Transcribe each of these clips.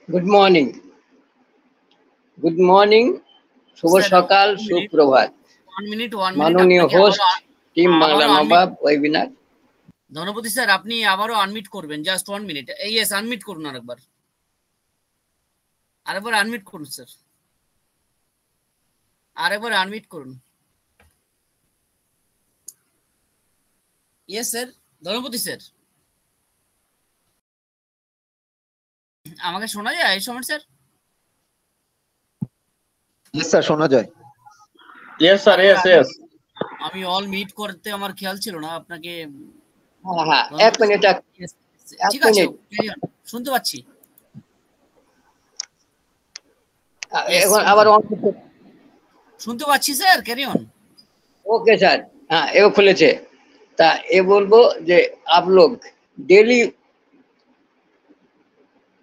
Good morning, good morning, শুভ sir সকাল, 1 minute সুপ্রভাত। 1 minute 1 minute মাননীয় আপনাকে হোস্ট, টিম বাংলা আবারও আনমিট নবাব ওয়েবিনার। ধনপতি স্যার আপনি আবারও আনমিট করবেন, জাস্ট 1 মিনিট। ইয়েস, আনমিট করুন আরেকবার আনমিট করুন স্যার, আরেকবার আনমিট করুন। ইয়েস স্যার, ধনপতি স্যার আমাকে শোনা যায় এই সময় স্যার? ইয়েস স্যার, শোনা যায়। Yes sir, yes. আমি অল মিট করতে আমার খেয়াল ছিল না আপনাকে। হ্যাঁ, এক মিনিট, ঠিক আছে, শুনতে পাচ্ছি। এখন আবার শুনতে পাচ্ছি sir, carry on. Okay sir. हाँ, एगो खुले छे ता ये बोलबो जे आप लोग डेली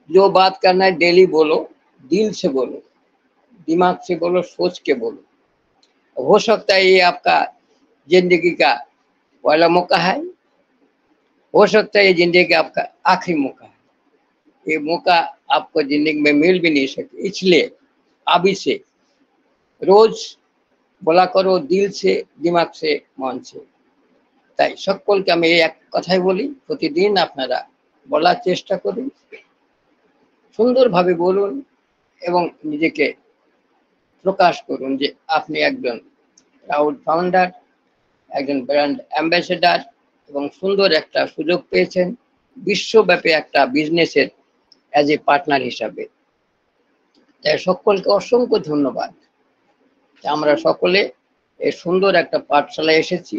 जो बात करना है डेली बोलो, दिल से बोलो, दिमाग से बोलो, सोच के बोलो। हो सकता है ये आपका जिंदगी का पहला मौका है, हो सकता है ये जिंदगी का आपका आखिरी मौका है। ये मौका आपको जिंदगी में मिल भी नहीं सकती, इसलिए अभी से रोज बोला करो, दिल से, दिमाग से, मन से। তাই সকলকে আমি এই এক কথাই বলি, প্রতিদিন আপনারা বলার চেষ্টা করুন, সুন্দরভাবে বলুন এবং নিজেকে প্রকাশ করুন যে আপনি একজন প্রাউড ফাউন্ডার, একজন ব্র্যান্ড অ্যাম্বাসেডার এবং সুন্দর একটা সুযোগ পেয়েছেন বিশ্বব্যাপী একটা বিজনেসের অ্যাজ এ পার্টনার হিসাবে। তাই সকলকে অসংখ্য ধন্যবাদ। আমরা সকলে এই সুন্দর একটা পাঠশালায় এসেছি,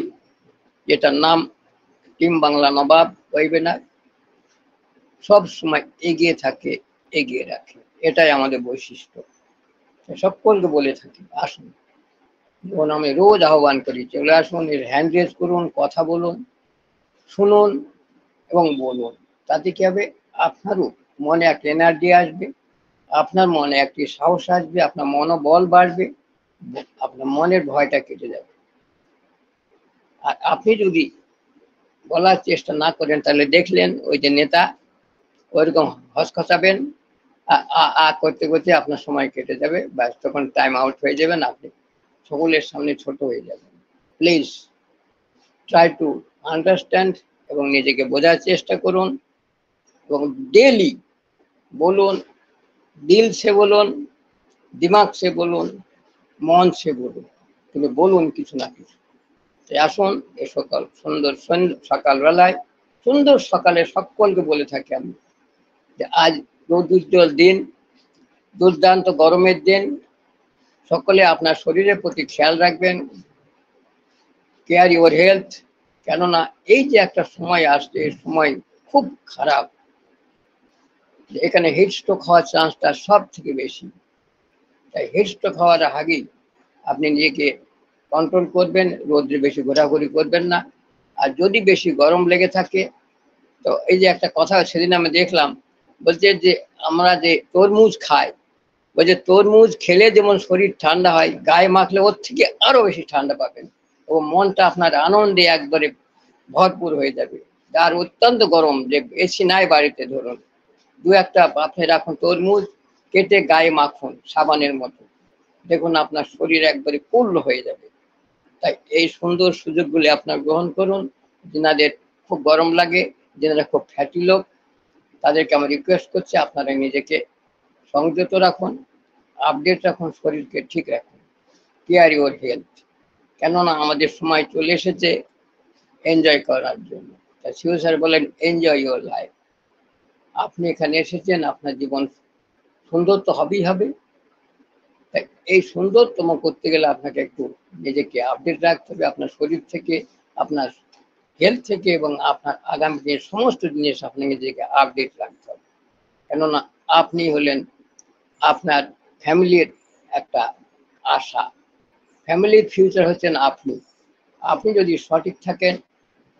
যেটার নাম টিম বাংলা নবাব ওয়েবিনার। সব সময় এগিয়ে থাকে, এগিয়ে রাখে, এটাই আমাদের বৈশিষ্ট্য। সকলকে বলে থাকি আসুন, যেমন আমি রোজ আহ্বান করি, চলে আসুন, এর হ্যান্ড রেজ করুন, কথা বলুন, শুনুন এবং বলুন। তাতে কি হবে, আপনারও মনে একটা এনার্জি আসবে, আপনার মনে একটি সাহস আসবে, আপনার মনোবল বাড়বে, আপনার মনের ভয়টা কেটে যাবে। আর আপনি যদি বলার চেষ্টা না করেন তাহলে দেখলেন ওই যে নেতা ওইরকম হসখসাবেন, করতে করতে আপনার সময় কেটে যাবে, ব্যাস তখন টাইম আউট হয়ে যাবেন, আপনি সকলের সামনে ছোট হয়ে যাবেন। প্লিজ ট্রাই টু আন্ডারস্ট্যান্ড এবং নিজেকে বোঝার চেষ্টা করুন এবং ডেলি বলুন, দিল সে বলুন, দিমাগ সে বলুন, মন সে বলুন, কিন্তু বলুন কিছু না কিছু। আসুন এ সকাল সুন্দর সকালবেলায়, সুন্দর সকালে সকলকে বলে থাকি আমি যে আজ রৌদ্রোজ্জ্বল দিন, দুর্দান্ত গরমের দিন, সকলে আপনার শরীরের প্রতি খেয়াল রাখবেন, কেয়ার ইউর হেলথ। কেননা এই যে একটা সময় আসছে, এই সময় খুব খারাপ, এখানে হিট স্ট্রোক হওয়ার চান্সটা সব থেকে বেশি। তাই হিট স্ট্রোক হওয়ার আগেই আপনি নিজেকে কন্ট্রোল করবেন, রোদ্রে বেশি ঘোরাঘুরি করবেন না। আর যদি বেশি গরম লেগে থাকে, তো এই যে একটা কথা সেদিন আমি দেখলাম, বলছে যে আমরা যে তরমুজ খাই, বলছে তরমুজ খেলে যেমন শরীর ঠান্ডা হয়, গায়ে মাখলে ওর থেকে আরো বেশি ঠান্ডা পাবেন এবং মনটা আপনার আনন্দে একবারে ভরপুর হয়ে যাবে। আর অত্যন্ত গরম, যে এসি নাই বাড়িতে, ধরুন দু একটা আপনি রাখুন তরমুজ, কেটে গায়ে মাখুন সাবানের মতো, দেখুন আপনার শরীর একবারে কুল হয়ে যাবে। তাই এই সুন্দর সুযোগগুলি আপনার গ্রহণ করুন। যেনাদের খুব গরম লাগে, যেনারা খুব ফ্যাটি লোক, তাদেরকে আমি রিকোয়েস্ট করছি আপনারা নিজেকে সংযত রাখুন, আপডেট রাখুন, শরীরকে ঠিক রাখুন, কেয়ার ইউর হেলথ। কেননা আমাদের সময় চলে এসেছে এনজয় করার জন্য। তা শিব স্যার বলেন এনজয় ইউর লাইফ। আপনি এখানে এসেছেন, আপনার জীবন সুন্দর তো হবেই হবে। তাই এই সুন্দরতম করতে গেলে আপনাকে একটু নিজেকে আপডেট রাখতে হবে, আপনার শরীর থেকে, আপনার হেলথ থেকে এবং আপনার আগামী দিনের সমস্ত জিনিস আপনি নিজেকে আপডেট রাখতে হবে। কেননা আপনি হলেন আপনার ফ্যামিলির একটা আশা, ফ্যামিলির ফিউচার হচ্ছেন আপনি। আপনি যদি সঠিক থাকেন,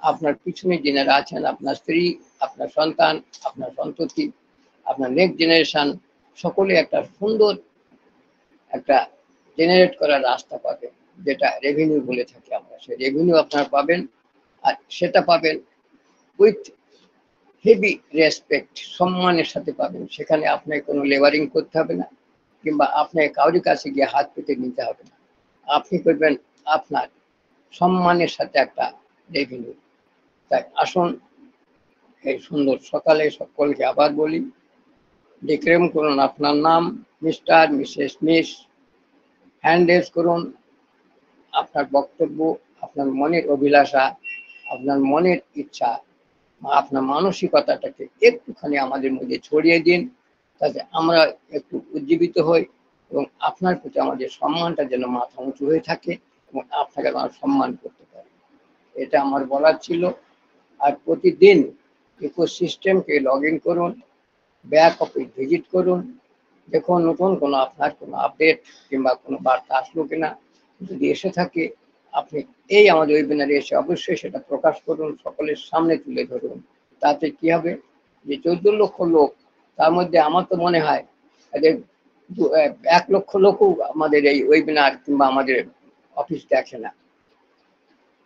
আপনার পিছনে যিনারা আছেন, আপনার স্ত্রী, আপনার সন্তান, আপনার সন্ততি, আপনার নেক্সট জেনারেশন, সকলে একটা সুন্দর একটা জেনারেট করার রাস্তা পাবেন, যেটা রেভিনিউ বলে থাকি আমরা। সেই রেভিনিউ আপনারা পাবেন, আর সেটা পাবেন উইথ হেভি রেসপেক্ট, সম্মানের সাথে পাবেন। সেখানে আপনাকে কোনো লেবারিং করতে হবে না, কিংবা আপনাকে কারোর কাছে গিয়ে হাত পেতে নিতে হবে না। আপনি করবেন আপনার সম্মানের সাথে একটা রেভিনিউ। তাই আসুন, এই সুন্দর সকালে সকলকে আবার বলি, ডিক্লেম করুন আপনার নাম, mister, missus, miss, hand raise করুন আপনার বক্তব্য, আপনার মনের অভিলাষা, আপনার মনের ইচ্ছা, আপনার মানসিকতাটাকে একটুখানি আমাদের মধ্যে ছড়িয়ে দিন, যাতে আমরা একটু উজ্জীবিত হই এবং আপনার প্রতি আমাদের সম্মানটা যেন মাথা উঁচু হয়ে থাকে এবং আপনাকে আমরা সম্মান করতে পারি। এটা আমার বলার ছিল। আর প্রতিদিন ইকোসিস্টেমকে লগ ইন করুন, ব্যাক অফিস ভিজিট করুন, দেখুন নতুন কোনো আপনার কোনো আপডেট কিংবা কোনো বার্তা আসলো কিনা। যদি এসে থাকে, আপনি এই আমাদের ওয়েবিনারে এসে অবশ্যই সেটা প্রকাশ করুন, সকলের সামনে তুলে ধরুন। তাতে কি হবে, যে 14 লক্ষ লোক, তার মধ্যে আমার তো মনে হয় এদের 1 লক্ষ লোকও আমাদের এই ওয়েবিনার কিংবা আমাদের অফিস দেখে না।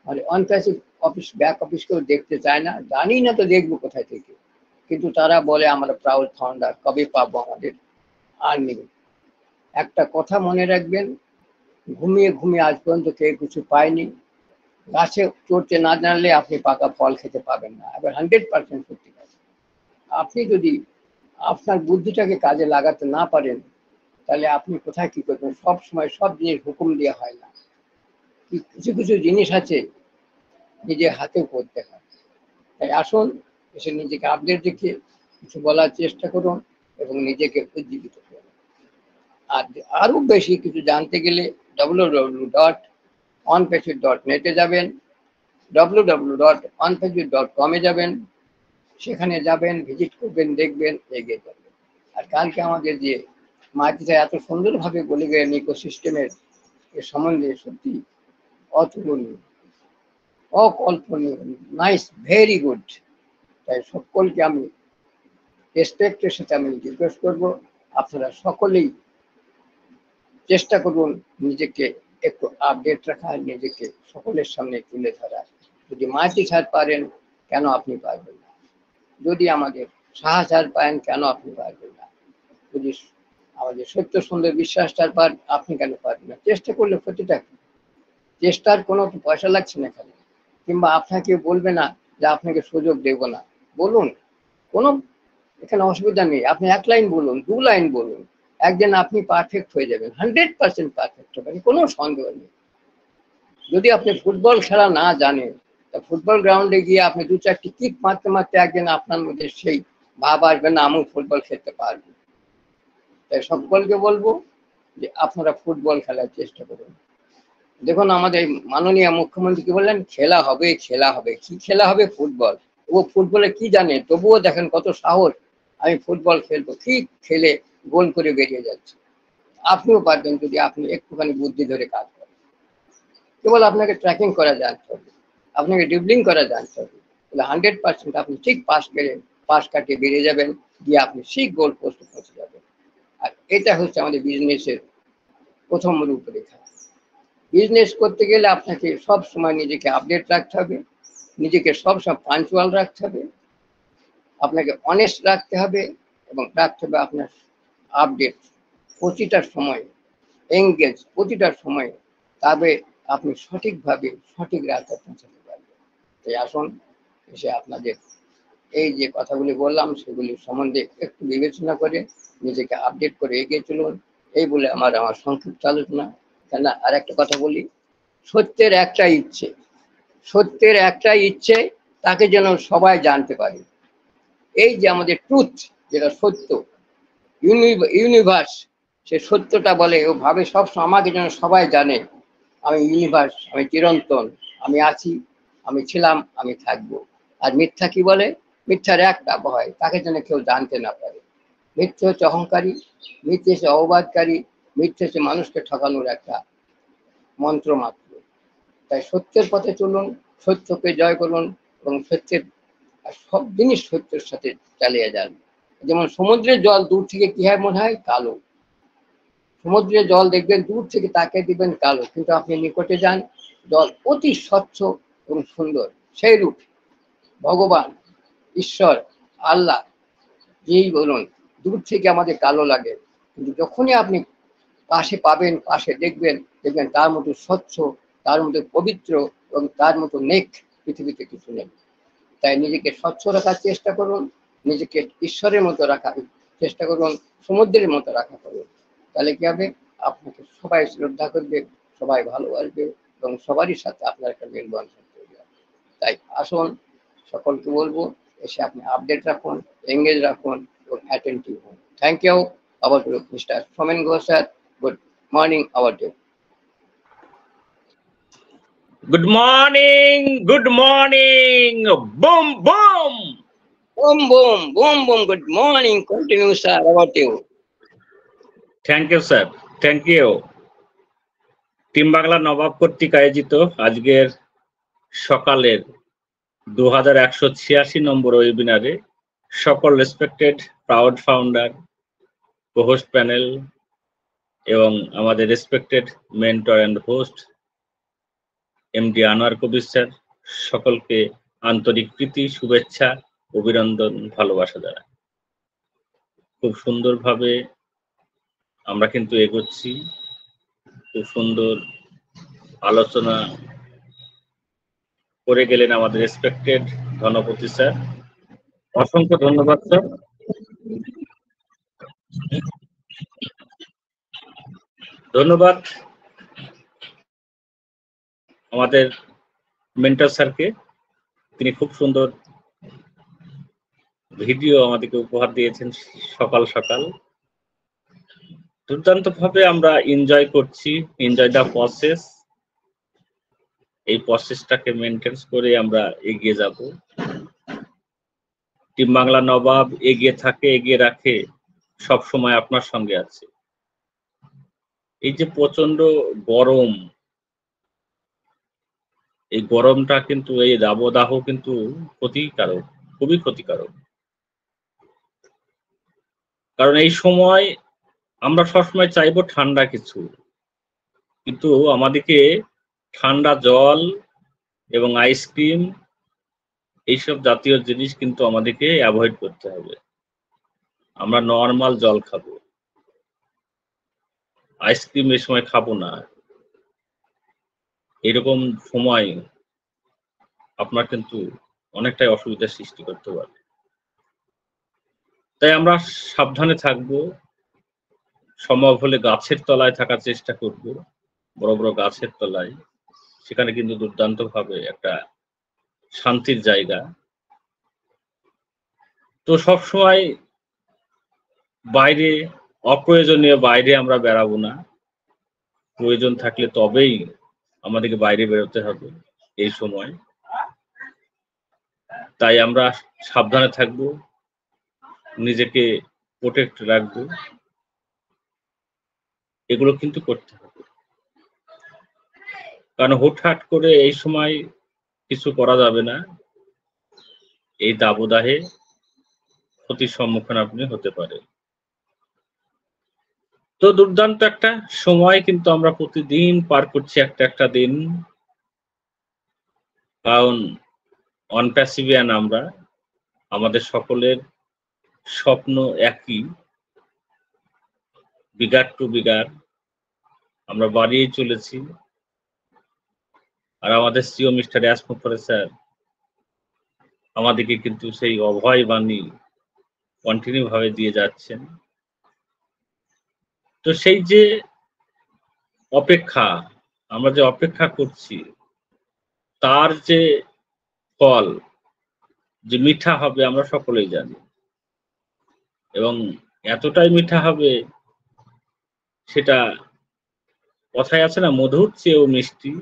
মানে অনপ্যাসিভ অফিস, ব্যাক অফিস কেউ দেখতে চায় না, জানি না তো দেখবো কোথায় থেকে। কিন্তু তারা বলে আমরা প্রাউড ফাউন্ডার, কবে পাবো আমাদের আর্নিং। একটা কথা মনে রাখবেন, ঘুমিয়ে ঘুমিয়ে আজ পর্যন্ত কেউ কিছু পায়নি। গাছে চড়তে না জানলে আপনি পাকা ফল খেতে পাবেন না। এবার 100% সত্যি কথা। আপনি যদি আপনার বুদ্ধিটাকে কাজে লাগাতে না পারেন, তাহলে আপনি কোথায় কি করবেন? সব সময় সব জিনিস হুকুম দেওয়া হয় না, কিছু কিছু জিনিস আছে নিজের হাতে করতে হয়। তাই আসুন, এসে নিজেকে আপডেট রেখে কিছু বলার চেষ্টা করুন এবং নিজেকে উজ্জীবিত করুন। আর আরো বেশি কিছু জানতে গেলে www.onpacit.net এ যাবেন, www.onpacit.com এ যাবেন, সেখানে যাবেন, ভিজিট করবেন, দেখবেন, এগিয়ে যাবেন। আর কালকে আমাদের যে মাটিটা এত সুন্দরভাবে বলে গেলেন ইকোসিস্টেমের সম্বন্ধে, সত্যি অতুলনীয়, অকল্পনীয়, নাইস, ভেরি গুড। তাই সকলকে আমি রেসপেক্টের সাথে আমি রিকোয়েস্ট করবো, আপনারা সকলেই চেষ্টা করুন নিজেকে একটু আপডেট রাখার, নিজেকে সকলের সামনে তুলে ধরার। যদি মাটি ছাড় পারেন, কেন আপনি পারবেন না? যদি আমাদের সাহায্য পান, কেন আপনি পারবেন না? যদি আমাদের সত্য সুন্দর বিশ্বাসটার পান, আপনি কেন পারবেন না? চেষ্টা করলে ক্ষতিটা কি? চেষ্টার কোনো পয়সা লাগছে না এখানে, কিংবা আপনাকে বলবে না যে আপনাকে সুযোগ দেব না। বলুন, কোনো এখানে অসুবিধা নেই। আপনি 1 লাইন বলুন, 2 লাইন বলুন, একদিন আপনি পারফেক্ট হয়ে যাবেন, 100% পারফেক্ট হবেন, কোনো সন্দেহ নেই। যদি আপনি ফুটবল খেলা না জানেন, তা ফুটবল গ্রাউন্ডে গিয়ে আপনি 2-4টি কিক মারতে মারতে একদিন আপনার মধ্যে সেই ভাব আসবে না, আমি ফুটবল খেলতে পারবো। তাই সকলকে বলবো যে আপনারা ফুটবল খেলার চেষ্টা করুন। দেখুন আমাদের মাননীয় মুখ্যমন্ত্রী কি বললেন, খেলা হবে, খেলা হবে। কি খেলা হবে? ফুটবল। ও ফুটবলে কি জানে, তবুও দেখেন কত সাহস, আমি ফুটবল খেলবো, ঠিক খেলে গোল করে বেরিয়ে যাচ্ছে। আপনিও পারবেন যদি আপনি একটুখানি বুদ্ধি ধরে কাজ করেন। কেবল আপনাকে ট্র্যাকিং করা জানতে হবে, আপনাকে ড্রিবলিং করা জানতে হবে, তাহলে 100% আপনি ঠিক পাশ কাটিয়ে বেরিয়ে যাবেন, গিয়ে আপনি ঠিক গোল পোস্টে পৌঁছে যাবেন। আর এটা হচ্ছে আমাদের বিজনেসের প্রথম রূপরেখা। বিজনেস করতে গেলে আপনাকে সব সময় নিজেকে আপডেট রাখতে হবে, নিজেকে সবসময় পাঞ্চুয়াল রাখতে হবে, আপনাকে অনেস্ট রাখতে হবে এবং রাখতে হবে আপনার আপডেট প্রতিটা সময়, এঙ্গেজ প্রতিটা সময়। তবে আপনি সঠিকভাবে সঠিক রাস্তায় পৌঁছাতে পারবেন। তাই আসুন, এসে আপনাদের এই যে কথাগুলি বললাম সেগুলি সম্বন্ধে একটু বিবেচনা করে নিজেকে আপডেট করে এগিয়ে চলুন। এই বলে আমার সংক্ষিপ্ত আলোচনা। কেন আর একটা কথা বলি, সত্যের একটা ইচ্ছে, সত্যের একটা ইচ্ছে, তাকে যেন সবাই জানতে পারে। এই যে আমাদের ট্রুথ, যেটা সত্য, ইউনিভার্স, সে সত্যটা বলে, ও ভাবে সবসময় আমাকে যেন সবাই জানে আমি ইউনিভার্স, আমি চিরন্তন, আমি আছি, আমি ছিলাম, আমি থাকবো। আর মিথ্যা কি বলে? মিথ্যার একটা ভয়, তাকে যেন কেউ জানতে না পারে। মিথ্যে হচ্ছে অহংকারী, মিথ্যে হচ্ছে অবাদকারী, মিথ্যে হচ্ছে মানুষকে ঠকানোর একটা মন্ত্র মাত্র। তাই সত্যের পথে চলুন, সত্যকে জয় করুন এবং সত্যের সব জিনিস সত্যের সাথে চালিয়ে যান। যেমন সমুদ্রের জল দূর থেকে কি হয় মনে হয়? কালো। সমুদ্রের জল দেখবেন দূর থেকে তাকিয়ে দিবেন কালো, কিন্তু আপনি নিকটে যান, জল অতি স্বচ্ছ এবং সুন্দর। সেই রূপ ভগবান, ঈশ্বর আল্লাহ যেই বলুন দূর থেকে আমাদের কালো লাগে, কিন্তু যখনই আপনি পাশে পাবেন, পাশে দেখবেন, দেখবেন তার মতো স্বচ্ছ, তার মতো পবিত্র এবং তার মতো নেক পৃথিবীতে কিছু নেই। তাই নিজেকে স্বচ্ছ রাখার চেষ্টা করুন, নিজেকে ঈশ্বরের মতো রাখার চেষ্টা করুন, সমুদ্রের মতো রাখা করুন। তাহলে কি হবে, আপনাকে সবাই শ্রদ্ধা করবে, সবাই ভালোবাসবে এবং সবারই সাথে আপনার একটা মেলবন্ধন তৈরি হবে। তাই আসুন, সকলকে বলবো এসে আপনি আপডেট রাখুন, এঙ্গেজ রাখুন এবং অ্যাটেন্টিভ হন। Thank you. আবার mister Somen Ghosh sir, good morning our day. Good morning. Good morning. Boom, boom. Boom, boom, boom, boom. Good morning. Continue, sir. About you. Thank you, sir. Thank you. Team Bangla Nawab কর্তৃক আয়োজিত আজকের সকালের 2186 নম্বর ওয়েবিনারে সকল respected proud founder, host panel এবং আমাদের respected mentor and host MD Anwar Kabir sir, সকলকে আন্তরিক প্রীতি, শুভেচ্ছা, অভিনন্দন, ভালোবাসা জানাই। খুব সুন্দরভাবে আমরা কিন্তু এগোচ্ছি, খুব সুন্দর আলোচনা করে গেলেন আমাদের রেসপেক্টেড ধনপতি স্যার। অসংখ্য ধন্যবাদ স্যার। ধন্যবাদ আমাদের মেন্টর স্যারকে, তিনি খুব সুন্দর ভিডিও আমাদেরকে উপহার দিয়েছেন সকাল সকাল। দুর্দান্ত ভাবে আমরা এনজয় করছি, এনজয় দ্য প্রসেস। এই প্রসেসটাকে মেনটেন করে আমরা এগিয়ে যাব। টিম বাংলা নবাব এগিয়ে থাকে, এগিয়ে রাখে, সব সময় আপনার সঙ্গে আছে। এই যে প্রচন্ড গরম, এই গরমটা কিন্তু, এই দাবদাহ কিন্তু ক্ষতিকারক, খুবই ক্ষতিকারক। কারণ এই সময় আমরা সবসময় চাইবো ঠান্ডা কিছু, কিন্তু আমাদেরকে ঠান্ডা জল এবং আইসক্রিম এইসব জাতীয় জিনিস কিন্তু আমাদেরকে অ্যাভয়েড করতে হবে। আমরা নর্মাল জল খাবো, আইসক্রিম এই সময় খাবো না। এরকম সময় আপনার কিন্তু অনেকটাই অসুবিধার সৃষ্টি করতে পারে। তাই আমরা সাবধানে থাকবো, সম্ভব হলে গাছের তলায় থাকার চেষ্টা করব, বড় বড় গাছের তলায়। সেখানে কিন্তু দুর্দান্ত ভাবে একটা শান্তির জায়গা। তো সবসময় বাইরে, অপ্রয়োজনীয় বাইরে আমরা বেড়াবো না। প্রয়োজন থাকলে তবেই আমাদেরকে বাইরে বেরোতে হবে এই সময়। তাই আমরা সাবধানে থাকবো, নিজেকে প্রোটেক্ট রাখবো, এগুলো কিন্তু করতে হবে। কারণ হুটহাট করে এই সময় কিছু করা যাবে না। এই দাবদাহে ক্ষতির সম্মুখীন আপনি হতে পারে। তো দুর্দান্ত একটা সময় কিন্তু আমরা প্রতিদিন পার করছি, একটা একটা দিন। কারণ অনপ্যাসিভিয়ান আমরা, আমাদের সকলের স্বপ্ন একই, বিগার টু বিগার আমরা বাড়িয়ে চলেছি। আর আমাদের সিও মিস্টার অ্যাসমোফরে স্যার আমাদেরকে কিন্তু সেই অভয় বাণী কন্টিনিউ ভাবে দিয়ে যাচ্ছেন। তো সেই যে অপেক্ষা, আমরা যে অপেক্ষা করছি, তার যে ফল যে মিঠা হবে আমরা সকলেই জানি, এবং এতটাই মিঠা হবে, সেটা কথায় আছে না, মধুর চেয়েও মিষ্টি,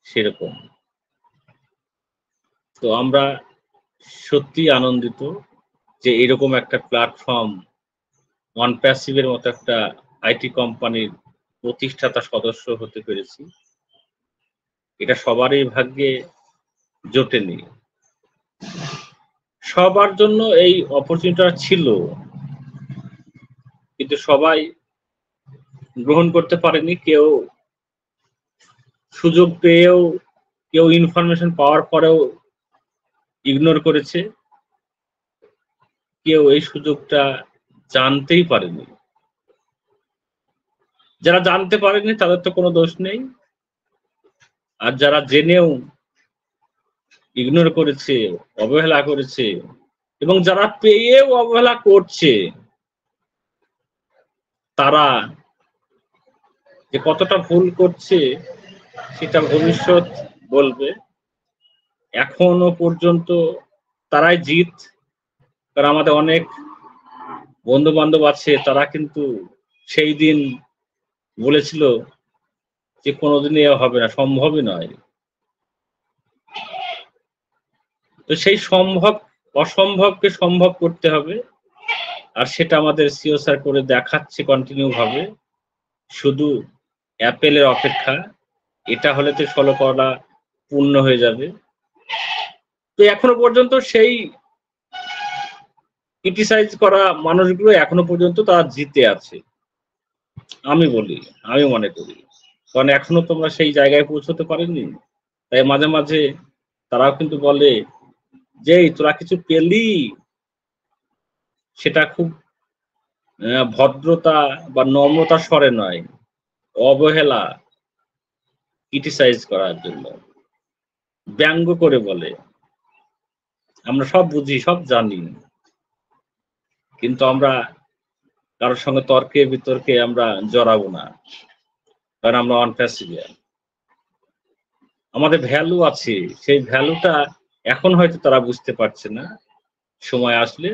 সেরকম। তো আমরা সত্যি আনন্দিত যে এরকম একটা প্ল্যাটফর্ম, অনপ্যাসিভের মতো একটা আইটি কোম্পানির প্রতিষ্ঠাতা সদস্য হতে পেরেছি। এটা সবারই ভাগ্যে জোটেনি, সবার জন্য এই অপরচুনিটিটা ছিল, কিন্তু সবাই গ্রহণ করতে পারেনি। কেউ সুযোগ পেয়েও, কেউ ইনফরমেশন পাওয়ার পরেও ইগনোর করেছে, কেউ এই সুযোগটা জানতেই পারেনি। যারা জানতে পারেনি তাদের তো কোনো দোষ নেই, আর যারা জেনেও ইগনোর করেছে, অবহেলা করেছে, এবং যারা পেয়েও অবহেলা করছে, তারা যে কতটা ভুল করছে সেটা ভবিষ্যৎ বলবে। এখনো পর্যন্ত তারাই জিত, কারণ আমাদের অনেক বন্ধু বান্ধব আছে তারা কিন্তু সেই দিন বলেছিল যে কোনোদিনই হবে না, সম্ভবই নয়। তো সেই অসম্ভবকে সম্ভব করতে হবে, আর সেটা আমাদের সিও স্যার করে দেখাচ্ছে কন্টিনিউ ভাবে। শুধু অ্যাপেলের অপেক্ষা, এটা হলে তো 16 করা পূর্ণ হয়ে যাবে। তো এখনো পর্যন্ত সেই ক্রিটিসাইজ করা মানুষগুলো এখনো পর্যন্ত তারা জিতে আছে, আমি মনে করি, কারণ এখনো তোমরা সেই জায়গায় পৌঁছতে পারেননি। তাই মাঝে মাঝে তারাও কিন্তু বলে যে তোরা কিছু পেলি, সেটা খুব ভদ্রতা বা নম্রতার স্বরে নয়, অবহেলা, ক্রিটিসাইজ করার জন্য ব্যঙ্গ করে বলে। আমরা সব বুঝি, সব জানি, কিন্তু আমরা কারোর সঙ্গে তর্কে বিতর্কে আমরা জড়াবো না, কারণ আমরা অনপ্যাসিভিয়ার। আমাদের ভ্যালু আছে, সেই ভ্যালুটা এখন হয়তো তারা বুঝতে পারছে না, সময় আসলে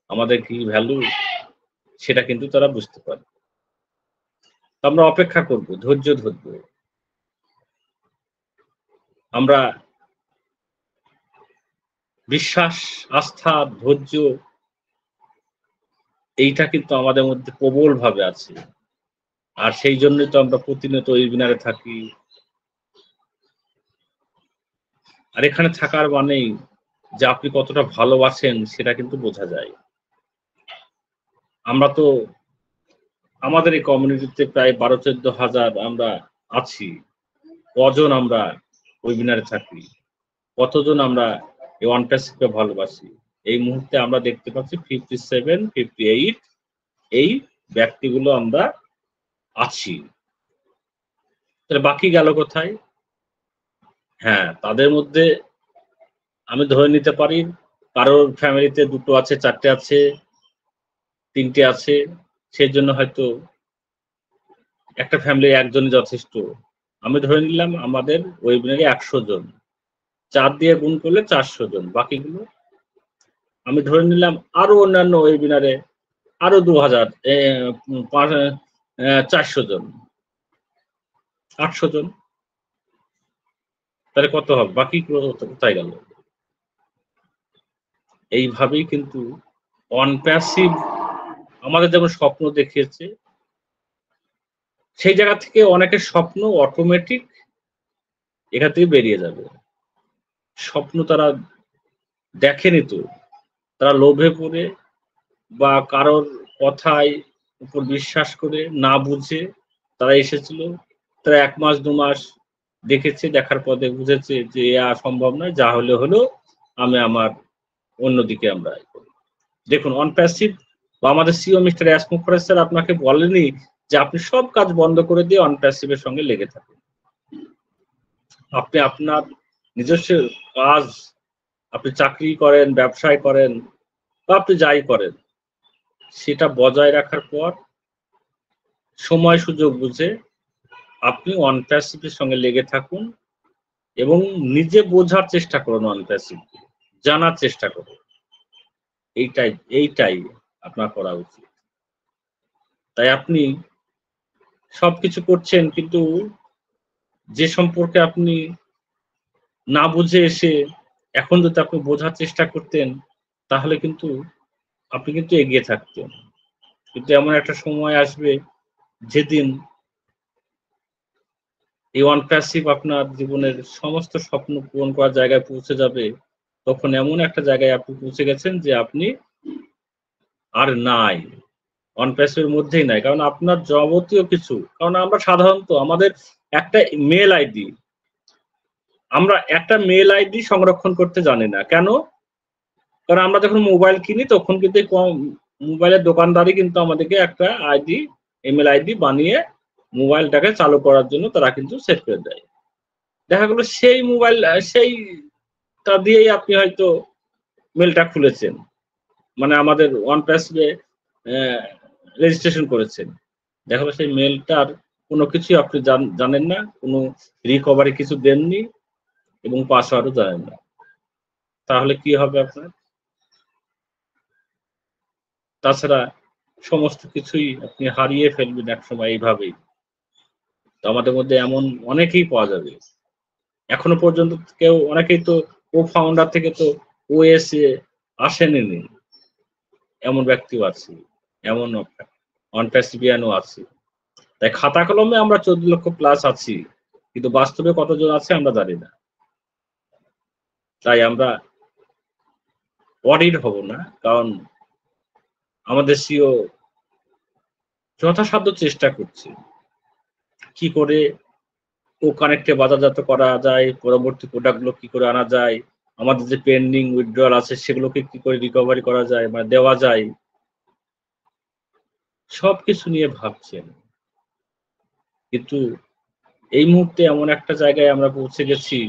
আমাদের কি ভ্যালু সেটা কিন্তু তারা বুঝতে পারবে। আমরা অপেক্ষা করব, ধৈর্য ধরব। আমরা বিশ্বাস, আস্থা, ধৈর্য, এইটা কিন্তু আমাদের মধ্যে প্রবল ভাবে আছে, আর সেই জন্যই তো আমরা প্রতিনিয়ত ওয়েবিনারে থাকি। আর এখানে থাকার মানেই যে আপনি কতটা ভালোবাসেন সেটা কিন্তু বোঝা যায়। আমরা তো আমাদের এই কমিউনিটিতে প্রায় 12-14 হাজার আমরা আছি। কজন আমরা ওয়েবিনারে থাকি, কতজন আমরা এই অনপ্যাসিভকে ভালোবাসি। এই মুহূর্তে আমরা দেখতে পাচ্ছি 57, 58 এই ব্যক্তিগুলো আমরা আছি। তাহলে বাকি গেল কোথায়? হ্যাঁ, তাদের মধ্যে আমি ধরে নিতে পারি কারোর ফ্যামিলিতে 2টো আছে, 4টে আছে, 3টে আছে, সেই জন্য হয়তো একটা ফ্যামিলির একজনই যথেষ্ট। আমি ধরে নিলাম আমাদের ওয়েবিনারে 100 জন, 4 দিয়ে গুণ করলে 400 জন। বাকিগুলো আমি ধরে নিলাম আরো অন্যান্য ওয়েবিনারে আরো 400 জন, 800 জন। তাহলে কত হবে? বাকিগুলো কোথায় গেল? এইভাবেই কিন্তু অনপ্যাসিভ আমাদের যেমন স্বপ্ন দেখিয়েছে, সেই জায়গা থেকে অনেকের স্বপ্ন অটোমেটিক এখান থেকে বেরিয়ে যাবে। স্বপ্ন তারা দেখেনি তো, তারা লোভে পড়ে বা কারোর কথায় উপর বিশ্বাস করে না বুঝে তারা এসেছিল। তারা 1 মাস 2 মাস দেখেছে, দেখার পরে বুঝেছে যে আর সম্ভব নয়, যা হলে হলো, আমি আমার অন্যদিকে আমরা। দেখুন, অনপ্যাসিভ বা আমাদের CO mister S Mukherjee sir আপনাকে বলেনি যে আপনি সব কাজ বন্ধ করে দিয়ে অনপ্যাসিভের সঙ্গে লেগে থাকুন। আপনি আপনার নিজস্ব কাজ, আপনি চাকরি করেন, ব্যবসায় করেন, বা আপনি যাই করেন, সেটা বজায় রাখার পর সময় সুযোগ বুঝে আপনি অনপ্যাসিভের সঙ্গে লেগে থাকুন এবং নিজে বোঝার চেষ্টা করুন, অনপ্যাসিভ জানার চেষ্টা করুন। এইটাই আপনার করা উচিত। তাই আপনি সবকিছু করছেন, কিন্তু যে সম্পর্কে আপনি না বুঝে এসে এখন যদি আপনি বোঝার চেষ্টা করতেন, তাহলে কিন্তু আপনি কিন্তু এগিয়ে থাকতেন। কিন্তু এমন একটা সময় আসবে যেদিন এই অনপ্যাসিভ আপনার জীবনের সমস্ত স্বপ্ন পূরণ করার জায়গায় পৌঁছে যাবে। তখন এমন একটা জায়গায় আপনি পৌঁছে গেছেন যে আপনি আর নাই, অনপ্যাসিভের মধ্যেই নাই। কারণ আপনার যাবতীয় কিছু, কারণ আমরা সাধারণত আমাদের একটা মেল আইডি, আমরা একটা মেল আইডি সংরক্ষণ করতে জানি না। কেন? কারণ আমরা যখন মোবাইল কিনি তখন কিন্তু মোবাইলের দোকানদারই কিন্তু আমাদেরকে একটা আইডি, ইমেল আইডি বানিয়ে মোবাইলটাকে চালু করার জন্য তারা কিন্তু সেট করে দেয়। দেখা গেল সেই মোবাইল সেইটা দিয়েই আপনি হয়তো মেলটা খুলেছেন, মানে আমাদের OnePassway রেজিস্ট্রেশন করেছেন। দেখা গেল সেই মেলটার কোনো কিছুই আপনি জানেন না, কোনো রিকভারি কিছু দেননি এবং পাসওয়ার্ডও জানেন না। তাহলে কি হবে আপনার? তাছাড়া সমস্ত কিছুই আপনি হারিয়ে ফেলবেন একসময় এইভাবেই। তো আমাদের মধ্যে এমন অনেকেই পাওয়া যাবে। এখনো পর্যন্ত কেউ অনেকেই তো ফাউন্ডার থেকে তো ওএসএ আসেনি, এমন ব্যক্তিও আছে, এমন OnePasswayও আছে। তাই খাতা কলমে আমরা 14 লক্ষ প্লাস আছি, কিন্তু বাস্তবে কতজন আছে আমরা জানি না। তাই আমরা ওয়ারিড হব না, কারণ আমাদের সিও যথাসাধ্য চেষ্টা করছে কি করে ও কানেক্টে বাজারজাত করা যায়, পরবর্তী প্রোডাক্টগুলো কি করে আনা যায়, আমাদের যে পেন্ডিং উইথড্রয়াল আছে সেগুলোকে কি করে রিকভারি করা যায় বা দেওয়া যায়, সবকিছু নিয়ে ভাবছেন। কিন্তু এই মুহূর্তে এমন একটা জায়গায় আমরা পৌঁছে গেছি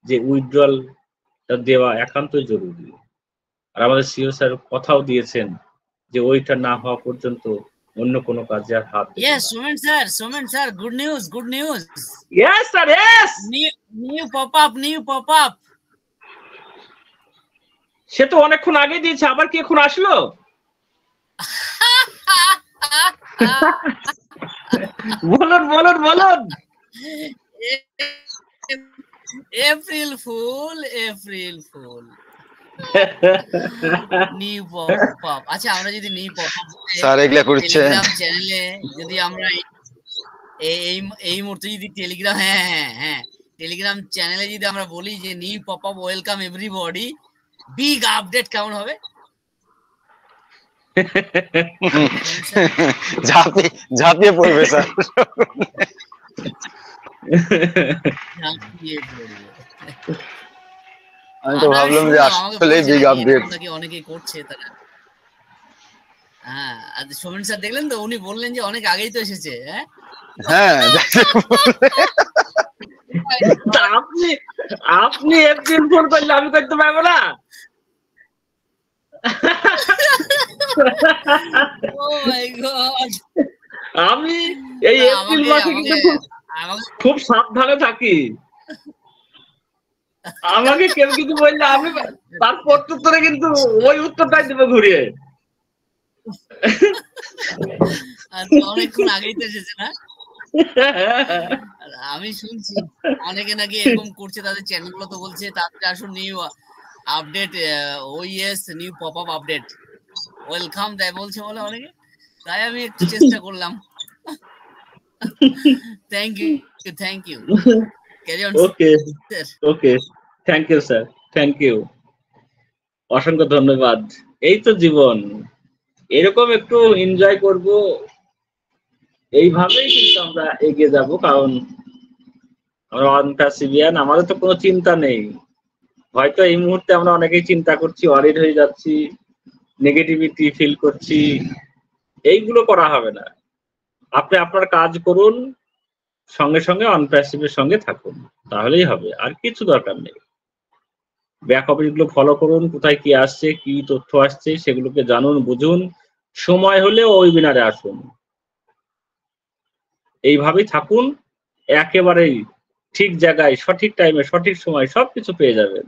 যে উইথড্রয়ালটা দেওয়া একান্তই জরুরি। আর আমাদের সিও স্যার কথাও দিয়েছেন যে ওইটা না হওয়া পর্যন্ত অন্য কোনো কাজে আর হাত দেবেন না। Yes, Somen sir, good news. Yes sir, yes. New pop up. সে তো অনেকক্ষণ আগে দিয়েছে, আবার কি এখন আসলো? বলুন। April Fool. New pop. আচ্ছা, আমরা যদি নিউ পপ স্যার এগুলা করছে টেলিগ্রাম চ্যানেলে, যদি আমরা এই মুহূর্তে যদি টেলিগ্রাম চ্যানেলে যদি আমরা বলি যে new pop up welcome everybody, big update কেমন হবে? ঝাঁপিয়ে পড়বে স্যার। আমি তো ভাবলাম যে আসলে বিগ আপডেট অনেকেই করছে তারা। হ্যাঁ, সোমেন স্যার দেখলেন তো, উনি বললেন যে অনেক আগেই তো এসেছে। আপনি এপ্রিল ফোন করলে আমি করতে পারবো না? আমি এই এপ্রিল মাসে কিন্তু খুব সাবধানে থাকি। আমাকে কেউ কিছু বললে আমি তার প্রত্যুত্তরে কিন্তু ওই উত্তরটাই দেবো ঘুরিয়ে। অনেকক্ষণ আগেই তো এসেছে না? আমি শুনছি অনেকে নাকি এরকম করছে, তাদের চ্যানেলগুলো তো বলছে তাদের আসুন নিউ আপডেট, ওইএস new pop up update welcome দেয় বলছে বলে অনেকে। তাই আমি একটু চেষ্টা করলাম। Thank you. Okay, thank you sir, thank you, অসংখ্য ধন্যবাদ। এই তো জীবন, এরকম একটু এনজয় করব, এইভাবেই কিন্তু আমরা এগিয়ে যাব। কারণ আমরা OnePassway, আমাদের তো কোনো চিন্তা নেই। হয়তো এই মুহূর্তে আমরা অনেকেই চিন্তা করছি, ওয়ারিড হয়ে যাচ্ছি, নেগেটিভিটি ফিল করছি, এইগুলো করা হবে না। আপনি আপনার কাজ করুন, সঙ্গে সঙ্গে OnePassway সঙ্গে থাকুন, তাহলেই হবে, আর কিছু দরকার নেই। ব্যাক অফিসগুলো ফলো করুন, কোথায় কি আসছে, কি তথ্য আসছে সেগুলোকে জানুন, বুঝুন, সময় হলে ওয়েবিনারে আসুন। এইভাবেই থাকুন, একেবারেই ঠিক জায়গায় সঠিক টাইমে সঠিক সময় সবকিছু পেয়ে যাবেন।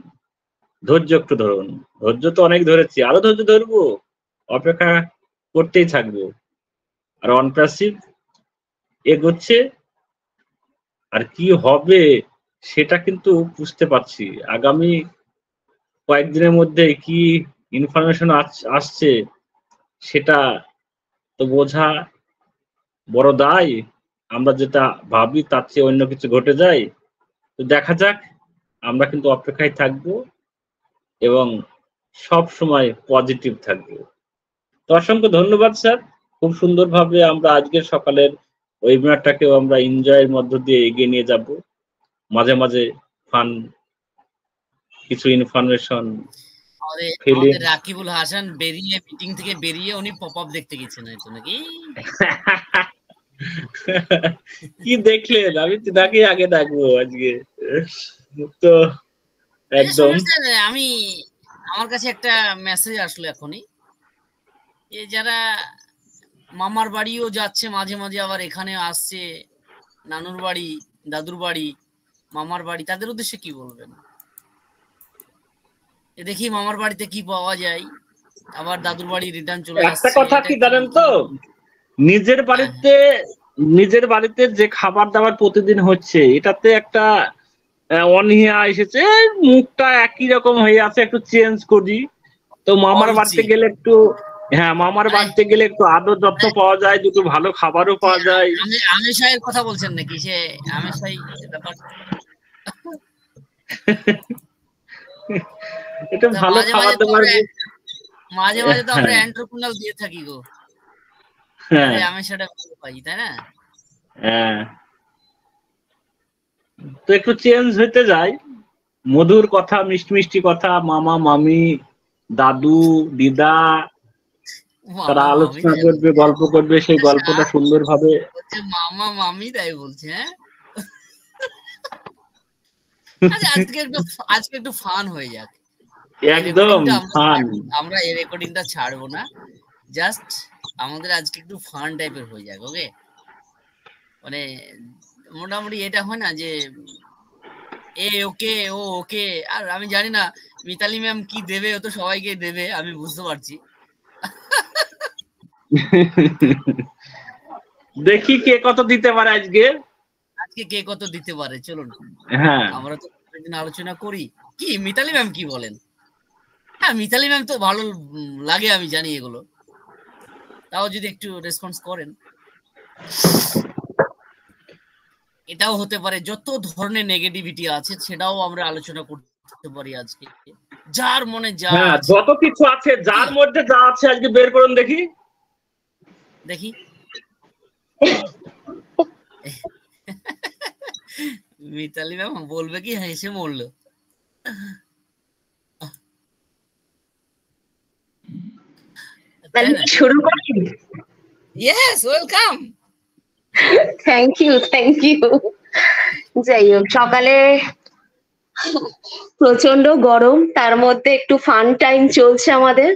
ধৈর্য একটু ধরুন, ধৈর্য তো অনেক ধরেছি, আরো ধৈর্য ধরবো, অপেক্ষা করতেই থাকবো। আর OnePassway এগোচ্ছে, আর কি হবে সেটা কিন্তু বুঝতে পারছি। আগামী কয়েকদিনের মধ্যে কি ইনফরমেশন আসছে সেটা তো বোঝা বড় দায়। আমরা যেটা ভাবি তার চেয়ে অন্য কিছু ঘটে যায়। তো দেখা যাক, আমরা কিন্তু অপেক্ষায় থাকবো এবং সব সময় পজিটিভ থাকবো। তো অসংখ্য ধন্যবাদ স্যার, খুব সুন্দরভাবে আমরা আজকের সকালের ওয়েবিনারটাকেও আমরা এনজয়ের মধ্য দিয়ে এগিয়ে নিয়ে যাব। মাঝে মাঝে ফান কিছু ইনফরমেশন ফিলিংস। রাকিবুল হাসান বেরিয়ে মিটিং থেকে বেরিয়ে উনি পপ আপ দেখতে গেছেন হয়তো নাকি? কি দেখলেন? আমি নাকি আগে দেখবো আজকে তো একদম। আমি আমার কাছে একটা মেসেজ আসলো এখনই, যে যারা মামার বাড়িও যাচ্ছে মাঝে মাঝে, আবার এখানে আসছে, নানুর বাড়ি, দাদুর বাড়ি, মামার বাড়ি, তাদের উদ্দেশ্যে কি বলবেন? দেখি মামার বাড়িতে কি পাওয়া যায়, আবার দাদুর বাড়ি রিটার্ন চলে আসছে। একটা কথা কি জানেন তো, নিজের বাড়িতে যে খাবার দাবার প্রতিদিন হচ্ছে, এটাতে একটা অনীহা এসেছে, মুখটা একই রকম হয়ে আছে, একটু চেঞ্জ করি। তো মামার বাড়িতে গেলে একটু, হ্যাঁ মামার বাড়িতে গেলে একটু আদর যত্ন পাওয়া যায়, দুটো ভালো খাবারও পাওয়া যায়। আমেশাইয়ের কথা বলছেন নাকি? সে আমেশাই ব্যাপার, এটা ভালো খাবার দাবার। মাঝে মাঝে তো আমরা এন্টারপ্রেনার দিয়ে থাকি গো, আমি সেটা ভালো পাই, তাই না? হ্যাঁ, তো একটু চেঞ্জ হইতে যায়, মধুর কথা, মিষ্টি মিষ্টি কথা, মামা মামি দাদু দিদা তারা আলোচনা করবে, গল্প করবে, সেই গল্পটা সুন্দর ভাবে। মামা মামি তাই বলছে, হ্যাঁ আজকে একটু ফান হয়ে যাক, একদম ফান। আমরা এই রেকর্ডিংটা ছাড়বো না, জাস্ট আমাদের আজকে একটু ফান টাইপের হয়ে যাক। ওকে, মানে মোটামুটি এটা হয় না যে ওকে ও ওকে, আর আমি জানি না মিতালি ম্যাম কি দেবে, ও তো সবাইকে দেবে, আমি বুঝতে পারছি। দেখি কে কত দিতে পারে আজকে কে কত দিতে পারে, চলুন হ্যাঁ আমরা তো আলোচনা করি। কি মিতালি ম্যাম কি বলেন? হ্যাঁ, মিতালি ম্যাম তো ভালো লাগে, আমি জানি এগুলো, তাও যদি একটু রেসপন্স করেন। এটাও হতে পারে যত ধরনের নেগেটিভিটি আছে সেটাও আমরা আলোচনা করতে পারি আজকে, যার মনে যা যত কিছু আছে, যার মধ্যে যা আছে আজকে বের করুন দেখি। মিতালি ম্যাম বলবে কি হেসে মরলো। শুরু করি? Yes, welcome. Thank you. যাই হোক, সকালে প্রচন্ড গরম, তার মধ্যে একটু ফান টাইম চলছে আমাদের,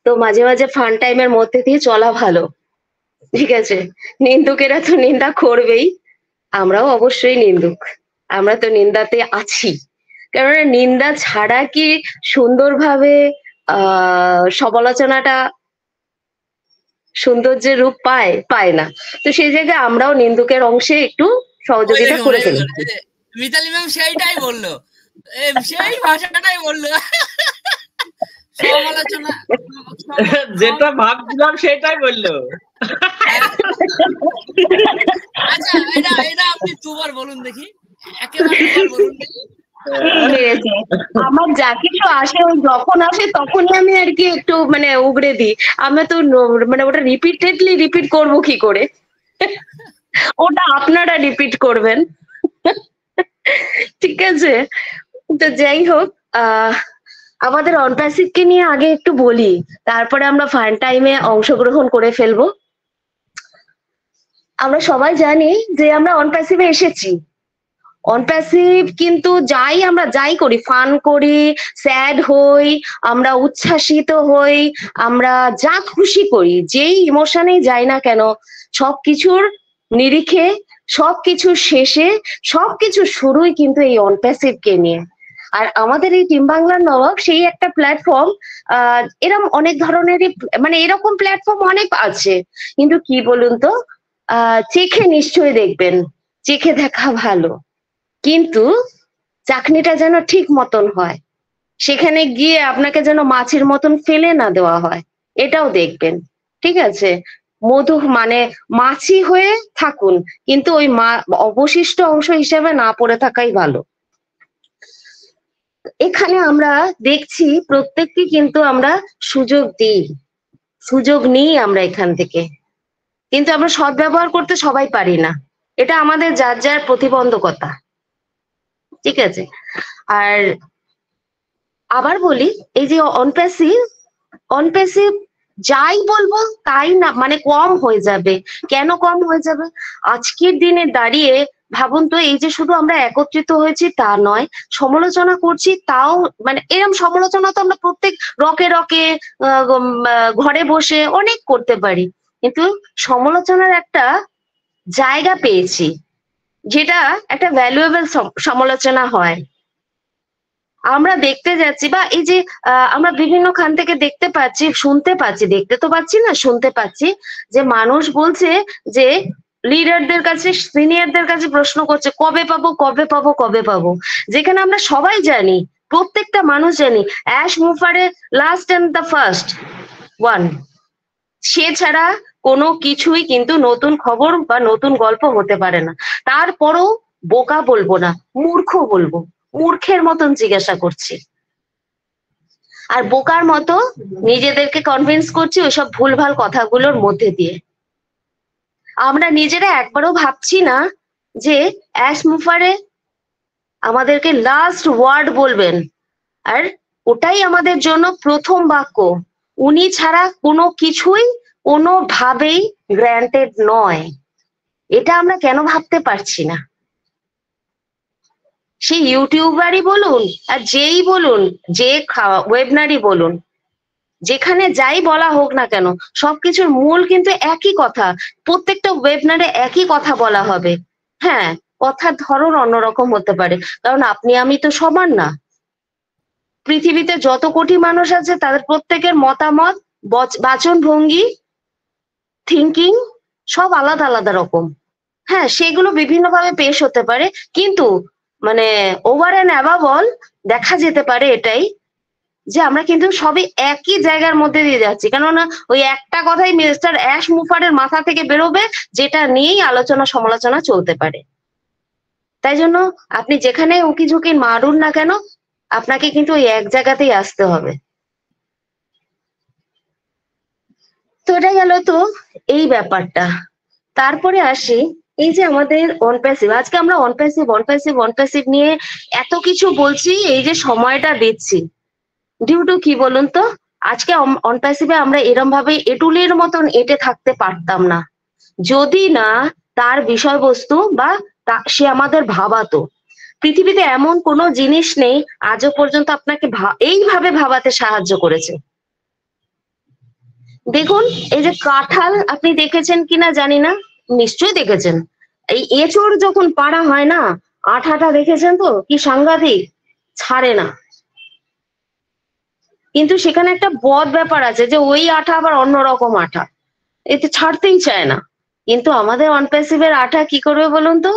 তো মাঝে মাঝে ফান টাইমের মধ্যে দিয়ে চলা ভালো, ঠিক আছে? নিন্দুকেরা তো নিন্দা করবেই, আমরাও অবশ্যই নিন্দুক, আমরা তো নিন্দাতে আছি, কারণ নিন্দা ছাড়া কি সুন্দরভাবে সমালোচনাটা সৌন্দর্যের রূপ পায় না। তো সেই জায়গায় আমরাও নিন্দুকের অংশে একটু সহযোগিতা করে ফেলি। মিতালি ম্যাম সেইটাই বললো, সেই ভাষাটাই বললো, সমালোচনা যেটা ভাবছিলাম সেটাই বললো। আচ্ছা, এটা আপনি দুবার বলুন দেখি, একেবারে বলুন দেখি। আমার যা কিছু আসে, ওই যখন আসে তখনই আমি আর কি একটু মানে উগড়ে দিই, আমি তো মানে ওটা রিপিট করবো কি করে, ওটা আপনারা রিপিট করবেন, ঠিক আছে? তো যাই হোক, আমাদের অনপ্যাসিভকে নিয়ে আগে একটু বলি, তারপরে আমরা ফান টাইমে অংশগ্রহণ করে ফেলবো। আমরা সবাই জানি যে আমরা অনপ্যাসিভে এসেছি। অনপ্যাসিভ কিন্তু আমরা যাই করি, ফান করি, স্যাড হই, আমরা উচ্ছ্বাসিত হই, আমরা যা খুশি করি, যেই ইমোশনেই যাই না কেন, সবকিছুর নিরিখে, সবকিছুর শেষে, সবকিছু শুরুই কিন্তু এই অনপ্যাসিভকে নিয়ে। আর আমাদের এই টিম বাংলার নবাব সেই একটা প্ল্যাটফর্ম, এরকম অনেক ধরনেরই, মানে এরকম প্ল্যাটফর্ম অনেক আছে, কিন্তু কি বলুন তো, চেখে নিশ্চয়ই দেখবেন, চেখে দেখা ভালো, কিন্তু চাকনিটা যেন ঠিক মতন হয়, সেখানে গিয়ে আপনাকে যেন মাছের মতন ফেলে না দেওয়া হয়, এটাও দেখবেন, ঠিক আছে? মধু মানে মাছি হয়ে থাকুন, কিন্তু ওই অবশিষ্ট অংশ হিসেবে না পড়ে থাকাই ভালো। এখানে আমরা দেখছি প্রত্যেককে কিন্তু আমরা সুযোগ নিই আমরা এখান থেকে, কিন্তু আমরা সদ্ব্যবহার করতে সবাই পারি না, এটা আমাদের যার প্রতিবন্ধকতা, ঠিক আছে? আর আবার বলি, এই যে অনপ্যাসিভ যাই বলবো তাই না, মানে কম হয়ে যাবে। কেন কম হয়ে যাবে? আজকের দিনে দাঁড়িয়ে ভাবুন তো, এই যে শুধু আমরা একত্রিত হয়েছি তা নয়, সমালোচনা করছি তাও, মানে এরকম সমালোচনা তো আমরা প্রত্যেক রকে রকে ঘরে বসে অনেক করতে পারি, কিন্তু সমালোচনার একটা জায়গা পেয়েছি, যেটা একটা ভ্যালুয়েবল সমালোচনা হয়। আমরা দেখতে যাচ্ছি, বা এই যে আমরা বিভিন্ন খান থেকে দেখতে পাচ্ছি, শুনতে পাচ্ছি, দেখতে তো পাচ্ছি না, শুনতে পাচ্ছি যে মানুষ বলছে যে লিডারদের কাছে, সিনিয়রদের কাছে প্রশ্ন করছে, কবে পাবো, কবে পাবো, কবে পাবো। যেখানে আমরা সবাই জানি, প্রত্যেকটা মানুষ জানি, অ্যাশ মুফারে last and the first one, সে ছাড়া কোনো কিছুই কিন্তু নতুন খবর বা নতুন গল্প হতে পারে না। তারপরও বোকা বলবো না, মূর্খ বলবো, মূর্খের মতন জিজ্ঞাসা করছি, আর বোকার মতো নিজেদেরকে কনভিন্স করছি ওইসব ভুলভাল কথাগুলোর মধ্যে দিয়ে। আমরা নিজেরা একবারও ভাবছি না যে অ্যাশ মুফারে আমাদেরকে লাস্ট ওয়ার্ড বলবেন, আর ওটাই আমাদের জন্য প্রথম বাক্য। উনি ছাড়া কোনো কিছুই কোনোভাবেই গ্র্যান্টেড নয়। এটা আমরা কেন ভাবতে পারছি না? সে ইউটিউবারই বলুন আর যেই বলুন, যে ওয়েবনারই বলুন, যেখানে যাই বলা হোক না কেন, সবকিছুর মূল কিন্তু একই কথা। প্রত্যেকটা ওয়েবনারে একই কথা বলা হবে। হ্যাঁ, কথার ধরন অন্যরকম হতে পারে, কারণ আপনি আমি তো সমান না। পৃথিবীতে যত কোটি মানুষ আছে তাদের প্রত্যেকের মতামত, বাচন ভঙ্গি, থিঙ্কিং সব আলাদা আলাদা রকম। হ্যাঁ, সেগুলো বিভিন্নভাবে পেশ হতে পারে, কিন্তু মানে ওভার অ্যান্ড অ্যাবাভ অল দেখা যেতে পারে এটাই, যে আমরা কিন্তু সবই একই জায়গার মধ্যে দিয়ে যাচ্ছি। কেননা ওই একটা কথাই মিস্টার অ্যাশ মুফারের মাথা থেকে বেরোবে, যেটা নিয়েই আলোচনা সমালোচনা চলতে পারে। তাই জন্য আপনি যেখানে উকি ঝুঁকি মারুন না কেন, আপনাকে কিন্তু ওই এক জায়গাতেই আসতে হবে। তো এটা গেল তো এই ব্যাপারটা। তারপরে আসি এই যে আমাদের অনপ্যাসিভ, আজকে আমরা অনপ্যাসিভ নিয়ে এত কিছু বলছি, এই যে সময়টা দিচ্ছি ডিউ টু কি বলুন তো, আজকে অনপ্যাসিভে আমরা এরম ভাবে এটুলির মতন এঁটে থাকতে পারতাম না, যদি না তার বিষয়বস্তু বা সে আমাদের ভাবাতো। পৃথিবীতে এমন কোনো জিনিস নেই আজও পর্যন্ত আপনাকে এইভাবে ভাবাতে সাহায্য করেছে। দেখুন, এই যে কাঁঠাল আপনি দেখেছেন কিনা জানি না, নিশ্চয়ই দেখেছেন। এই এঁচড় যখন পাড়া হয় না, আঠাটা দেখেছেন তো কি সাংঘাতিক, ছাড়ে না। কিন্তু সেখানে একটা বদ ব্যাপার আছে, যে ওই আঠা আবার অন্যরকম আঠা, এতে ছাড়তেই চায় না। কিন্তু আমাদের অনপ্যাসিভের আঠা কি করবে বলুন তো,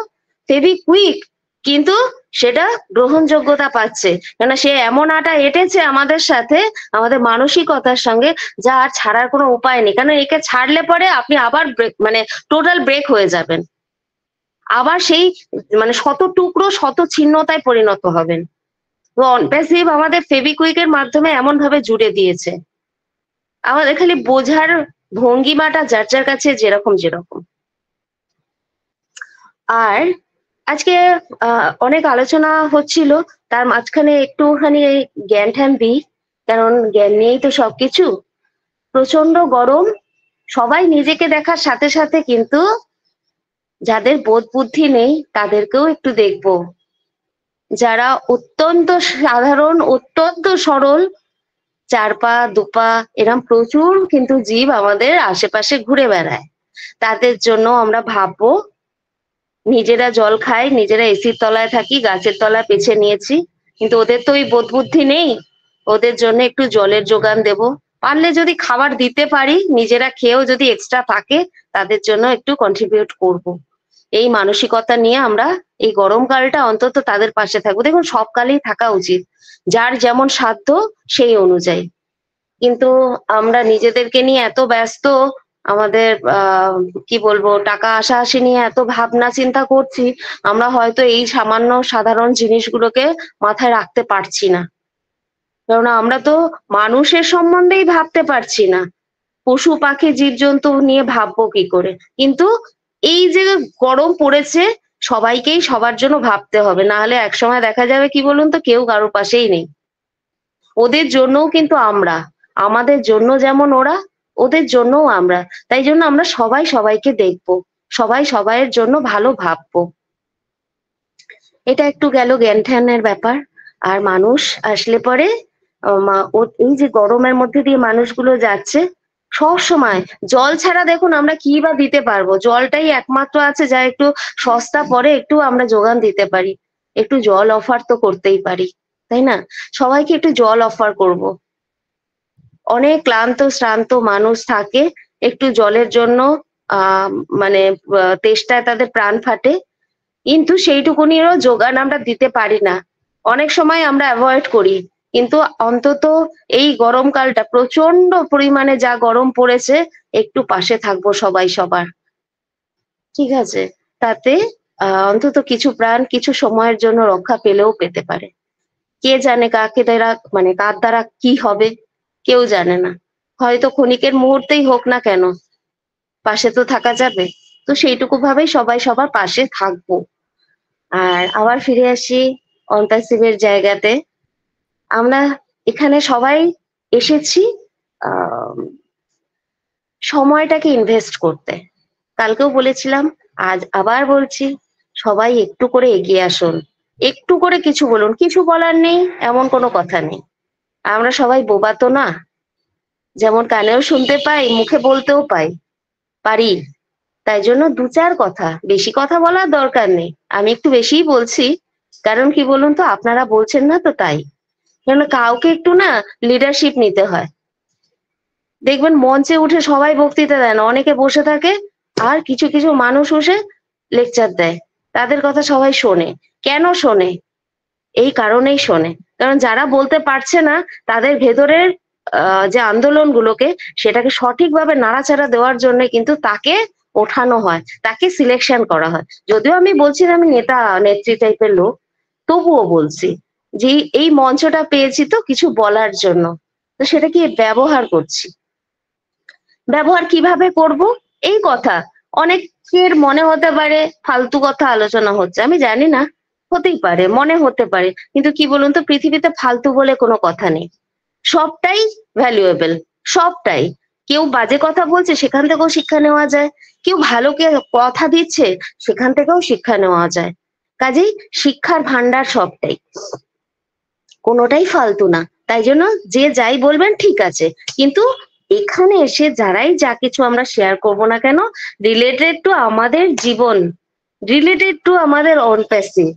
ফেভিকুইক, কিন্তু সেটা গ্রহণযোগ্যতা পাচ্ছে, কেন সে এমন আটা এঁটেছে আমাদের সাথে, আমাদের মানসিকতার সঙ্গে, যা আর ছাড়ার কোনো উপায় নেই। কারণ একে ছাড়লে পরে আপনি আবার মানে টোটাল ব্রেক হয়ে যাবেন, আবার সেই মানে শত টুকরো শত ছিন্নতায় পরিণত হবেন। তো অনপ্যাসিভ আমাদের ফেভিকুইকের মাধ্যমে এমন ভাবে জুড়ে দিয়েছে, আমাদের খালি বোঝার ভঙ্গিমাটা যার যার কাছে যেরকম যেরকম। আর আজকে অনেক আলোচনা হচ্ছিল, তার মাঝখানে একটুখানি জ্ঞান ঠ্যান দিই, কারণ জ্ঞান নিয়েই তো সবকিছু। প্রচন্ড গরম, সবাই নিজেকে দেখার সাথে সাথে কিন্তু যাদের বোধ বুদ্ধি নেই তাদেরকেও একটু দেখবো, যারা অত্যন্ত সাধারণ, অত্যন্ত সরল, চার পা দুপা এরম প্রচুর কিন্তু জীব আমাদের আশেপাশে ঘুরে বেড়ায়, তাদের জন্য আমরা ভাববো। নিজেরা জল খাই, নিজেরা এসির তলায় থাকি, গাছের তলায় পেছে নিয়েছি, কিন্তু ওদের তো ওই বোধ বুদ্ধি নেই। ওদের জন্য একটু জলের যোগান দেব, পারলে যদি খাবার দিতে পারি, নিজেরা খেয়েও যদি এক্সট্রা থাকে, তাদের জন্য একটু কন্ট্রিবিউট করব। এই মানসিকতা নিয়ে আমরা এই গরমকালটা অন্তত তাদের পাশে থাকবো। দেখুন, সব কালেই থাকা উচিত, যার যেমন সাধ্য সেই অনুযায়ী। কিন্তু আমরা নিজেদেরকে নিয়ে এত ব্যস্ত, আমাদের কি বলবো, টাকা আশা নিয়ে এত ভাবনা চিন্তা করছি, আমরা হয়তো এই সামান্য সাধারণ জিনিসগুলোকে মাথায় রাখতে পারছি না। কারণ আমরা তো মানুষের সম্বন্ধেই ভাবতে পারছি না, পশু পাখি জীবজন্তু নিয়ে ভাববো কি করে? কিন্তু এই যে গরম পড়েছে, সবাইকেই সবার জন্য ভাবতে হবে, না হলে একসময় দেখা যাবে কি বলুন তো, কেউ কারোর পাশেই নেই। ওদের জন্যও কিন্তু আমরা, আমাদের জন্য যেমন ওরা, ওদের জন্যও আমরা। তাই জন্য আমরা সবাই সবাইকে দেখবো, সবাই সবাইয়ের জন্য ভালো ভাববো। এটা একটু গেল জ্ঞান ধ্যানের ব্যাপার। আর মানুষ আসলে পরে এই যে গরমের মধ্যে দিয়ে মানুষগুলো যাচ্ছে, সব সময় জল ছাড়া দেখুন আমরা কি বা দিতে পারবো? জলটাই একমাত্র আছে যা একটু সস্তা পরে একটু আমরা যোগান দিতে পারি। একটু জল অফার তো করতেই পারি, তাই না? সবাইকে একটু জল অফার করব। অনেক ক্লান্ত শ্রান্ত মানুষ থাকে, একটু জলের জন্য মানে তেষ্টায় তাদের প্রাণ ফাটে, কিন্তু সেইটুকুনিরও যোগান আমরা দিতে পারি না। অনেক সময় আমরা অ্যাভয়েড করি, কিন্তু অন্তত এই গরমকালটা প্রচন্ড পরিমাণে যা গরম পড়েছে, একটু পাশে থাকবো সবাই সবার, ঠিক আছে? তাতে অন্তত কিছু প্রাণ কিছু সময়ের জন্য রক্ষা পেলেও পেতে পারে। কে জানে কাকে দ্বারা, মানে কার দ্বারা কি হবে কেউ জানে না। হয়তো ক্ষণিকের মুহূর্তেই হোক না কেন, পাশে তো থাকা যাবে। তো সেইটুকু ভাবেই সবাই সবার পাশে থাকবো। আর আবার ফিরে আসি অনপ্যাসিভের জায়গাতে। আমরা এখানে সবাই এসেছি সময়টাকে ইনভেস্ট করতে। কালকেও বলেছিলাম, আজ আবার বলছি, সবাই একটু করে এগিয়ে আসুন, একটু করে কিছু বলুন। কিছু বলার নেই এমন কোনো কথা নেই, আমরা সবাই বোবা তো না। যেমন কানেও শুনতে পাই, মুখে বলতেও পারি। তাই জন্য দু চার কথা, বেশি কথা বলার দরকার নেই। আমি একটু বেশিই বলছি, কারণ কি বলুন তো, আপনারা বলছেন না তো তাই। কেন কাউকে একটু না লিডারশিপ নিতে হয়। দেখবেন মঞ্চে উঠে সবাই বক্তৃতা দেয় না, অনেকে বসে থাকে, আর কিছু কিছু মানুষ বসে লেকচার দেয়। তাদের কথা সবাই শোনে। কেন শোনে? এই কারণেই শোনে, কারণ যারা বলতে পারছে না তাদের ভেতরের যে আন্দোলনগুলোকে, সেটাকে সঠিকভাবে নাড়াচাড়া দেওয়ার জন্য কিন্তু তাকে ওঠানো হয়, তাকে সিলেকশন করা হয়। যদিও আমি বলছি না আমি নেতা নেত্রী টাইপের লোক, তবুও বলছি যে এই মঞ্চটা পেয়েছি তো কিছু বলার জন্য, তো সেটা কি ব্যবহার করছি। ব্যবহার কিভাবে করব? এই কথা অনেকের মনে হতে পারে ফালতু কথা আলোচনা হচ্ছে, আমি জানি না, হতেই পারে, মনে হতে পারে, কিন্তু কি বলুন তো, পৃথিবীতে ফালতু বলে কোনো কথা নেই। সবটাই ভ্যালুয়েবল, সবটাই। কেউ বাজে কথা বলছে, সেখান থেকেও শিক্ষা নেওয়া যায়। কেউ ভালো কথা দিচ্ছে, সেখান থেকেও শিক্ষা নেওয়া যায়। কাজেই শিক্ষার ভান্ডার সবটাই, কোনোটাই ফালতু না। তাই জন্য যে যাই বলবেন ঠিক আছে, কিন্তু এখানে এসে যারাই যা কিছু আমরা শেয়ার করব না কেন, রিলেটেড টু আমাদের জীবন, রিলেটেড টু আমাদের অনপ্যাসিভ।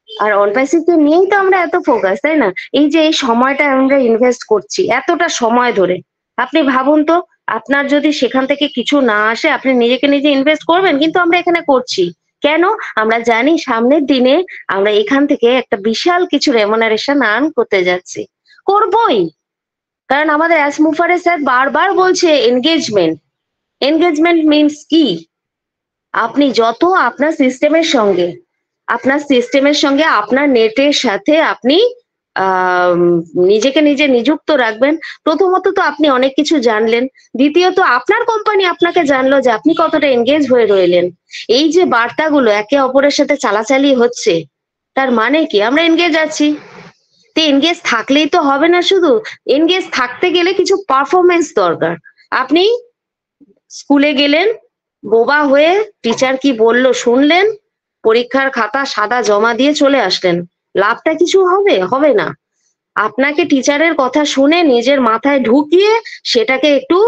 আর অনপ্যাসিভকে নিয়েই তো আমরা এত ফোকাস, তাই না? এই যে এই সময়টা আমরা ইনভেস্ট করছি এতটা সময় ধরে, আপনি ভাবুন তো, আপনার যদি সেখান থেকে কিছু না আসে, আপনি নিজেকে নিজে ইনভেস্ট করবেন, কিন্তু আমরা এখানে করছি কেন? আমরা জানি সামনের দিনে আমরা এখান থেকে একটা বিশাল কিছু রেমুনারেশন আর্ন করতে যাচ্ছি, করবই। কারণ আমাদের অ্যাস মুফারে স্যার বারবার বলছে এনগেজমেন্ট। এনগেজমেন্ট মিনস কি? আপনি যত আপনার সিস্টেমের সঙ্গে, আপনার নেটের সাথে আপনি নিজেকে নিজে নিযুক্ত রাখবেন, প্রথমত তো আপনি অনেক কিছু জানলেন, দ্বিতীয়ত আপনার কোম্পানি আপনাকে জানলো যে আপনি কতটা এনগেজ হয়ে রইলেন। এই যে বার্তাগুলো একে অপরের সাথে চালাচালি হচ্ছে, তার মানে কি আমরা এনগেজ আছি। তো এনগেজ থাকলেই তো হবে না, শুধু এনগেজ থাকতে গেলে কিছু পারফরমেন্স দরকার। আপনি স্কুলে গেলেন, বোবা হয়ে টিচার কি বললো শুনলেন, পরীক্ষার খাতা সাদা জমা দিয়ে চলে আসলেন, লাভটা কিছু হবে? হবে না। আপনাকে টিচারের কথা শুনে নিজের মাথায় ঢুকিয়ে সেটাকে একটু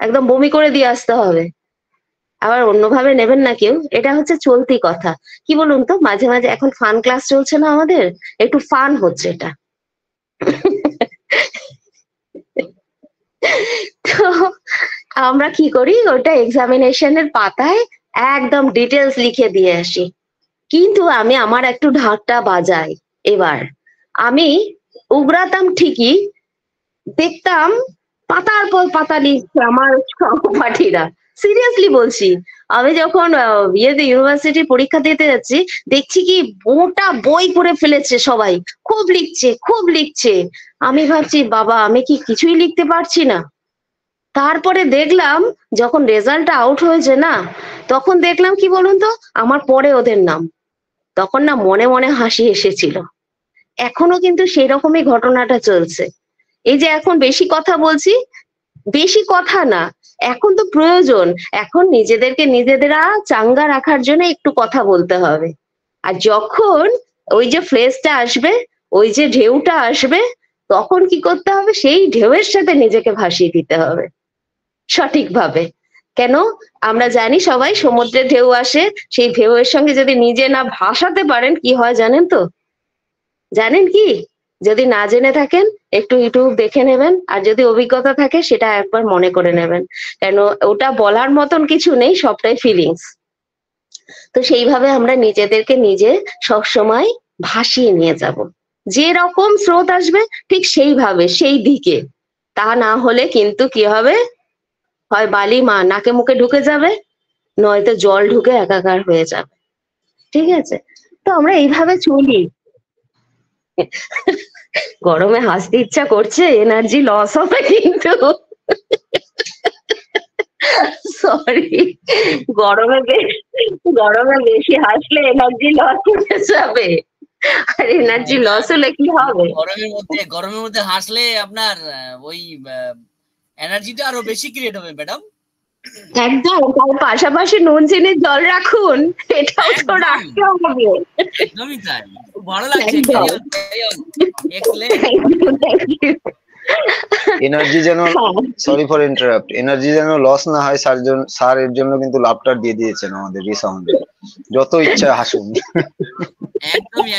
একদম বমি করে দিয়ে আসতে হবে। আবার অন্যভাবে নেবেন না কেউ, এটা হচ্ছে চলতি কথা। কি বলুন তো, মাঝে মাঝে এখন ফান ক্লাস চলছে না আমাদের, একটু ফান হচ্ছে এটা। তো আমরা কি করি, ওটা এক্সামিনেশনের পাতায় একদম ডিটেলস লিখে দিয়ে আসি। কিন্তু আমি আমার একটু ঢাকটা বাজাই। এবার আমি উগরাতাম ঠিকই, দেখতাম পাতার পর পাতা লিখছে আমার সহপাঠীরা। সিরিয়াসলি বলছি, আমি যখন ইউনিভার্সিটি পরীক্ষা দিতে যাচ্ছি, দেখছি কি গোটা বই পড়ে ফেলেছে সবাই, খুব লিখছে। আমি ভাবছি বাবা, আমি কি কিছুই লিখতে পারছি না। তারপরে দেখলাম যখন রেজাল্ট আউট হয়েছে না, তখন দেখলাম কি বলুন তো, আমার পরে ওদের নাম। তখন না মনে মনে হাসি এসেছিল। এখনো কিন্তু সেই রকমই ঘটনাটা চলছে। এই যে এখন বেশি কথা বলছি, বেশি কথা না, এখন তো প্রয়োজন, এখন নিজেদেরকে নিজেদেরা চাঙ্গা রাখার জন্য একটু কথা বলতে হবে। আর যখন ওই যে ফ্লেশটা আসবে, ওই যে ঢেউটা আসবে, তখন কি করতে হবে, সেই ঢেউয়ের সাথে নিজেকে ভাসিয়ে দিতে হবে সঠিকভাবে। কেন আমরা জানি সবাই সমুদ্রের ঢেউ আসে, সেই ঢেউয়ের সঙ্গে যদি নিজে না ভাসাতে পারেন কি হয় জানেন তো? জানেন কি? যদি না জেনে থাকেন একটু ইউটিউব দেখে নেবেন, আর যদি অভিজ্ঞতা থাকে সেটা একবার মনে করে নেবেন, কেন ওটা বলার মতন কিছু নেই, সবটাই ফিলিংস। তো সেইভাবে আমরা নিজেদেরকে নিজে সবসময় ভাসিয়ে নিয়ে যাব, যে রকম স্রোত আসবে ঠিক সেইভাবে সেই দিকে। তা না হলে কিন্তু কি হবে, হয় বালি নাকে মুখে ঢুকে যাবে, নয়তো জল ঢুকে একাকার হয়ে যাবে। ঠিক আছে, তো আমরা এইভাবে চলি। গরমে হাসতে ইচ্ছা করছে, এনার্জি লস হবে কিন্তু। সরি, গরমে বেশি হাসলে এনার্জি লস হয়ে যাবে, আর এনার্জি লস হলে কি হবে? গরমের মধ্যে হাসলে আপনার ওই এনার্জিটা আরো বেশি ক্রিয়েট হবে ম্যাডাম। একদম, তার পাশাপাশি নুন চিনির জল রাখুন, এটাও তো রাখতে হবে। একদমই তাই, ভালো লাগছে। এনার্জি যেন, সরি ফর ইন্টারাপ্ট, এনার্জি যেন লস না হয়, স্যার এর জন্য কিন্তু লাফটার দিয়ে দিয়েছেন আমাদের রিসাউন্ডে, যত ইচ্ছা হাসুন। একদমই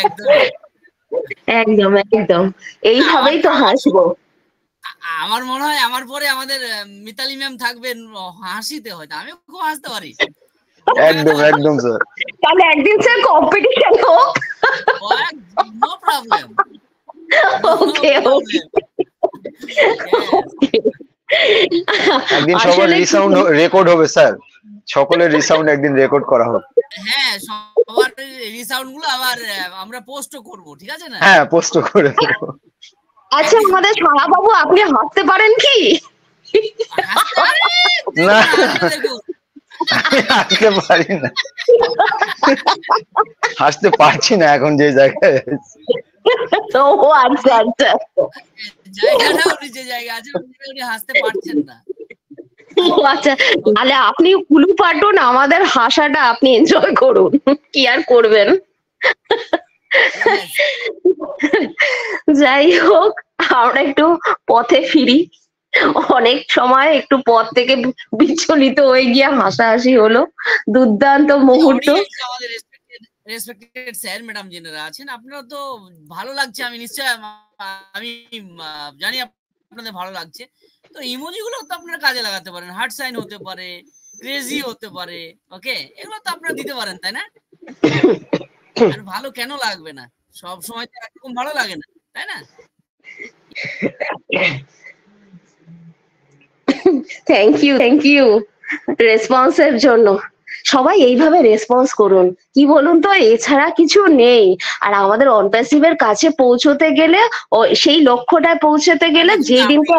একদম একদম এইভাবেই তো হাসবো। আমার মনে হয় আমার পরে আমাদের মিতালি ম্যাম থাকবেন হাসিতে, হয়তো আমি খুব হাসতে পারি। একদম স্যার, তাহলে একদিন স্যার কম্পিটিশন হোক। No problem. ওকে ওকে, একদিন সবার রিসাউন্ড রেকর্ড হবে স্যার, সকলের রিসাউন্ড একদিন রেকর্ড করা হবে। হ্যাঁ, সবার রিসাউন্ড গুলো আবার আমরা পোস্টও করব, ঠিক আছে না? হ্যাঁ, পোস্ট করে দেব। আচ্ছা, আমাদের সারা বাবু আপনি হাসতে পারেন কি? না, হাসতে পারি না, হাসতে পারছি না এখন যে জায়গায়। ও আচ্ছা আচ্ছা, জায়গাটাও নিচে জায়গা আছে, উনি হাসতে পারছেন না। আচ্ছা, তাহলে আপনি কুলু পাটুন, আমাদের হাসাটা আপনি এনজয় করুন, কি আর করবেন। যাই হোক, আমরা একটু পথে ফিরি। অনেক সময় একটু পথ থেকে বিচলিত হয়ে গিয়ে হাসাহাসি হলো, দুর্দান্ত মুহূর্ত। আমাদের রেসপেক্টেড স্যার ম্যাডাম যিনারা আছেন, আপনারা তো ভালো লাগছে, আমি নিশ্চয় আমি জানি আপনাদের ভালো লাগছে। তো ইমোজি গুলো তো আপনারা কাজে লাগাতে পারেন, হার্ট সাইন হতে পারে, ক্রেজি হতে পারে, ওকে, এগুলো তো আপনারা দিতে পারেন, তাই না? আর ভালো কেন লাগবে না? সব সময় তো এরকম ভালো লাগে না, তাই না? থ্যাংক ইউ রেসপন্সের জন্য। সবাই এইভাবে রেসপন্স করুন, কি বলুন তো, এছাড়া কিছু নেই। আর আমাদের অনপ্যাসিভের কাছে পৌঁছতে গেলে, সেই লক্ষ্যটায় পৌঁছতে গেলে যে দিনকে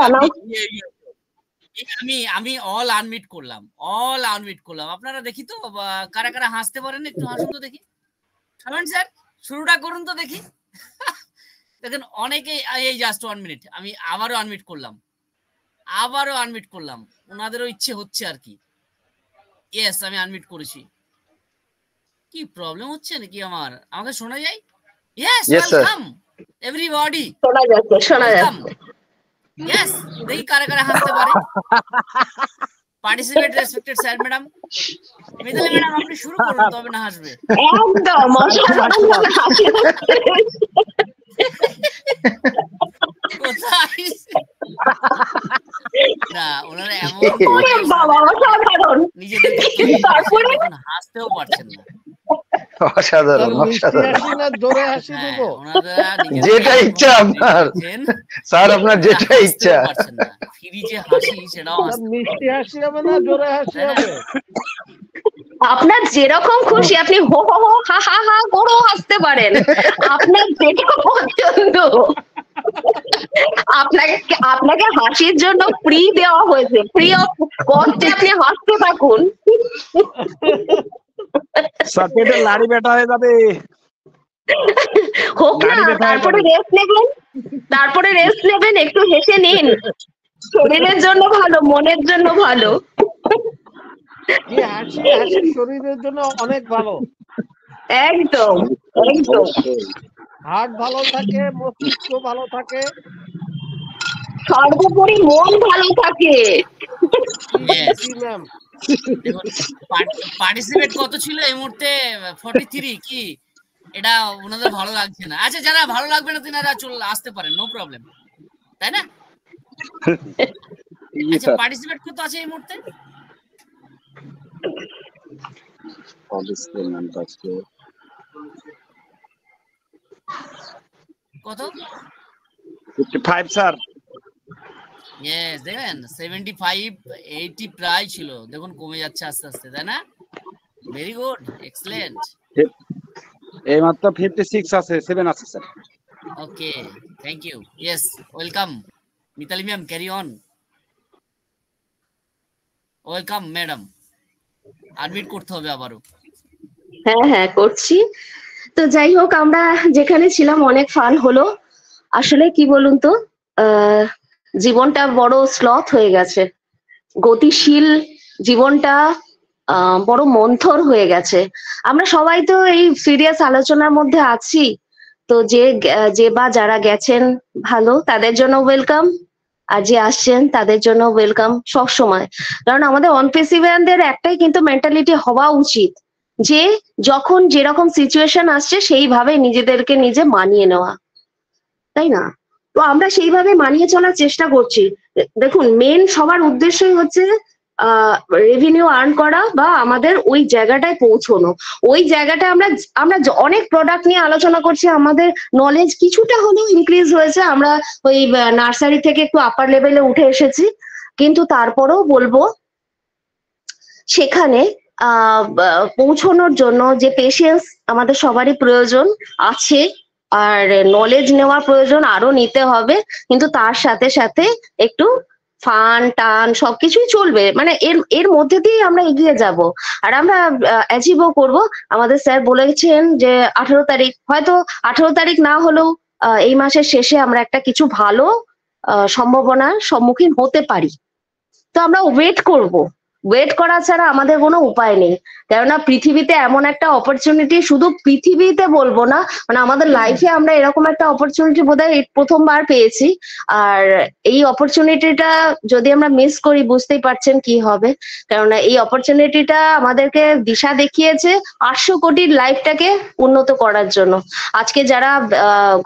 আমি অল আনমিট করলাম, আপনারা দেখি তো কারা কারা হাসতে পারেন, একটু হাসুন তো দেখি। স্যার শুরুটা করুন তো দেখি। দেখেন অনেকে, এই জাস্ট 1 মিনিট, আমি আবারও আনমিট করলাম, ওনাদেরও ইচ্ছে হচ্ছে আর কি। ইয়েস, আমি আনমিট করেছি। কি প্রবলেম হচ্ছে নাকি আমার? আমাকে শোনা যায়? Yes, welcome everybody. শোনা যাচ্ছে। ইয়েস, দেখি কারা কারা হাসতে পারে। Participate respected sir madam. Mitali madam আপনি শুরু করুন, তবে না হাসবে। একদম কোথায় না, ওনারা এমন নিজেদেরকে হাসতেও পারছেন না। অসাধারণ, যেটা ইচ্ছা আপনার স্যার, আপনার যেটা ইচ্ছা। ফ্রি যে হাসি, সেটাও মিষ্টি হাসি হবে না, জোরে হাসি হবে। আপনার যেরকম খুশি আপনি হো হো হো হা হা হা করে হাসতে পারেন, আপনার যেটা পছন্দ। আপনাকে হাসির জন্য ফ্রি দেওয়া হয়েছে, ফ্রি অফ কস্টে আপনি হাসতে থাকুন। লাড়ি বেটা হয়ে যাবে। হোক না, তারপরে রেস্ট নেবেন, একটু হেসে নিন, শরীরের জন্য ভালো, মনের জন্য ভালো। হাসি শরীরের জন্য অনেক ভালো। একদম একদম। হার্ট ভালো থাকে, মস্তিষ্ক ভালো থাকে, সর্বোপরি মন ভালো থাকে। ম্যাম। পার্টিসিপেট কত ছিল এই মুহূর্তে? 43 কি? এটা ওনাদের ভালো লাগছে না। আচ্ছা, যারা ভালো লাগবে না তিনারা চলে আসতে পারেন, নো প্রবলেম, তাই না? আচ্ছা, পার্টিসিপেট কত আছে এই মুহূর্তে? কত? 55 স্যার। ইয়েস, দেখেন 75 80 প্রায় ছিল, দেখুন কমে যাচ্ছে আস্তে আস্তে, তাই না? Very good, excellent. এই মাত্র 56 আছে, 7 আছে sir. Okay, thank you. Yes, welcome Mitali ma'am, carry on. Welcome madam, unmute করতে হবে আবারও। হ্যাঁ হ্যাঁ করছি। তো যাই হোক, আমরা যেখানে ছিলাম অনেক ফান হলো। আসলে কি বলুন তো, জীবনটা বড় স্লথ হয়ে গেছে, গতিশীল জীবনটা বড় মন্থর হয়ে গেছে। আমরা সবাই তো এই সিরিয়াস আলোচনার মধ্যে আছি, তো যে বা যারা গেছেন ভালো, তাদের জন্য ওয়েলকাম, আর যে আসছেন তাদের জন্য ওয়েলকাম সব সময়। কারণ আমাদের অনপেসিভিয়ানদের একটাই কিন্তু মেন্টালিটি হওয়া উচিত, যে যখন যেরকম সিচুয়েশন আসছে সেইভাবে নিজেদেরকে নিজে মানিয়ে নেওয়া, তাই না? তো আমরা সেইভাবে মানিয়ে চলার চেষ্টা করছি। দেখুন, মেন সবার উদ্দেশ্যই হচ্ছে রেভিনিউ আর্ন করা বা আমাদের ওই জায়গাটায় পৌঁছানো। ওই জায়গাটা আমরা অনেক প্রোডাক্ট নিয়ে আলোচনা করছি, আমাদের নলেজ কিছুটা হলেও ইনক্রিজ হয়েছে, আমরা ওই নার্সারি থেকে একটু আপার লেভেলে উঠে এসেছি। কিন্তু তারপরেও বলবো, সেখানে পৌঁছানোর জন্য যে পেশেন্স আমাদের সবারই প্রয়োজন আছে, আর নলেজ নেওয়ার প্রয়োজন আরো নিতে হবে, কিন্তু তার সাথে সাথে একটু ফান টান সবকিছুই চলবে, মানে এর মধ্যে দিয়ে আমরা এগিয়ে যাব, আর আমরা অ্যাচিভও করব। আমাদের স্যার বলেছেন যে 18 তারিখ, হয়তো 18 তারিখ না হলেও এই মাসের শেষে আমরা একটা কিছু ভালো সম্ভাবনার সম্মুখীন হতে পারি। তো আমরা ওয়েট করব, ওয়েট করা ছাড়া আমাদের কোনো উপায় নেই। কেননা পৃথিবীতে এমন একটা অপরচুনিটি, শুধু পৃথিবীতে বলবো না, মানে আমাদের লাইফে আমরা এরকম একটা অপরচুনিটি বোধহয় প্রথমবার পেয়েছি। আর এই অপরচুনিটিটা যদি আমরা মিস করি, বুঝতেই পারছেন কি হবে। কেননা এই অপরচুনিটিটা আমাদেরকে দিশা দেখিয়েছে 800 কোটির লাইফটাকে উন্নত করার জন্য। আজকে যারা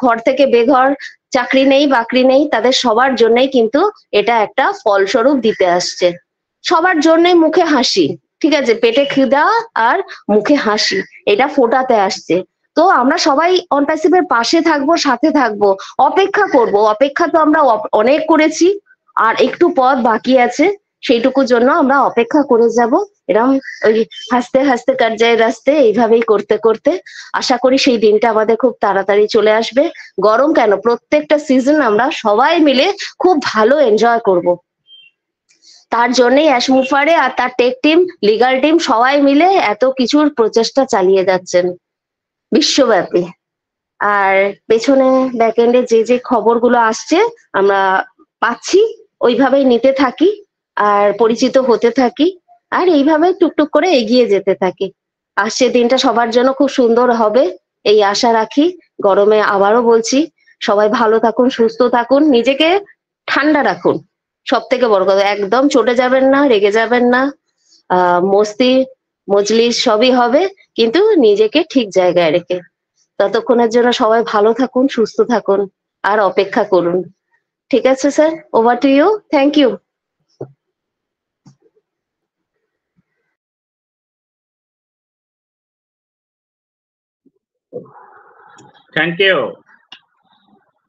ঘর থেকে বেঘর, চাকরি নেই বাকরি নেই, তাদের সবার জন্যই কিন্তু এটা একটা ফলস্বরূপ দিতে আসছে। সবার জন্যই মুখে হাসি, ঠিক আছে, পেটে খিদা আর মুখে হাসি, এটা ফোটাতে আসছে। তো আমরা সবাই অনপ্যাসিভের পাশে থাকবো, সাথে থাকবো, অপেক্ষা করব। অপেক্ষা তো আমরা অনেক করেছি, আর একটু পথ বাকি আছে, সেইটুকুর জন্য আমরা অপেক্ষা করে যাব। এরকম ওই হাসতে হাসতে কাট যায় রাস্তে, এইভাবেই করতে করতে আশা করি সেই দিনটা আমাদের খুব তাড়াতাড়ি চলে আসবে। গরম কেন, প্রত্যেকটা সিজন আমরা সবাই মিলে খুব ভালো এনজয় করব। তার জন্যই অ্যাশমুফারে আর তার টেক টিম, লিগাল টিম সবাই মিলে এত কিছুর প্রচেষ্টা চালিয়ে যাচ্ছেন বিশ্বব্যাপী। আর পেছনে ব্যাকএন্ডে যে খবরগুলো আসছে আমরা পাচ্ছি, ওইভাবেই নিতে থাকি আর পরিচিত হতে থাকি, আর এইভাবে টুকটুক করে এগিয়ে যেতে থাকি। আসছে দিনটা সবার জন্য খুব সুন্দর হবে, এই আশা রাখি। গরমে আবারও বলছি, সবাই ভালো থাকুন, সুস্থ থাকুন, নিজেকে ঠান্ডা রাখুন। সব থেকে বড় কথা, একদম চটে যাবেন না, রেগে যাবেন না, মস্তি মজলিস সবই হবে, কিন্তু নিজেকে ঠিক জায়গায় রেখে। ততক্ষণের জন্য সবাই ভালো থাকুন, সুস্থ থাকুন, আর অপেক্ষা করুন। ঠিক আছে sir, over to you. Thank you.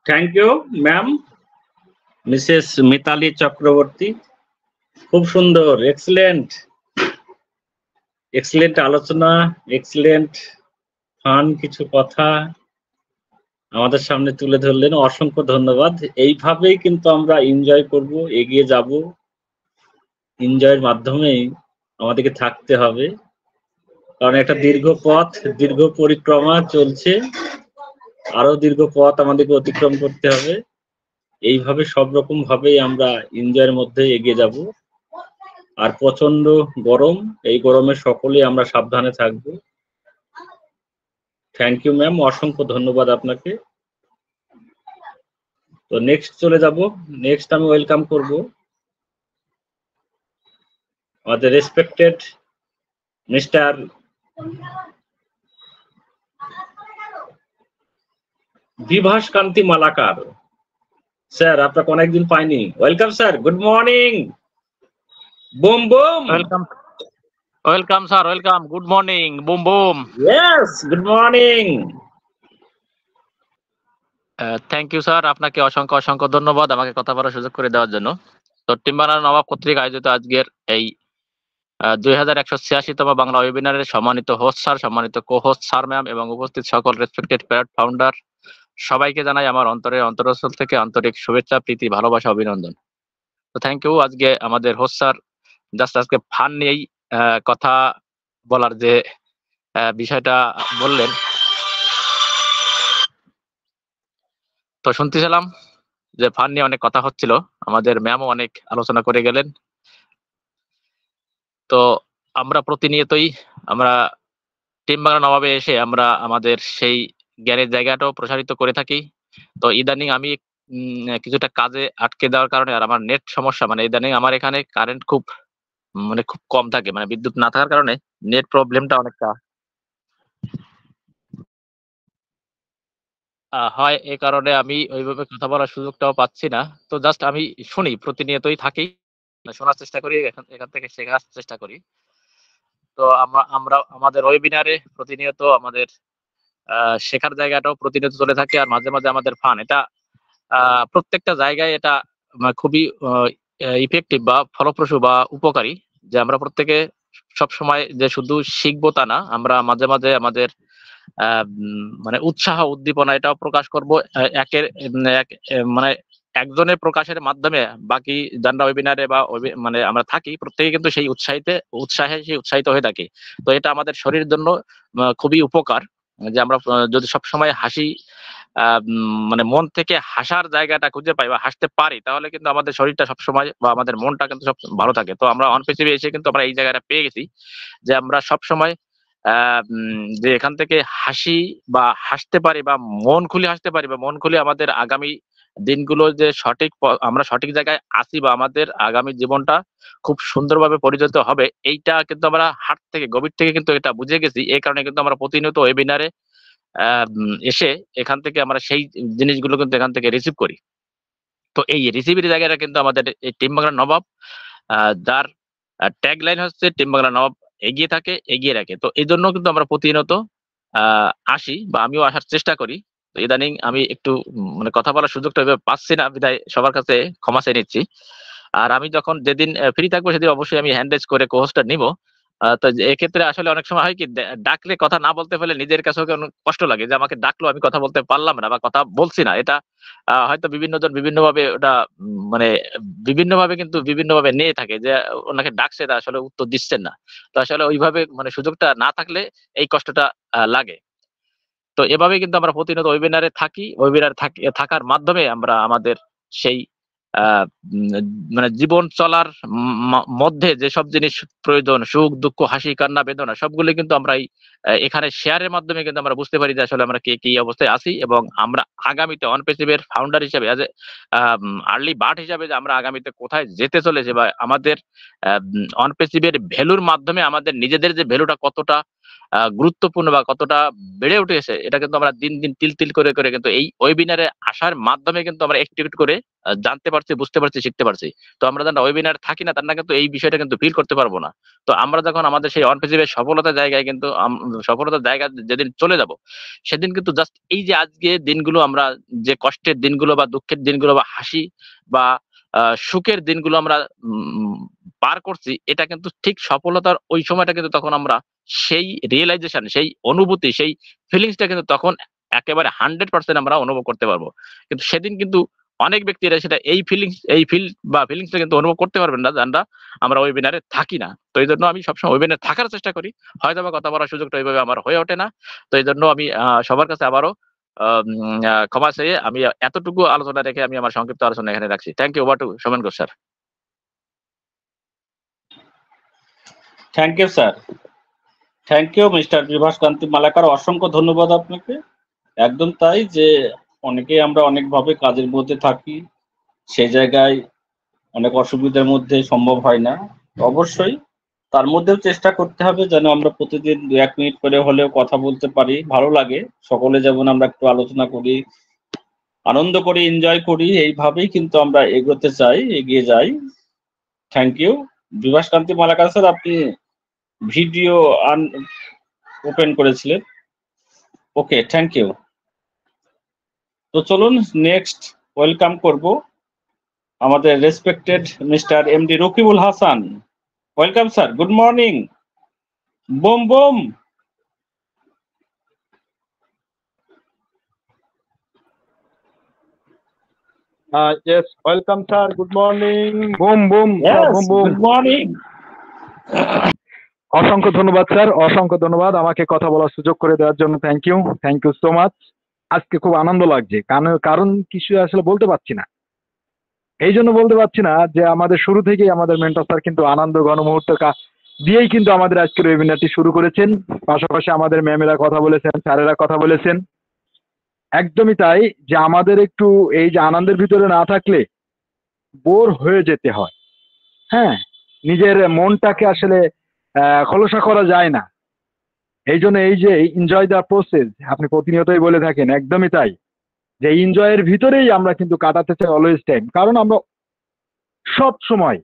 Thank you ma'am, missus Mitali Chakraborty. খুব সুন্দর, এক্সিলেন্ট আলোচনা, এক্সিলেন্ট ফান কিছু কথা আমাদের সামনে তুলে ধরলেন। অসংখ্য ধন্যবাদ। এইভাবেই কিন্তু আমরা এনজয় করব, এগিয়ে যাব। এনজয়ের মাধ্যমেই আমাদেরকে থাকতে হবে, কারণ একটা দীর্ঘ পথ, দীর্ঘ পরিক্রমা চলছে। আরো দীর্ঘ পথ আমাদেরকে অতিক্রম করতে হবে। এইভাবে সব রকম ভাবেই আমরা এনজয়ের মধ্যে এগিয়ে যাব। আর প্রচন্ড গরম, এই গরমে সকলেই আমরা সাবধানে থাকবো। থ্যাংক ইউ ম্যাম, অসংখ্য ধন্যবাদ আপনাকে। তো নেক্সট চলে যাব। নেক্সট আমি ওয়েলকাম করব আমাদের respected mister Bibhas Kanti Malakar sir. আপনাকে অনেকদিন পাইনি। Welcome sir, good morning. Boom boom. Welcome sir, welcome. Good morning. Boom boom. Yes, good morning. Thank you sir, আপনাকে অসংখ্য অসংখ্য ধন্যবাদ আমাকে কথা বলার সুযোগ করে দেওয়ার জন্য। তো টিম বাংলার নবাব কর্তৃক আয়োজিত আজকের এই 2186তম বাংলা ওয়েবিনারের সম্মানিত হোস্ট স্যার, সম্মানিত কো হোস্ট স্যার ম্যাম এবং উপস্থিত সকল রেসপেক্টেড প্যারেড ফাউন্ডার সবাইকে জানাই আমার অন্তরস্থল থেকে আন্তরিক শুভেচ্ছা, প্রীতি, ভালোবাসা, অভিনন্দন। তো থ্যাংক ইউ। আজকে আমাদের হোস্ট স্যার জাস্ট আজকে ফান নিয়েই কথা বলার যে বিষয়টা বললেন, তো শুনতেছিলাম যে ফান নিয়ে অনেক কথা হচ্ছিল, আমাদের ম্যামও অনেক আলোচনা করে গেলেন। তো আমরা প্রতিনিয়তই আমরা টিম বাংলা নবাবে এসে আমরা আমাদের সেই জ্ঞানের জায়গাটাও প্রসারিত করে থাকি। তো ইদানিং আমি কিছুটা কাজে আটকে দেওয়ার কারণে আর আমার নেট সমস্যা, মানে ইদানিং আমার এখানে কারেন্ট খুব কম থাকে, মানে বিদ্যুৎ না থাকার কারণে নেট প্রবলেমটা অনেকটা হয়। এই কারণে আমি ওইভাবে কথা বলার সুযোগটাও পাচ্ছি না। তো জাস্ট আমি শুনি, প্রতিনিয়তই থাকি, শোনার চেষ্টা করি, এখান থেকে শেখার চেষ্টা করি। তো আমরা আমাদের ওয়েবিনারে প্রতিনিয়ত আমাদের শেখার জায়গাটাও প্রতিনিয়ত চলে থাকে, আর মাঝে মাঝে আমাদের ফান, এটা প্রত্যেকটা জায়গায় এটা খুবই ইফেক্টিভ বা ফলপ্রসূ বা উপকারী, যে আমরা প্রত্যেকে সবসময় যে শুধু শিখবো তা না, আমরা মাঝে মাঝে আমাদের মানে উৎসাহ উদ্দীপনা এটাও প্রকাশ করব। মানে একজনের প্রকাশের মাধ্যমে বাকি যারা ওয়েবিনারে বা মানে আমরা থাকি প্রত্যেকে কিন্তু সেই উৎসাহিত হয়ে থাকি। তো এটা আমাদের শরীরের জন্য খুবই উপকার, যে আমরা যদি সবসময় হাসি মানে মন থেকে হাসার জায়গাটা খুঁজে পাই বা হাসতে পারি, তাহলে কিন্তু আমাদের শরীরটা সবসময় বা আমাদের মনটা কিন্তু সব ভালো থাকে। তো আমরা অন পৃথিবী এসে কিন্তু আমরা এই জায়গাটা পেয়ে গেছি, যে আমরা সবসময় যে এখান থেকে হাসি বা হাসতে পারি বা মন খুলে হাসতে পারি বা মন খুলে আমাদের আগামী দিনগুলো যে আমরা সঠিক জায়গায় আসি বা আমাদের আগামী জীবনটা খুব সুন্দরভাবে পরিচালিত হবে, এইটা কিন্তু আমরা হাট থেকে গভীর থেকে কিন্তু এটা বুঝে গেছি। এই কারণে কিন্তু আমরা প্রতিনিয়ত ওয়েবিনারে এসে এখান থেকে আমরা সেই জিনিসগুলো কিন্তু এখান থেকে রিসিভ করি। তো এই রিসিভের জায়গাটা কিন্তু আমাদের এই টিম বাংলা নবাব, যার ট্যাগলাইন হচ্ছে টিম বাংলা নবাব এগিয়ে থাকে, এগিয়ে রাখে। তো এই জন্য কিন্তু আমরা প্রতিনিয়ত আসি বা আমিও আসার চেষ্টা করি। তো ইদানিং আমি একটু মানে কথা বলার সুযোগটা পাচ্ছি না, বিধায় সবার কাছে ক্ষমা চেয়ে নিচ্ছি। আর আমি যখন যেদিন ফ্রি থাকবো সেদিন অবশ্যই আমি হ্যান্ড রেজ করে কোহোস্টটা নিব। তো এক্ষেত্রে আসলে অনেক সময় হয় কি, ডাকলে কথা না বলতে পারলে নিজের কাছেও অনেক কষ্ট লাগে, যে আমাকে ডাকলো আমি কথা বলতে পারলাম না বা কথা বলছি না। এটা হয়তো বিভিন্ন জন বিভিন্নভাবে ওটা মানে বিভিন্নভাবে কিন্তু বিভিন্নভাবে নিয়ে থাকে, যে ওনাকে ডাকছে তা আসলে উত্তর দিচ্ছেন না। তো আসলে ওইভাবে মানে সুযোগটা না থাকলে এই কষ্টটা লাগে। তো এভাবে কিন্তু আমরা প্রতিনিয়ত ওয়েবিনারে থাকি, ওয়েবিনার থাকার মাধ্যমে আমরা আমাদের সেই মানে জীবন চলার মধ্যে যেসব জিনিস প্রয়োজন, সুখ দুঃখ হাসি কান্না বেদনা, সবগুলো কিন্তু আমরা এখানে শেয়ারের মাধ্যমে কিন্তু আমরা বুঝতে পারি যে আসলে আমরা কে কি অবস্থায় আছি, এবং আমরা আগামীতে অনপেসিভের ফাউন্ডার হিসেবে আর্লি বার্ড হিসাবে যে আমরা আগামীতে কোথায় যেতে চলেছে বা আমাদের অনপেসিভের ভ্যালুর মাধ্যমে আমাদের নিজেদের যে ভ্যালুটা কতটা গুরুত্বপূর্ণ বা কতটা বেড়ে উঠেছে, এটা কিন্তু আমরা দিন দিন তিল তিল করে করে কিন্তু এই ওয়েবিনারে আসার মাধ্যমে কিন্তু আমরা একটু একটু করে জানতে পারছি, বুঝতে পারছি, শিখতে পারছি। তো আমরা যারা ওয়েবিনার থাকি না তারা কিন্তু এই বিষয়টা কিন্তু ফিল করতে পারবো না। তো আমরা যখন আমাদের সেই অনপেসিভের সফলতার জায়গায় কিন্তু সফলতার জায়গা যেদিন চলে যাব, সেদিন কিন্তু জাস্ট এই যে আজকে দিনগুলো আমরা যে কষ্টের দিনগুলো বা দুঃখের দিনগুলো বা হাসি বা সুখের দিনগুলো আমরা পার করছি, এটা কিন্তু ঠিক সফলতার ওই সময়টা কিন্তু তখন আমরা সেই রিয়েলাইজেশন, সেই অনুভূতি, সেই ফিলিংসটা কিন্তু তখন একেবারে 100% আমরা অনুভব করতে পারবো। কিন্তু সেদিন কিন্তু অনেক ব্যক্তিরা সেটা এই ফিলিংসটা কিন্তু অনুভব করতে পারবেন না, যারা আমরা ওয়েবিনারে থাকি না। তো এই জন্য আমি সবসময় ওয়েবিনারে থাকার চেষ্টা করি, হয়তো বা কথা বলার সুযোগটা ওইভাবে আমার হয়ে ওঠে না। তো এই জন্য আমি সবার কাছে আবারও ক্ষমা চেয়ে আমি এতটুকু আলোচনা রেখে আমি আমার সংক্ষিপ্ত আলোচনা এখানে রাখছি। Thank you. Over to Somen Ghosh sir. Thank you sir, thank you mister Bibhas Kanti Malakar, অসংখ্য ধন্যবাদ আপনাকে। একদম তাই, যে অনেকেই আমরা অনেকভাবে কাজের মধ্যে থাকি, সেই জায়গায় অনেক অসুবিধার মধ্যে সম্ভব হয় না। অবশ্যই তার মধ্যেও চেষ্টা করতে হবে যেন আমরা প্রতিদিন 2-1 মিনিট করে হলেও কথা বলতে পারি, ভালো লাগে। সকলে যেমন আমরা একটু আলোচনা করি, আনন্দ করি, এনজয় করি, এইভাবেই কিন্তু আমরা এগোতে চাই, এগিয়ে যাই। Thank you Bibhas Kanti Malakar sir, আপনি ভিডিও ওপেন করেছিলেন। Okay, thank you. তো চলুন নেক্সট ওয়েলকাম করব আমাদের respected mister MD Rakibul Hasan. Welcome sir, good morning. Boom boom. Yes, welcome sir. Good morning. Boom boom. Yes, Boom boom. good morning. অসংখ্য ধন্যবাদ sir, অসংখ্য ধন্যবাদ আমাকে কথা বলার সুযোগ করে দেওয়ার জন্য। Thank you so much. আজকে খুব আনন্দ লাগছে, কারণ কিছু আসলে বলতে পারছি না। এই জন্য বলতে পারছি না যে আমাদের শুরু থেকেই আমাদের মেন্টর স্যার কিন্তু আনন্দ ঘনমুহূর্ত দিয়েই কিন্তু আমাদের আজকের ওয়েবিনারটি শুরু করেছেন। পাশাপাশি আমাদের ম্যামেরা কথা বলেছেন, স্যারেরা কথা বলেছেন। একদমই তাই, যে আমাদের একটু এই যে আনন্দের ভিতরে না থাকলে বোর হয়ে যেতে হয়। হ্যাঁ, নিজের মনটাকে আসলে খোলসা করা যায় না। এই জন্য এই যে এনজয় দ্য প্রসেস আপনি প্রতিনিয়তই বলে থাকেন, একদমই তাই, যে এনজয়ের ভিতরেই আমরা কিন্তু কাটাতে চাই অলওয়েজ টাইম। কারণ আমরা সব সময়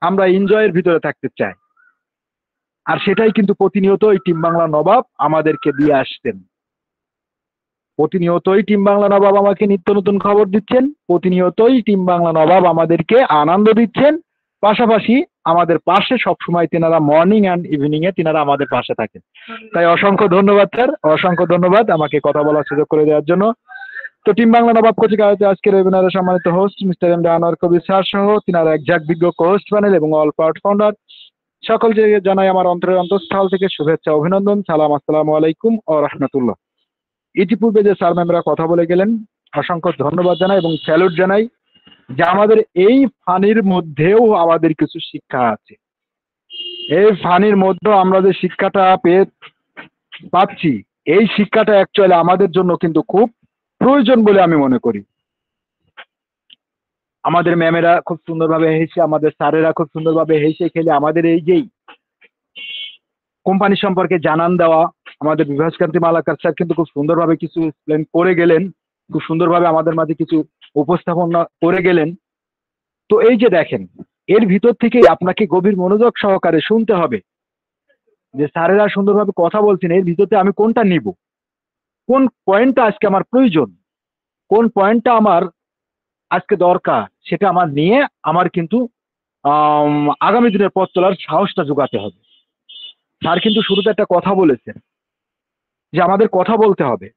আমরা এনজয়ের ভিতরে থাকতে চাই, আর সেটাই কিন্তু প্রতিনিয়তই টিম বাংলা নবাব আমাদেরকে দিয়ে আসতেন। প্রতিনিয়তই টিম বাংলা নবাব আমাকে নিত্য নতুন খবর দিচ্ছেন, প্রতিনিয়তই টিম বাংলা নবাব আমাদেরকে আনন্দ দিচ্ছেন। পাশাপাশি আমাদের পাশে সবসময় তেনারা মর্নিং অ্যান্ড ইভিনিং এ তেনারা আমাদের পাশে থাকেন। তাই অসংখ্য ধন্যবাদ স্যার, অসংখ্য ধন্যবাদ আমাকে কথা বলার সুযোগ করে দেওয়ার জন্য। তো টিম বাংলা নবাব কোচিং আয়োজিত আজকের ওয়েবিনারের সম্মানিত host mister MD Anwar Kabir sir সহ তিনারা একজাক বিজ্ঞ কোস্ট প্যানেল এবং অল পার্ট ফাউন্ডার সকলকে জানাই আমার অন্তরের অন্তঃস্থল থেকে শুভেচ্ছা, অভিনন্দন, সালাম, আসসালামু আলাইকুম ও রাহমাতুল্লাহ। ইতিপূর্বে যে স্যার ম্যামরা কথা বলে গেলেন, অসংখ্য ধন্যবাদ জানাই এবং স্যালুট জানাই যে আমাদের এই ফানির মধ্যেও আমাদের কিছু শিক্ষা আছে। এই ফানির মধ্যেও আমরা যে শিক্ষাটা পাচ্ছি, এই শিক্ষাটা অ্যাকচুয়ালি আমাদের জন্য কিন্তু খুব প্রয়োজন বলে আমি মনে করি। আমাদের ম্যামেরা খুব সুন্দরভাবে হেসে, আমাদের স্যারেরা খুব সুন্দরভাবে হেসে খেলে আমাদের এই যেই কোম্পানি সম্পর্কে জানান দেওয়া, আমাদের বিভাস কান্তি মালাকার স্যার কিন্তু খুব সুন্দরভাবে কিছু এক্সপ্লেন করে গেলেন, খুব সুন্দরভাবে আমাদের মাঝে কিছু উপস্থাপনা করে গেলেন। তো এই যে দেখেন, এর ভিতর থেকে আপনাকে গভীর মনোযোগ সহকারে শুনতে হবে যে স্যারেরা সুন্দরভাবে কথা বলছেন, এর ভিতরে আমি কোনটা নিব, কোন পয়েন্টটা আজকে আমার প্রয়োজন, কোন পয়েন্টটা আমার আজকে দরকার, সেটা আমার নিয়ে আমার কিন্তু আগামী দিনের পথ চলার সাহসটা যোগাতে হবে। স্যার কিন্তু শুরুতে একটা কথা বলেছেন যে আমাদের কথা বলতে হবে,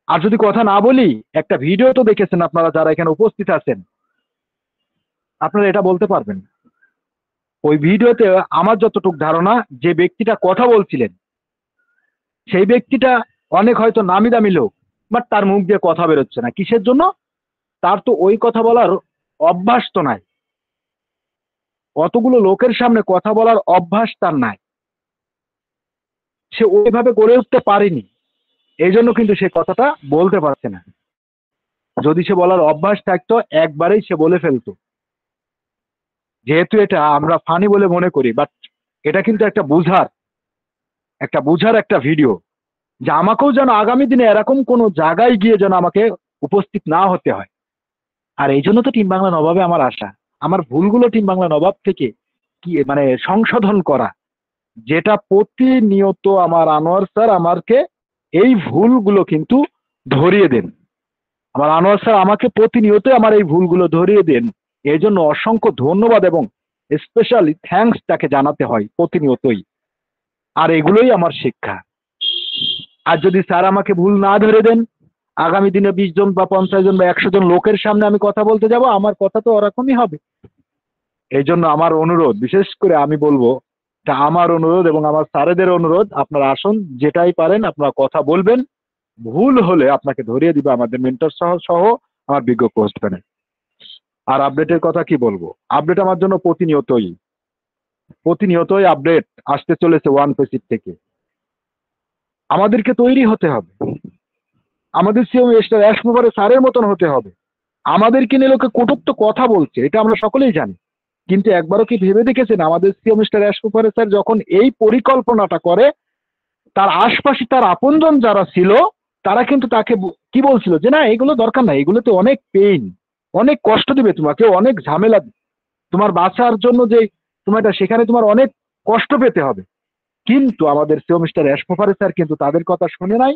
আর যদি কথা না বলি, একটা ভিডিও তো দেখেছেন আপনারা যারা এখানে উপস্থিত আছেন, আপনারা এটা বলতে পারবেন। ওই ভিডিওতে আমার যতটুকু ধারণা, যে ব্যক্তিটা কথা বলছিলেন সেই ব্যক্তিটা অনেক হয়তো নামি দামি লোক, বাট তার মুখ দিয়ে কথা বেরোচ্ছে না। কিসের জন্য? তার তো ওই কথা বলার অভ্যাস তো নাই, অতগুলো লোকের সামনে কথা বলার অভ্যাস তার নাই, সে ওইভাবে গড়ে উঠতে পারেনি, এই জন্য কিন্তু সে কথাটা বলতে পারছে না। যদি সে বলার অভ্যাস থাকতো, একবারেই সে বলে ফেলতো। যেহেতু এটা আমরা ফানি বলে মনে করি, বাট এটা কিন্তু একটা বুঝার একটা ভিডিও, যে আমাকেও যেন আগামী দিনে এরকম কোনো জায়গায় গিয়ে যেন আমাকে উপস্থিত না হতে হয়। আর এই জন্য তো টিম বাংলা নবাবে আমার আশা, আমার ভুলগুলো টিম বাংলা নবাব থেকে কি মানে সংশোধন করা, যেটা প্রতিনিয়ত আমার আনোয়ার স্যার আমাকে এই ভুলগুলো কিন্তু ধরিয়ে দেন। আমার আনোয়ার স্যার আমাকে প্রতিনিয়ত আমার এই ভুলগুলো ধরিয়ে দেন, এই জন্য অসংখ্য ধন্যবাদ এবং স্পেশালি থ্যাঙ্কস তাকে জানাতে হয় প্রতিনিয়তই। আর এগুলোই আমার শিক্ষা। আর যদি স্যার আমাকে ভুল না ধরে দেন, আগামী দিনে 20 জন বা 50 জন বা 100 জন লোকের সামনে আমি কথা বলতে যাব, আমার কথা তো ওরকমই হবে। এই জন্য আমার অনুরোধ, বিশেষ করে আমি বলবো, এটা আমার অনুরোধ এবং আমার স্যারেদের অনুরোধ, আপনারা আসুন, যেটাই পারেন আপনারা কথা বলবেন, ভুল হলে আপনাকে ধরিয়ে দিবে আমাদের মেন্টর সহ আমার বিজ্ঞ কোস্ট প্যানেল। আর আপডেটের কথা কি বলবো, আপডেট আমার জন্য প্রতিনিয়তই আপডেট আসতে চলেছে ওয়ান পেসিভ থেকে। আমাদেরকে তৈরি হতে হবে, আমাদের সিএম অ্যাশমোভারে স্যারের মতন হতে হবে। আমাদেরকে নিয়ে লোকে কটূক্ত কথা বলছে, এটা আমরা সকলেই জানি, কিন্তু একবারও কি ভেবে দেখেছেন আমাদের সিএম অ্যাশমোভারে স্যার যখন এই পরিকল্পনাটা করে, তার আশপাশে তার আপনজন যারা ছিল তারা কিন্তু তাকে কি বলছিল যে না এগুলো দরকার নাই, এগুলোতে অনেক পেইন, অনেক কষ্ট দিবে তোমাকে, অনেক ঝামেলা, তোমার বাঁচার জন্য যে তোমার সেখানে তোমার অনেক কষ্ট পেতে হবে। কিন্তু আমাদের সিও মিস্টার অ্যাশমোভারে স্যার কিন্তু তাদের কথা শুনে নাই,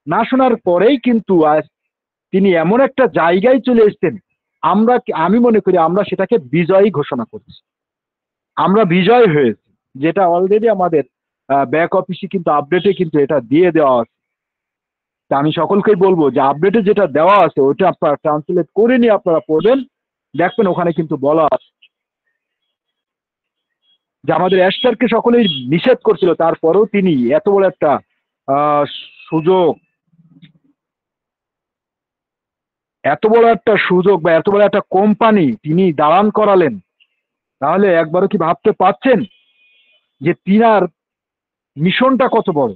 না শোনার পরেই কিন্তু আজ তিনি এমন একটা জায়গায় চলে এসেছেন, আমি মনে করি আমরা সেটাকে বিজয়ী ঘোষণা করছি, আমরা বিজয় হয়েছি, যেটা অলরেডি আমাদের ব্যাক অফিসে কিন্তু আপডেটে কিন্তু এটা দিয়ে দেওয়া আছে। তা আমি সকলকেই বলবো যে আপডেটে যেটা দেওয়া আছে ওটা আপনারা ট্রান্সলেট করে নিয়ে আপনারা পড়বেন, দেখবেন ওখানে কিন্তু বলা আছে যে আমাদের অ্যাশটারকে সকলেই নিষেধ করছিল, তারপরেও তিনি এত বড় একটা সুযোগ, বা এত বড় একটা কোম্পানি তিনি দাঁড়ান করালেন। তাহলে একবারও কি ভাবতে পারছেন যে তিনার মিশনটা কত বড়,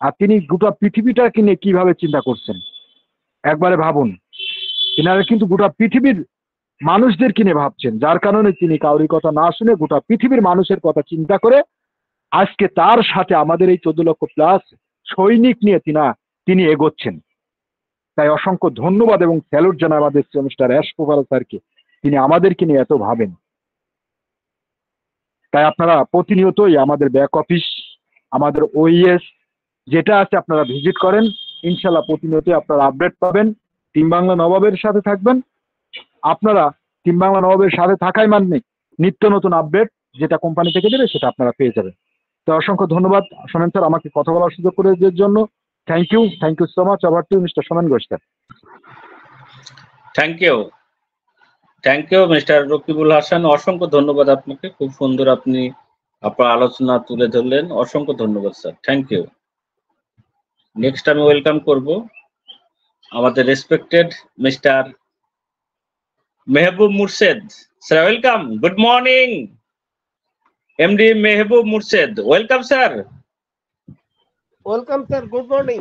আর তিনি গোটা পৃথিবীটাকে নিয়ে কিভাবে চিন্তা করছেন? একবারে ভাবুন, তিনারা কিন্তু গোটা পৃথিবীর মানুষদেরকে নিয়ে ভাবছেন, যার কারণে তিনি কাউরি কথা না শুনে গোটা পৃথিবীর মানুষের কথা চিন্তা করে আজকে তার সাথে আমাদের এই 14 লক্ষ প্লাস সৈনিক নিয়ে তিনি এগোচ্ছেন। তাই অসংখ্য ধন্যবাদ এবং স্যালুট জানাই আমাদের মিস্টার অ্যাশমোভারে স্যারকে, তিনি আমাদেরকে নিয়ে এত ভাবেন। তাই আপনারা প্রতিনিয়তই আমাদের ব্যাক অফিস, আমাদের ওইএস যেটা আছে আপনারা ভিজিট করেন, ইনশাল্লাহ প্রতিনিয়তই আপনারা আপডেট পাবেন। টিম বাংলা নবাবের সাথে থাকবেন, আপনারা টিম বাংলা নবাবের সাথে থাকাই মানে নিত্য নতুন আপডেট যেটা কোম্পানি থেকে দেবে সেটা আপনারা পেয়ে যাবেন। তো অসংখ্য ধন্যবাদ সোমেন স্যার আমাকে কথা বলার সুযোগ করে দেওয়ার জন্য। Thank you so much. Over to mister Somen Ghosh sir. Thank you mister Rakibul Hasan, অসংখ্য ধন্যবাদ আপনাকে, খুব সুন্দর আপনি আপনার আলোচনা তুলে ধরলেন, অসংখ্য ধন্যবাদ স্যার, থ্যাংক ইউ। নেক্সট আমি ওয়েলকাম করব আমাদের respected mister Mehboob Murshed sir. Welcome, good morning MD Mehboob Murshed, welcome sir. Welcome sir, good morning.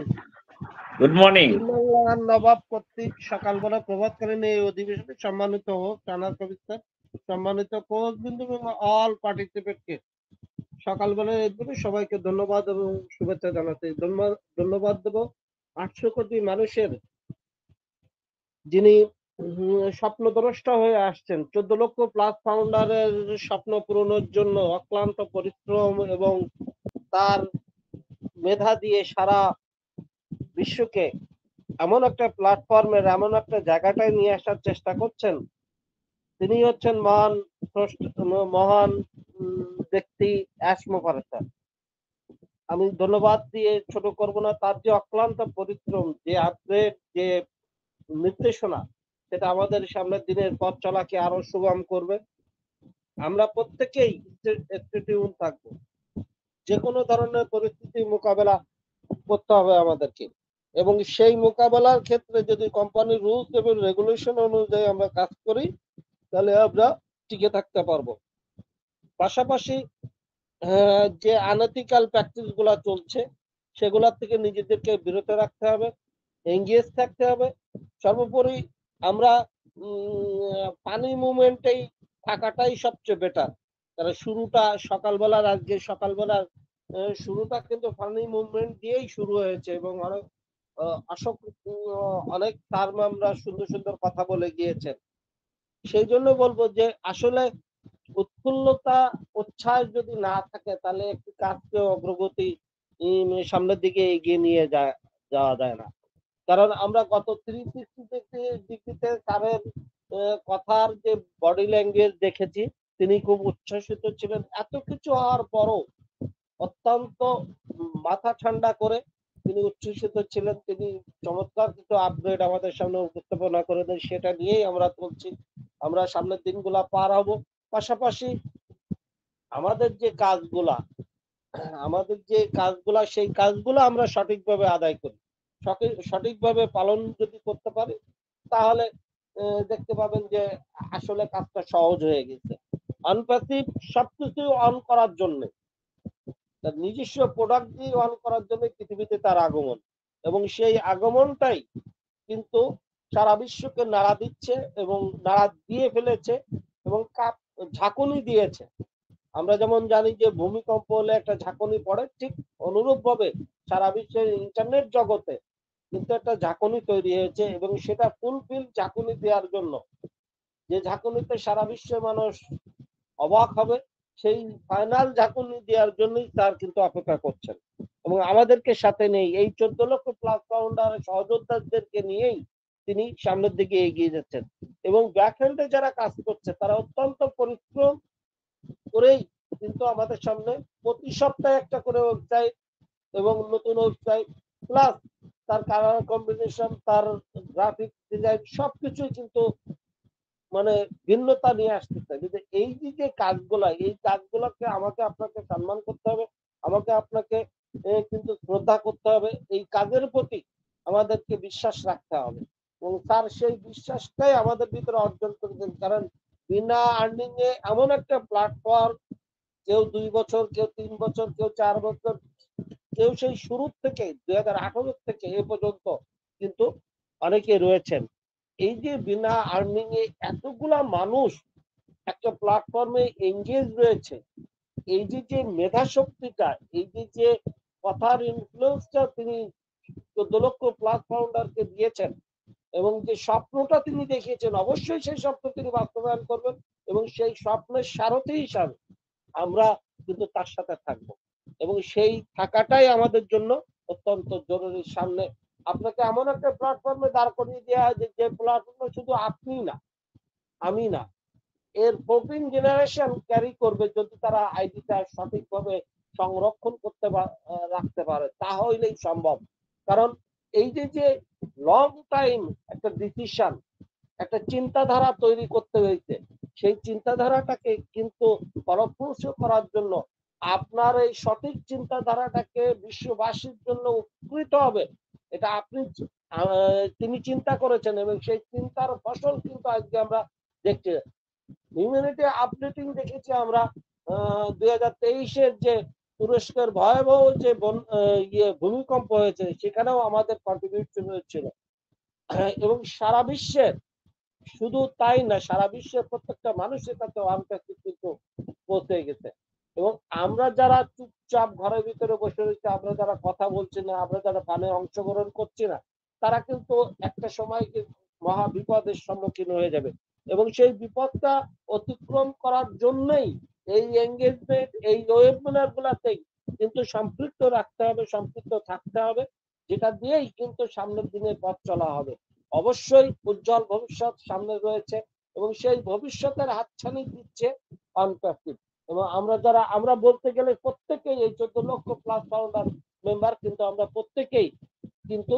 Good morning. Nawab কর্তৃক সকালবেলা প্রভাতকালীন এই অধিবেশনে সম্মানিত হোক টানার কবির স্যার, সম্মানিত কোচ বিন্দু এবং অল পার্টিসিপেটকে সকালবেলার এদিকে সবাইকে ধন্যবাদ এবং শুভেচ্ছা জানাতে ধন্যবাদ দেব 800 কোটি মানুষের যিনি স্বপ্নদ্রষ্টা হয়ে আসছেন, 14 লক্ষ প্লাস ফাউন্ডারের স্বপ্ন পূরণের জন্য অক্লান্ত পরিশ্রম এবং তার মেধা দিয়ে সারা বিশ্বকে এমন একটা প্ল্যাটফর্মের এমন একটা জায়গাটায় নিয়ে আসার চেষ্টা করছেন। তিনি হচ্ছেন মহান ব্যক্তি অ্যাশমোভারে স্যার। আমি ধন্যবাদ দিয়ে ছোট করব না, তার যে অক্লান্ত পরিশ্রম, যে আপডেট, যে নির্দেশনা, সেটা আমাদের সামনের দিনের পথ চলাকে আরো সুগম করবে। আমরা প্রত্যেকেই স্টেটিউন থাকবো, যে কোনো ধরনের পরিস্থিতি মোকাবেলা করতে হবে আমাদেরকে, এবং সেই মোকাবেলার ক্ষেত্রে যদি কোম্পানির রুলস এবং রেগুলেশন অনুযায়ী আমরা কাজ করি তাহলে আমরা টিকে থাকতে পারবো। পাশাপাশি যে আনএথিক্যাল প্র্যাকটিস গুলা চলছে সেগুলোর থেকে নিজেদেরকে বিরত রাখতে হবে, এঙ্গেজ থাকতে হবে। সর্বোপরি আমরা পানি মুভমেন্টেই থাকাটাই সবচেয়ে বেটার, কারণ শুরুটা সকালবেলার, আজকে সকালবেলার শুরুটা কিন্তু পানি মুভমেন্ট দিয়েই শুরু হয়েছে, এবং অনেক টার্ম আমরা সুন্দর সুন্দর কথা বলে গিয়েছেন। সেই জন্য বলবো যে আসলে উৎফুল্লতা, উচ্ছ্বাস যদি না থাকে তাহলে একটি কাজকে অগ্রগতি সামনের দিকে এগিয়ে নিয়ে যাওয়া যায় না। কারণ আমরা গত 360 ডিগ্রিতে তারের কথার যে বডি ল্যাঙ্গুয়েজ দেখেছি, তিনি খুব উচ্ছ্বসিত ছিলেন। এত কিছু হওয়ার পরও অত্যন্ত মাথা ঠান্ডা করে তিনি উচ্ছ্বসিত ছিলেন। তিনি চমৎকার কিছু আপগ্রেড আমাদের সামনে উপস্থাপনা করে দেন, সেটা নিয়েই আমরা চলছি। আমরা সামনের দিনগুলা পার হব। পাশাপাশি আমাদের যে কাজগুলা সেই কাজগুলো আমরা সঠিকভাবে আদায় করি। সঠিকভাবে পালন যদি করতে পারি তাহলে দেখতে পাবেন যে আসলে কাজটা সহজ হয়ে গেছে। অনপ্যাসিভ সবকিছু অন করার জন্য, তার নিজস্ব প্রোডাক্ট দিয়ে অন করার জন্য পৃথিবীতে তার আগমন, এবং সেই আগমনটাই কিন্তু সারা বিশ্বকে নাড়া দিচ্ছে এবং নাড়া দিয়ে ফেলেছে এবং ঝাঁকুনি দিয়েছে। আমরা যেমন জানি যে ভূমিকম্প হলে একটা ঝাঁকুনি পড়ে, ঠিক অনুরূপ ভাবে সারা বিশ্বের ইন্টারনেট জগতে কিন্তু একটা ঝাঁকুনি তৈরি হয়েছে, এবং সেটা ফুলফিল ঝাঁকুনি দেওয়ার জন্য, যে ঝাঁকুনিতে সারা বিশ্বের মানুষ অবাক হবে, সেই ফাইনাল ঝাঁকুনি দেওয়ার জন্যই তার কিন্তু অপেক্ষা করছেন। এবং আমাদেরকে সাথে নেই, এই 14 লক্ষ প্লাস ফাউন্ডার সহযোদ্ধাদেরকে নিয়েই তিনি সামনের দিকে এগিয়ে যাচ্ছেন। এবং ব্যাকহ্যান্ডে যারা কাজ করছে তারা অত্যন্ত পরিশ্রম করেই কিন্তু আমাদের সামনে প্রতি সপ্তাহে একটা করে ওয়েবসাইট এবং নতুন ওয়েবসাইট প্লাস তার কালার কম্বিনেশন, তার গ্রাফিক ডিজাইন সবকিছুই কিন্তু মানে ভিন্নতা নিয়ে আসতেছে। এই যে কাজগুলা, এই কাজগুলোকে আমাকে আপনাকে সম্মান করতে হবে, আমাকে আপনাকে কিন্তু শ্রদ্ধা করতে হবে, এই কাজের প্রতি আমাদেরকে বিশ্বাস রাখতে হবে। এবং তার সেই বিশ্বাসটাই আমাদের ভিতরে অর্জন করেছেন, কারণ বিনা আর্নিং এ এমন একটা প্ল্যাটফর্ম, কেউ 2 বছর, কেউ 3 বছর, কেউ 4 বছর, কেউ সেই শুরু থেকে 2018 থেকে এ পর্যন্ত কিন্তু অনেকে রয়েছেন। এই যে বিনা আর্নিং এ এতগুলা মানুষ একটা প্ল্যাটফর্মে এঙ্গেজ রয়েছে, এই যে মেধা শক্তিটা, এই যে কথার ইনফ্লুয়েন্সটা তিনি 14 লক্ষ প্লাস ফাউন্ডারকে দিয়েছেন, এবং যে স্বপ্নটা তিনি দেখিয়েছেন, অবশ্যই সেই স্বপ্ন তিনি বাস্তবায়ন করবেন, এবং সেই স্বপ্নের সারথি হিসাবে আমরা কিন্তু তার সাথে থাকব, এবং সেই থাকাটাই আমাদের জন্য অত্যন্ত জরুরি। সামনে আপনাকে এমন একটা প্ল্যাটফর্মে দাঁড় করিয়ে দেওয়া হয় যে প্ল্যাটফর্মে শুধু আপনি না, আমি না, এর 14 জেনারেশন ক্যারি করবে যদি তারা আইডিটা সঠিকভাবে সংরক্ষণ করতে রাখতে পারে, তাহলেই সম্ভব। কারণ এই যে লং টাইম একটা ডিসিশন, একটা চিন্তাধারা তৈরি করতে হয়েছে, সেই চিন্তাধারাটাকে কিন্তু ফলপ্রসূ করার জন্য আপনার এই সঠিক চিন্তাধারাটাকে বিশ্ববাসীর জন্য উপকৃত হবে, এটা তিনি চিন্তা করেছেন, এবং সেই চিন্তার ফসল কিন্তু আজকে আমরা দেখছি। হিউম্যানিটি আপডেটিং দেখেছি আমরা 2023-এর যে তুরস্কের ভয়াবহ যে ভূমিকম্প হয়েছে, সেখানেও আমাদের কন্ট্রিবিউশন হয়েছিল। এবং সারা বিশ্বের, শুধু তাই না, সারা বিশ্বের প্রত্যেকটা মানুষের কাছে অনপ্যাসিভ কিন্তু পৌঁছে গেছে। এবং আমরা যারা চুপচাপ ঘরের ভিতরে বসে রয়েছে, আমরা যারা কথা বলছি না, আমরা যারা ফানে অংশগ্রহণ করছি না, তারা কিন্তু একটা সময় মহা বিপদের সম্মুখীন হয়ে যাবে। এবং সেই বিপদটা অতিক্রম করার জন্যই এই এঙ্গেজমেন্ট, এই ওয়েবিনার গুলাতে কিন্তু সম্পৃক্ত রাখতে হবে, সম্পৃক্ত থাকতে হবে, যেটা দিয়েই কিন্তু সামনের দিনে পথ চলা হবে। অবশ্যই উজ্জ্বল ভবিষ্যৎ সামনে রয়েছে, এবং সেই ভবিষ্যতের হাতছানি দিচ্ছে অনপ্যাসিভ। এবং আমরা বলতে গেলে প্রত্যেকেই এই 14 লক্ষ প্লাস ফাউন্ডার মেম্বার কিন্তু আমরা প্রত্যেকেই কিন্তু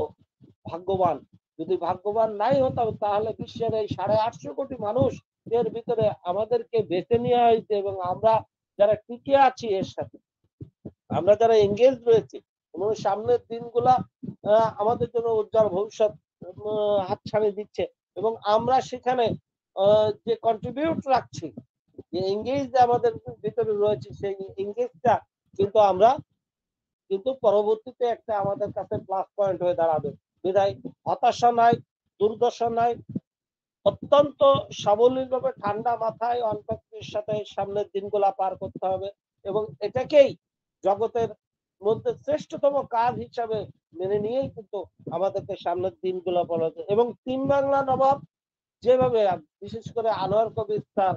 ভাগ্যবান। যদি ভাগ্যবান নাই হতাম তাহলে বিশ্বের এই 850 কোটি মানুষ এর ভিতরে আমাদেরকে বেছে নেওয়া হয়েছে, এবং আমরা যারা টিকে আছি এর সাথে, আমরা যারা এঙ্গেজ রয়েছি, এবং সামনের দিনগুলা আমাদের জন্য উজ্জ্বল ভবিষ্যৎ হাতছানি দিচ্ছে। এবং আমরা সেখানে যে কন্ট্রিবিউট রাখছি, যে এঙ্গেজ আমাদের ভিতরে রয়েছে, সেই এঙ্গেজটা কিন্তু আমরা কিন্তু পরবর্তীতে একটা আমাদের কাছে প্লাস পয়েন্ট হয়ে দাঁড়াবে। বিধায় হতাশা নাই, দুর্দশা নাই, অত্যন্ত সাবলীলভাবে ঠান্ডা মাথায় অনপ্যাসিভের সাথে সামনের দিনগুলা পার করতে হবে, এবং এটাকেই জগতের মধ্যে শ্রেষ্ঠতম কাজ হিসাবে মেনে নিয়েই কিন্তু আমাদেরকে সামনের দিনগুলো বলা যায়। এবং তিন বাংলা নবাব যেভাবে, বিশেষ করে আনোয়ার কবির স্যার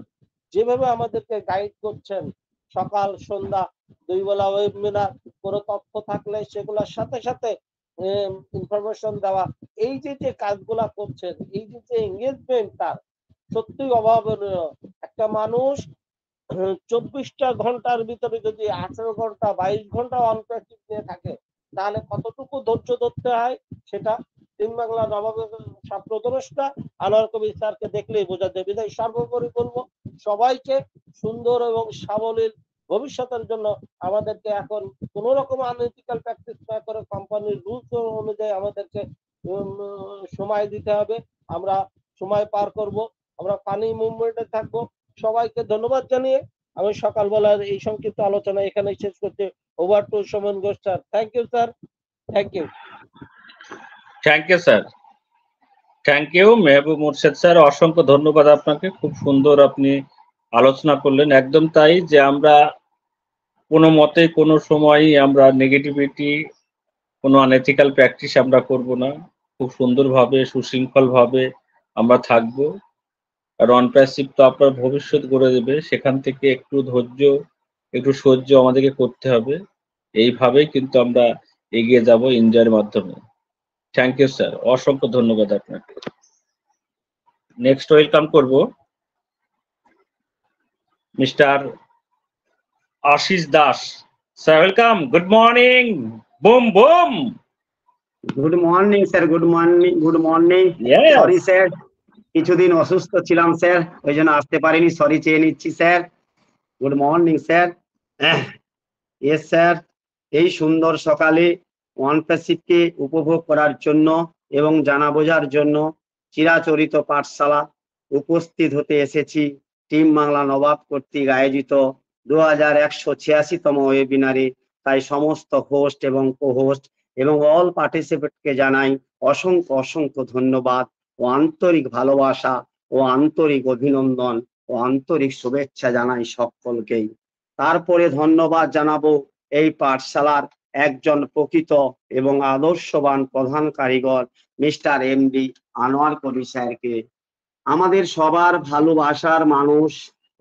যেভাবে আমাদেরকে গাইড করছেন, সকাল সন্ধ্যা 2 বেলা ওয়েবিনার, কোনো তথ্য থাকলে সেগুলোর সাথে সাথে ইনফরমেশন দেওয়া, এই যে কাজগুলা করছেন, এই যে এঙ্গেজমেন্ট, তার সত্যিই অভাবনীয়। একটা মানুষ 24টা ঘন্টার ভিতরে যদি 18 ঘন্টা 22 ঘন্টা অনপ্যাসিভ নিয়ে থাকে, তাহলে কতটুকু ধৈর্য ধরতে হয় সেটা তিন বাংলা নবাবের স্বপ্নদ্রষ্টা আনোয়ার কবির স্যারকে দেখলেই বোঝা যাবে। তাই সর্বোপরি বলবো সবাইকে সুন্দর এবং সাবলীল ভবিষ্যতের জন্য আমাদেরকে এখন কোন রকম আনএথিক্যাল প্র্যাকটিস না করে কোম্পানির রুলস অনুযায়ী আমাদেরকে সময় দিতে হবে। আমরা সময় পার করব, আমরা ফানি মুভমেন্টে থাকবো। সবাইকে ধন্যবাদ জানিয়ে আমি সকালবেলার এই সংক্ষিপ্ত আলোচনা এখানে শেষ করতে। Over to Somen Ghosh sir. Thank you sir. Thank you. Thank you sir. Thank you Mehboob Murshed sir, অসংখ্য ধন্যবাদ আপনাকে। খুব সুন্দর আপনি আলোচনা করলেন। একদম তাই, যে আমরা কোনো মতে কোনো সময়ই আমরা নেগেটিভিটি, কোনো আনএথিক্যাল প্র্যাকটিস আমরা করব না। খুব সুন্দরভাবে সুশৃঙ্খলভাবে আমরা থাকবো। আর অনপ্যাসিভ তো আপনার ভবিষ্যৎ গড়ে দেবে, সেখান থেকে একটু ধৈর্য, একটু সহ্য আমাদেরকে করতে হবে। এইভাবেই কিন্তু আমরা এগিয়ে যাব এনজয়ের মাধ্যমে। থ্যাংক ইউ স্যার, অসংখ্য ধন্যবাদ আপনাকে। নেক্সট ওয়েলকাম করব mister Ashis Das sir. Welcome, good morning. Boom boom. Good morning sir, good morning, good morning. Sorry sir, কিছুদিন অসুস্থ ছিলাম স্যার, ওই জন্য আসতে পারিনি, সরি চেয়ে নিচ্ছি sir. Good morning sir. Yes sir, এই সুন্দর সকালে অনপ্যাসিভকে উপভোগ করার জন্য এবং জানা বোঝার জন্য চিরাচরিত পাঠশালা উপস্থিত হতে এসেছি টিম বাংলা নবাব কর্তৃক আয়োজিত 2186তম ওয়েবিনারে। তাই সমস্ত হোস্ট এবং কো-হোস্ট এবং অল পার্টিসিপেন্টকে জানাই অসংখ্য অসংখ্য ধন্যবাদ ও আন্তরিক ভালোবাসা ও আন্তরিক অভিনন্দন ও আন্তরিক শুভেচ্ছা জানাই সকলকেই। তারপরে ধন্যবাদ জানাবো এই পাঠশালার একজন প্রকৃত এবং আদর্শবান প্রধান কারিগর মিস্টার এমডি আনোয়ার কবি স্যারকে। আমাদের সবার ভালোবাসার মানুষ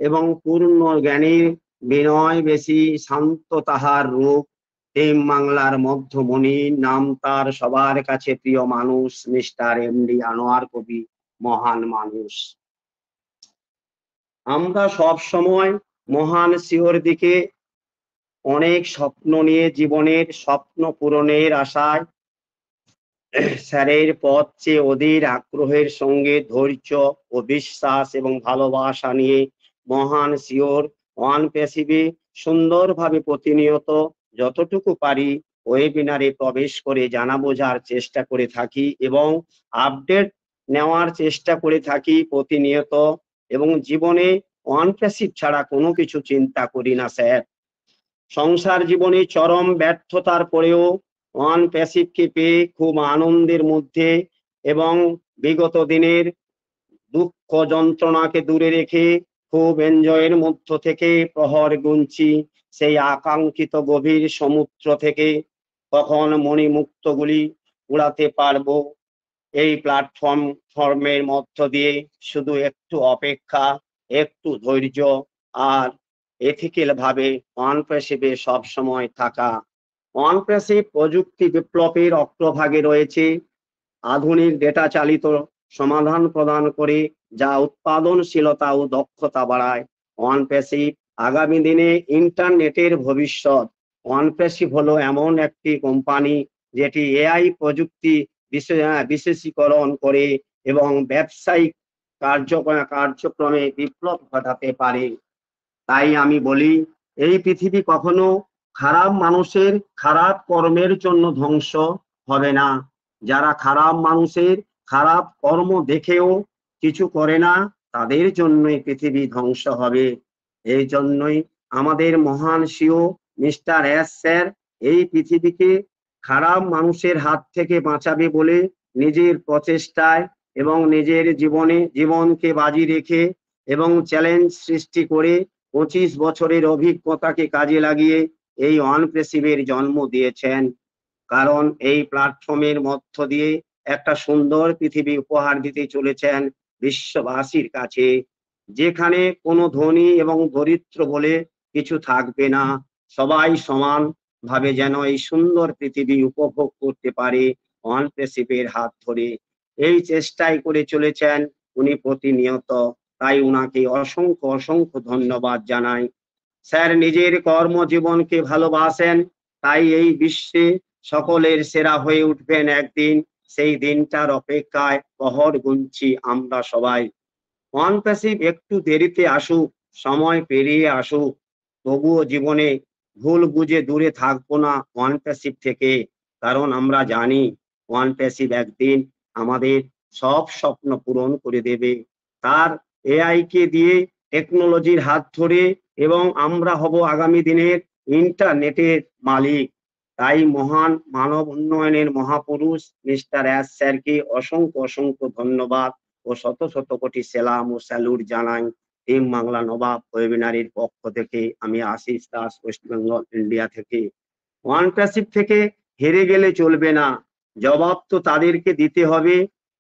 এবং পূর্ণ জ্ঞানীর বিনয় বেশি, শান্ত তাহার রূপ, টিম বাংলার মধ্যমণি, নাম তার সবার কাছে প্রিয় মানুষ মিস্টার এমডি আনোয়ার কবি, মহান মানুষ। আমরা সব সময় মহান সিওর দিকে অনেক স্বপ্ন নিয়ে জীবনের স্বপ্ন পূরণের আশায় স্যারের পথ চেয়ে অধীর আগ্রহের সঙ্গে ধৈর্য ও বিশ্বাস এবং ভালোবাসা নিয়ে মহান সিওর অনপ্যাসিভে সুন্দরভাবে প্রতিনিয়ত যতটুকু পারি ওয়েবিনারে প্রবেশ করে জানা বোঝার চেষ্টা করে থাকি এবং আপডেট নেওয়ার চেষ্টা করে থাকি প্রতিনিয়ত, এবং জীবনে অনপ্যাসিভ ছাড়া কোনো কিছু চিন্তা করি না স্যার। সংসার জীবনে চরম ব্যর্থতার পরেও অনপ্যাসিভকে পেয়ে খুব আনন্দের মধ্যে এবং বিগত দিনের দুঃখ যন্ত্রণাকে দূরে রেখে খুব এনজয়ের মধ্য থেকে প্রহর গুনছি সেই আকাঙ্ক্ষিত গভীর সমুদ্র থেকে কখন মণিমুক্তগুলি উড়াতে পারবো। এই প্ল্যাটফর্মের মধ্য দিয়ে শুধু একটু অপেক্ষা, একটু ধৈর্য আর এথিক্যাল ভাবে অনপ্যাসিভে সব সময় থাকা। অনপ্যাসিভ প্রযুক্তি বিপ্লবের অগ্রভাগে রয়েছে, আধুনিক ডেটা চালিত সমাধান প্রদান করে যা উৎপাদনশীলতা ও দক্ষতা বাড়ায়। অনপ্যাসিভ আগামী দিনে ইন্টারনেটের ভবিষ্যৎ। অনপ্যাসিভ হলো এমন একটি কোম্পানি যেটি এআই প্রযুক্তি বিশেষীকরণ করে এবং ব্যবসায়িক কার্যক্রমে বিপ্লব ঘটাতে পারে। তাই আমি বলি, এই পৃথিবী কখনো খারাপ মানুষের খারাপ কর্মের জন্য ধ্বংস হবে না। যারা খারাপ মানুষের খারাপ কর্ম দেখেও কিছু করে না, তাদের জন্যই পৃথিবী ধ্বংস হবে। এই জন্যই আমাদের মহান সিও মিস্টার এস স্যার এই পৃথিবীকে খারাপ মানুষের হাত থেকে বাঁচাবে বলে নিজের প্রচেষ্টায় এবং নিজের জীবনকে বাজি রেখে এবং চ্যালেঞ্জ সৃষ্টি করে 25 বছরের অভিজ্ঞতাকে কাজে লাগিয়ে এই অনপ্যাসিভের জন্ম দিয়েছেন। কারণ এই প্ল্যাটফর্মের মধ্য দিয়ে একটা সুন্দর পৃথিবী উপহার দিতে চলেছেন বিশ্ববাসীর কাছে, যেখানে কোনো ধনী এবং দরিদ্র বলে কিছু থাকবে না। সবাই সমান ভাবে যেন এই সুন্দর পৃথিবী উপভোগ করতে পারে অনপ্যাসিভের হাত ধরে। এই চেষ্টাই করে চলেছেন উনি প্রতিনিয়ত। তাই উনাকে অসংখ্য অসংখ্য ধন্যবাদ জানাই। স্যার নিজের কর্মজীবনকে ভালোবাসেন, তাই এই বিশ্বে সকলের সেরা হয়ে উঠবেন একদিন। সেই দিনটার অপেক্ষায় প্রহর গুনছি আমরা সবাই। অনপ্যাসিভ একটু দেরিতে আসুক, সময় পেরিয়ে আসুক, তবুও জীবনে ভুল বুঝে দূরে থাকবো না ওয়ান প্যাসিভ থেকে, কারণ আমরা জানি ওয়ান প্যাসিভ একদিন আমাদের সব স্বপ্ন পূরণ করে দেবে। তার এআই কে দিয়ে টেকনোলজির হাত ধরে, এবং আমরা হব আগামী দিনের ইন্টারনেটের মালিক। তাই মহান মানব উন্নয়নের মহাপুরুষ মিস্টার এস স্যারকে অসংখ্য অসংখ্য ধন্যবাদ ও শত শত কোটি সেলাম ও স্যালুট জানাই। টিম বাংলা নবাব ওয়েবিনারের পক্ষ থেকে আমি আশিস দাস, ওয়েস্ট বেঙ্গল ইন্ডিয়া থেকে। ওয়ান প্যাসিভ থেকে হেরে গেলে চলবে না, জবাব তো তাদেরকে দিতে হবে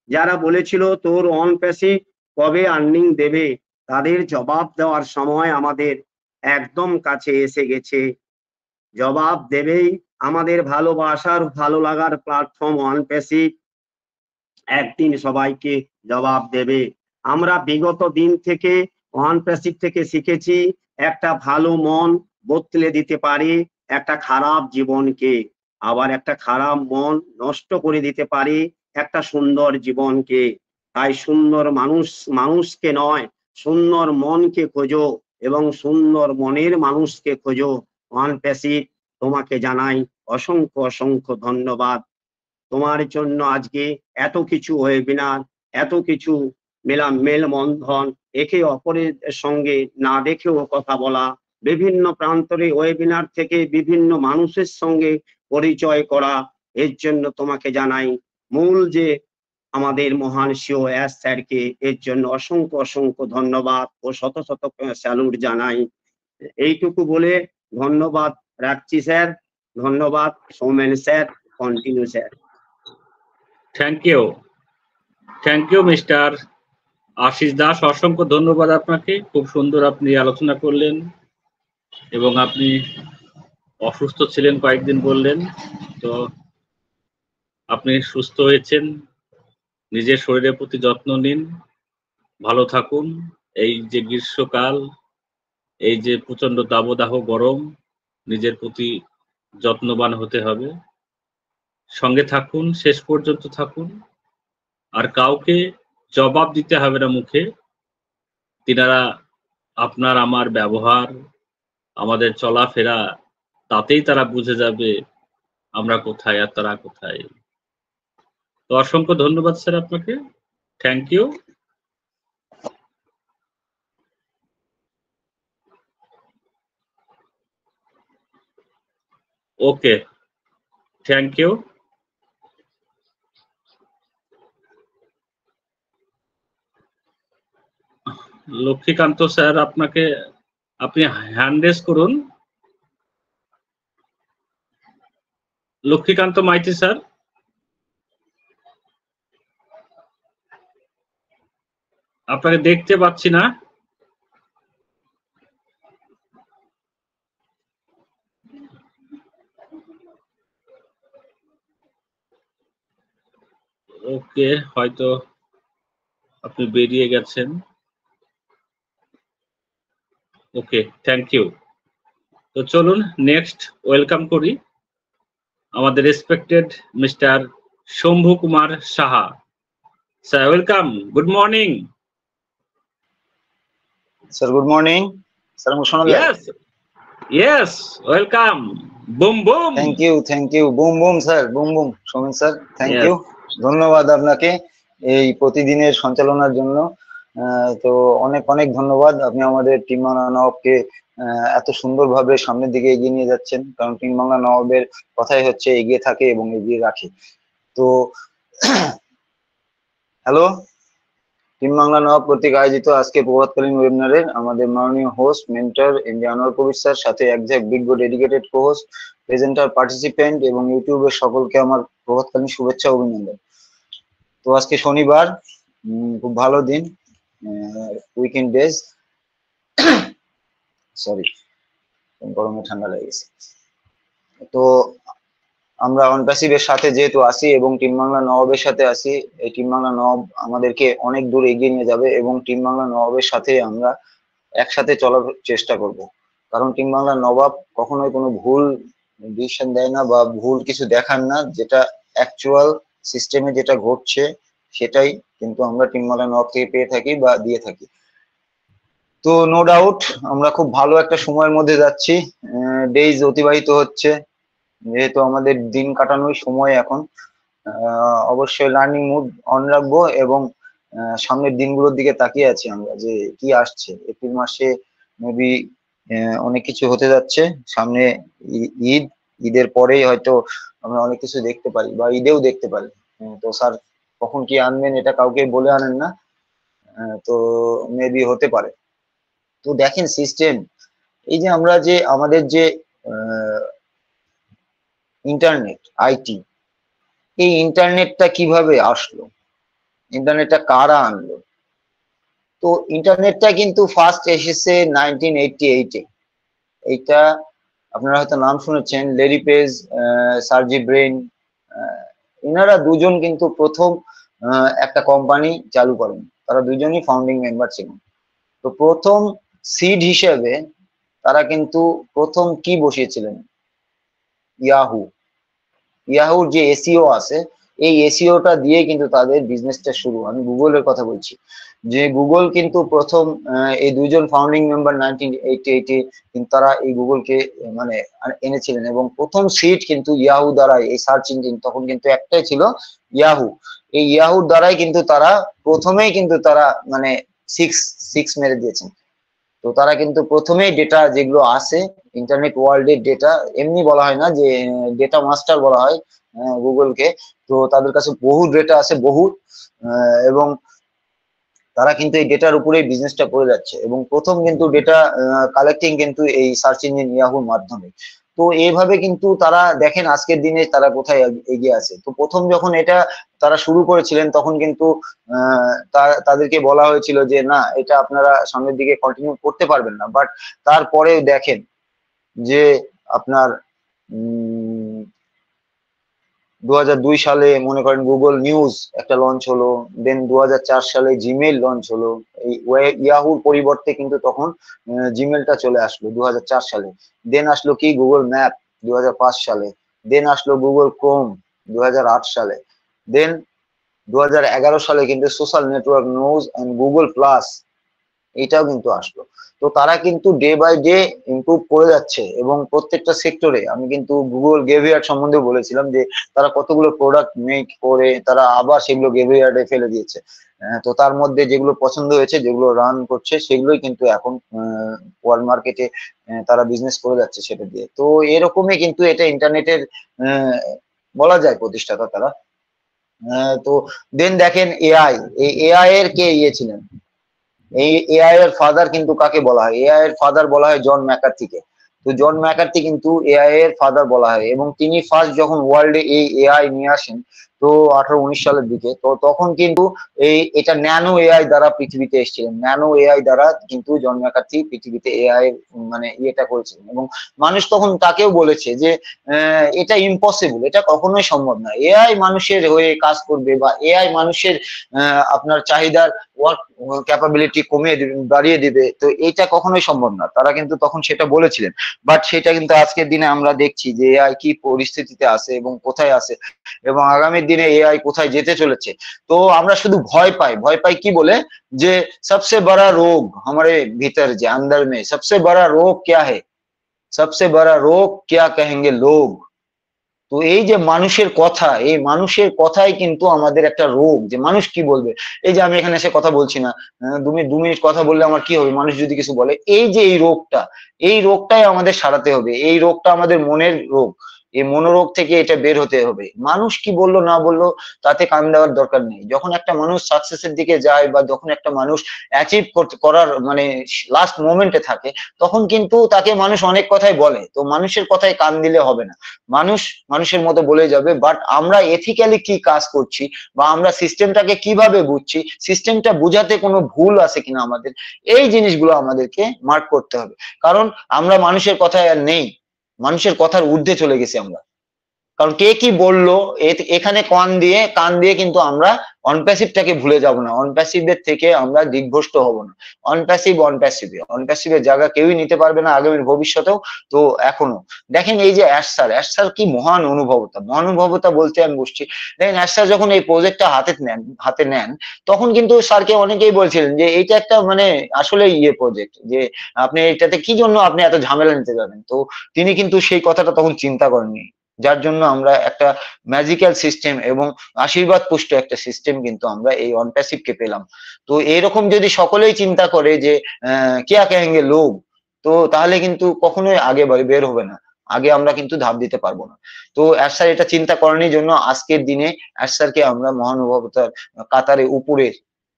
যারা বলেছিল তোর ওয়ান প্যাসিভ কবে আর্নিং দেবে। তাদের জবাব দেওয়ার সময় আমাদের একদম কাছে এসে গেছে। জবাব দেবেই আমাদের ভালোবাসার ভালো লাগার প্ল্যাটফর্ম ওয়ান প্যাসিভ একদিন সবাইকে জবাব দেবে। আমরা বিগত দিন থেকে ওয়ান প্যাসিভ থেকে শিখেছি একটা ভালো মন বদলে দিতে পারে একটা খারাপ জীবনকে, আবার একটা খারাপ মন নষ্ট করে দিতে পারে একটা সুন্দর জীবনকে। তাই সুন্দর মানুষকে নয়, সুন্দর মনকে খোঁজো এবং সুন্দর মনের মানুষকে খোঁজো। ওয়ান প্যাসিভ তোমাকে জানাই অসংখ্য অসংখ্য ধন্যবাদ। তোমার জন্য আজকে এত কিছু ওয়েবিনার, এত কিছু মেলবন্ধন, একে অপরের সঙ্গে না দেখেও কথা বলা, বিভিন্ন প্রান্তরে ওয়েবিনার থেকে বিভিন্ন মানুষের সঙ্গে পরিচয় করা, এর জন্য তোমাকে জানাই মূল যে আমাদের মহান সিও এস স্যারকে এর জন্য অসংখ্য অসংখ্য ধন্যবাদ ও শত শত স্যালুট জানাই। এইটুকু বলে ধন্যবাদ রাখছি স্যার। ধন্যবাদ Soumen sir, continue sir. Thank you mister Ashis Das, অসংখ্য ধন্যবাদ আপনাকে। খুব সুন্দর আপনি আলোচনা করলেন এবং আপনি অসুস্থ ছিলেন কয়েকদিন বললেন, তো আপনি সুস্থ হয়েছেন। নিজের শরীরের প্রতি যত্ন নিন, ভালো থাকুন। এই যে গ্রীষ্মকাল, এই যে প্রচন্ড দাবদাহ গরম, নিজের প্রতি যত্নবান হতে হবে। সঙ্গে থাকুন, শেষ পর্যন্ত থাকুন। আর কাউকে জবাব দিতে হবে না মুখে। তিনারা আপনার আমার ব্যবহার, আমাদের চলাফেরা, তাতেই তারা বুঝে যাবে আমরা কোথায় আর তারা কোথায়। তো অসংখ্য ধন্যবাদ স্যার আপনাকে। Thank you. Okay, thank you. Laxmikanta sir, আপনি হ্যান্ড রেজ করুন। লক্ষ্মীকান্ত মাইতি স্যার। আপনাকে দেখতে পাচ্ছি না। ওকে, হয়তো আপনি বেরিয়ে গেছেন। Okay, thank you. তো চলুন নেক্সট ওয়েলকাম করি আমাদের respected mister Shambhu Kumar Saha sir. Welcome, good morning sir. Good morning sir, শোনা যায়? Yes, welcome. Boom boom. Thank you boom boom sir, boom boom. Somen sir, thank you, ধন্যবাদ আপনাকে এই প্রতিদিনের সঞ্চালনার জন্য। তো অনেক অনেক ধন্যবাদ। আপনি আমাদের টিম বাংলা নবাবকে এত সুন্দরভাবে সামনের দিকে এগিয়ে নিয়ে যাচ্ছেন, কারণ টিম বাংলা নবাবের কথাই হচ্ছে এগিয়ে থাকে এবং এগিয়ে রাখে। তো হ্যালো, টিম বাংলা নবাব কর্তৃক আয়োজিত আজকে প্রভাতকালীন ওয়েবিনারের আমাদের মাননীয় host mentor MD Anwar Kabir sir, সাথে একজ্যাক্ট বিজ্ঞ ডেডিকেটেড কো-হোস্ট, প্রেজেন্টার, পার্টিসিপেন্ট এবং ইউটিউবের সকলকে আমার প্রভাতকালীন শুভেচ্ছা অভিনন্দন। তো আজকে শনিবার, খুব ভালো দিন, উইকেন্ড ডেজ, সরি গরমে ঠান্ডা লেগে গেছে। তো আমরা অন প্যাসিভের সাথে যেহেতু আসি এবং টিম বাংলা নবাবের সাথে আসি, এই টিম বাংলা নবাব আমাদেরকে অনেক দূর এগিয়ে নিয়ে যাবে এবং টিম বাংলা নবাবের সাথে আমরা একসাথে চলার চেষ্টা করব। কারণ টিম বাংলা নবাব কখনোই কোনো ভুল ডিসিশন দেয় না বা ভুল কিছু দেখান না, যেটা অ্যাকচুয়াল সিস্টেমে যেটা ঘটছে সেটাই কিন্তু আমরা টিম বাংলা নবাব থেকে পেয়ে থাকি বা দিয়ে থাকি। তো নো ডাউট আমরা খুব ভালো একটা সময়ের মধ্যে যাচ্ছি, ডেইজ অতিবাহিত হচ্ছে, যেহেতু আমাদের দিন কাটানোই সময় এখন। অবশ্যই লার্নিং মুড অন রাখবো এবং সামনের দিনগুলোর দিকে তাকিয়ে আছি আমরা যে কি আসছে। এপ্রিল মাসে মেবি অনেক কিছু হতে যাচ্ছে, সামনে ঈদের পরেই হয়তো আমরা অনেক কিছু দেখতে পারি বা ঈদেও দেখতে পারি। তো স্যার কখন কি আনবেন এটা কাউকে বলে আনেন না, তো মেবি হতে পারে। তো দেখেন সিস্টেম, এই যে আমরা যে আমাদের যে ইন্টারনেট আইটি, এই ইন্টারনেটটা কিভাবে আসলো, ইন্টারনেটটা কারা আনলো? তো ইন্টারনেটটা কিন্তু ফার্স্ট এসেছে 1988-এ। এইটা আপনারা হয়তো নাম শুনেছেন, লেরি পেজ, সার্জি ব্রেইন, এনারা দুজন কিন্তু প্রথম একটা কোম্পানি চালু করেন। তারা দুজনই ফাউন্ডিং মেম্বার ছিলেন। তো প্রথম সিড হিসেবে তারা কিন্তু প্রথম কি বসিয়েছিলেন, ইয়াহুর যে এসইও আছে, এই এসইওটা দিয়ে কিন্তু তাদের বিজনেসটা শুরু। আমি গুগলের কথা বলছি, যে গুগল কিন্তু প্রথম এই দুইজন ফাউন্ডিং মেম্বার 1988-এ কিন্তু তারা এই গুগলকে মানে এনেছিলেন এবং প্রথম সিট কিন্তু ইয়াহু দ্বারাই, এই সার্চ ইঞ্জিন তখন কিন্তু একটাই ছিল, ইয়াহু। এই ইয়াহুর দ্বারাই কিন্তু তারা প্রথমেই কিন্তু তারা মানে সিক্স মেরে দিয়েছেন। তো তারা কিন্তু প্রথমেই ডেটা যেগুলো আছে ইন্টারনেট ওয়ার্ল্ডের ডেটা, এমনি বলা হয় না যে ডেটা মাস্টার বলা হয় গুগলকে, তো তাদের কাছে বহু ডেটা আছে, বহু, এবং তারা কিন্তু এই ডেটার উপরেই বিজনেসটা করে যাচ্ছে এবং প্রথম কিন্তু ডেটা কালেক্টিং কিন্তু এই সার্চ ইঞ্জিন ইয়াহুর মাধ্যমে। তো এইভাবে কিন্তু তারা দেখেন আজকের দিনে তারা কোথায় এগিয়ে আছে। তো প্রথম যখন এটা তারা শুরু করেছিলেন তখন কিন্তু তাদেরকে বলা হয়েছিল যে না, এটা আপনারা সামনের দিকে কন্টিনিউ করতে পারবেন না। বাট তারপরে দেখেন যে আপনার 2002 সালে মনে করেন গুগল নিউজ একটা লঞ্চ হলো, দেন 2004 সালে জিমেইল লঞ্চ হলো। এই ইয়াহুর পরিবর্তে কিন্তু তখন জিমেইলটা চলে আসলো 2004 সালে। দেন আসলো কি গুগল ম্যাপ 2005 সালে, দেন আসলো গুগল ক্রোম 2008 সালে, দেন 2011 সালে কিন্তু social network news and Google plus এটাও কিন্তু আসলো। তো তারা কিন্তু ডে বাই ডে ইমপ্রুভ করে যাচ্ছে এবং প্রত্যেকটা সেক্টরে। আমি কিন্তু গুগল গেভিয়ার্ড সম্বন্ধে বলেছিলাম যে তারা কতগুলো প্রোডাক্ট মেক করে তারা আবার সেগুলো গেভিয়ার্ডে ফেলে দিয়েছে। তো তার মধ্যে যেগুলো পছন্দ হয়েছে, যেগুলো রান করছে, সেগুলোই কিন্তু এখন ওয়ার্ল্ড মার্কেটে তারা বিজনেস করে যাচ্ছে সেটা দিয়ে। তো এরকমই কিন্তু এটা ইন্টারনেটের বলা যায় প্রতিষ্ঠাতা তারা। তো দেন দেখেন এআই, এই এআই এর কে ছিলেন, এই এআই এর ফাদার কিন্তু কাকে বলা হয়? এআই এর ফাদার বলা হয় জন ম্যাকার্থিকে। তো জন ম্যাকার্থি কিন্তু এআই এর ফাদার বলা হয় এবং তিনি ফার্স্ট যখন ওয়ার্ল্ডে এই এআই নিয়ে আসেন তো 18-19 সালের দিকে, তো তখন কিন্তু এটা ন্যানো এআই দ্বারা পৃথিবীতে এসেছিলেন। ন্যানো এআই দ্বারা কিন্তু জন ম্যাকার্থি পৃথিবীতে এআই মানে ইয়েটা করেছিলেন এবং মানুষ তখন তাকেও বলেছে যে এটা ইম্পসিবল, এটা কখনোই সম্ভব না। এআই মানুষের হয়ে কাজ করবে বা এআই মানুষের আপনার চাহিদার ওয়ার্ক ক্যাপাবিলিটি কমিয়ে দিবে, বাড়িয়ে দিবে, তো এটা কখনোই সম্ভব না। তারা কিন্তু তখন সেটা বলেছিলেন। বাট সেটা কিন্তু আজকের দিনে আমরা দেখছি যে এআই কি পরিস্থিতিতে আছে এবং কোথায় আছে এবং আগামী দিনে এআই কোথায় যেতে চলেছে। তো আমরা শুধু ভয় পাই কি বলে, যে सबसे बड़ा रोग हमारे भीतर जे अंदर में सबसे बड़ा रोग क्या है, सबसे बड़ा रोग क्या कहेंगे लोग। তো এই যে মানুষের কথা, এই মানুষের কথাই কিন্তু আমাদের একটা রোগ, যে মানুষ কি বলবে। এই যে আমি এখানে এসে কথা বলছি না, 2 মিনিট কথা বললে আমার কি হবে, মানুষ যদি কিছু বলে, এই যে এই রোগটাই আমাদের সারাতে হবে। এই রোগটা আমাদের মনের রোগ, এই মনোরোগ থেকে এটা বের হতে হবে। মানুষ কি বললো না বললো তাতে কান দেওয়ার দরকার নেই। যখন একটা মানুষ সাকসেসের দিকে যায় বা যখন একটা মানুষ অ্যাচিভ করার মানে লাস্ট মোমেন্টে থাকে, তখন কিন্তু তাকে মানুষ অনেক কথাই বলে। তো মানুষের কথায় কান দিলে হবে না, মানুষের মতো বলে যাবে। বাট আমরা এথিক্যালি কি কাজ করছি বা আমরা সিস্টেমটাকে কিভাবে বুঝছি, সিস্টেমটা বুঝাতে কোনো ভুল আছে কিনা আমাদের, এই জিনিসগুলো আমাদেরকে মার্ক করতে হবে। কারণ আমরা মানুষের কথায় আর নেই, মানুষের কথার ঊর্ধ্বে চলে গেছি আমরা। কারণ কে কি বললো এখানে কান দিয়ে কিন্তু আমরা অনপ্যাসিভটাকে ভুলে যাব না, অনপ্যাসিভের থেকে আমরা দিগ্ভ্রষ্ট হব না। অনপ্যাসিভের জায়গা কেউই নিতে পারবে না আগামীর ভবিষ্যতেও। তো এখনো দেখেন এই যে অ্যাশ স্যার কি মহান অনুভবতা বলতে আমি বসছি। দেখেন অ্যাশ স্যার যখন এই প্রজেক্টটা হাতে নেন তখন কিন্তু স্যারকে অনেকেই বলছিলেন যে এইটা একটা মানে আসলে প্রজেক্ট, যে আপনি এটাতে কি জন্য আপনি এত ঝামেলা নিতে যাবেন। তো তিনি কিন্তু সেই কথাটা তখন চিন্তা করেননি, যার জন্য আমরা একটা ম্যাজিক্যাল সিস্টেম এবং আশীর্বাদ পুষ্ট একটা সিস্টেম কিন্তু আমরা এই অনপ্যাসিভ কে পেলাম। তো এরকম যদি সকলেই চিন্তা করে যে কিয়া কহেঙ্গে লোক, তো তাহলে কিন্তু কখনোই আগে বের হবে না, আগে আমরা কিন্তু ধাপ দিতে পারবো না। তো অ্যাশ স্যার এটা চিন্তা করার জন্য আজকের দিনে অ্যাশ স্যারকে আমরা মহানুভবতার কাতারে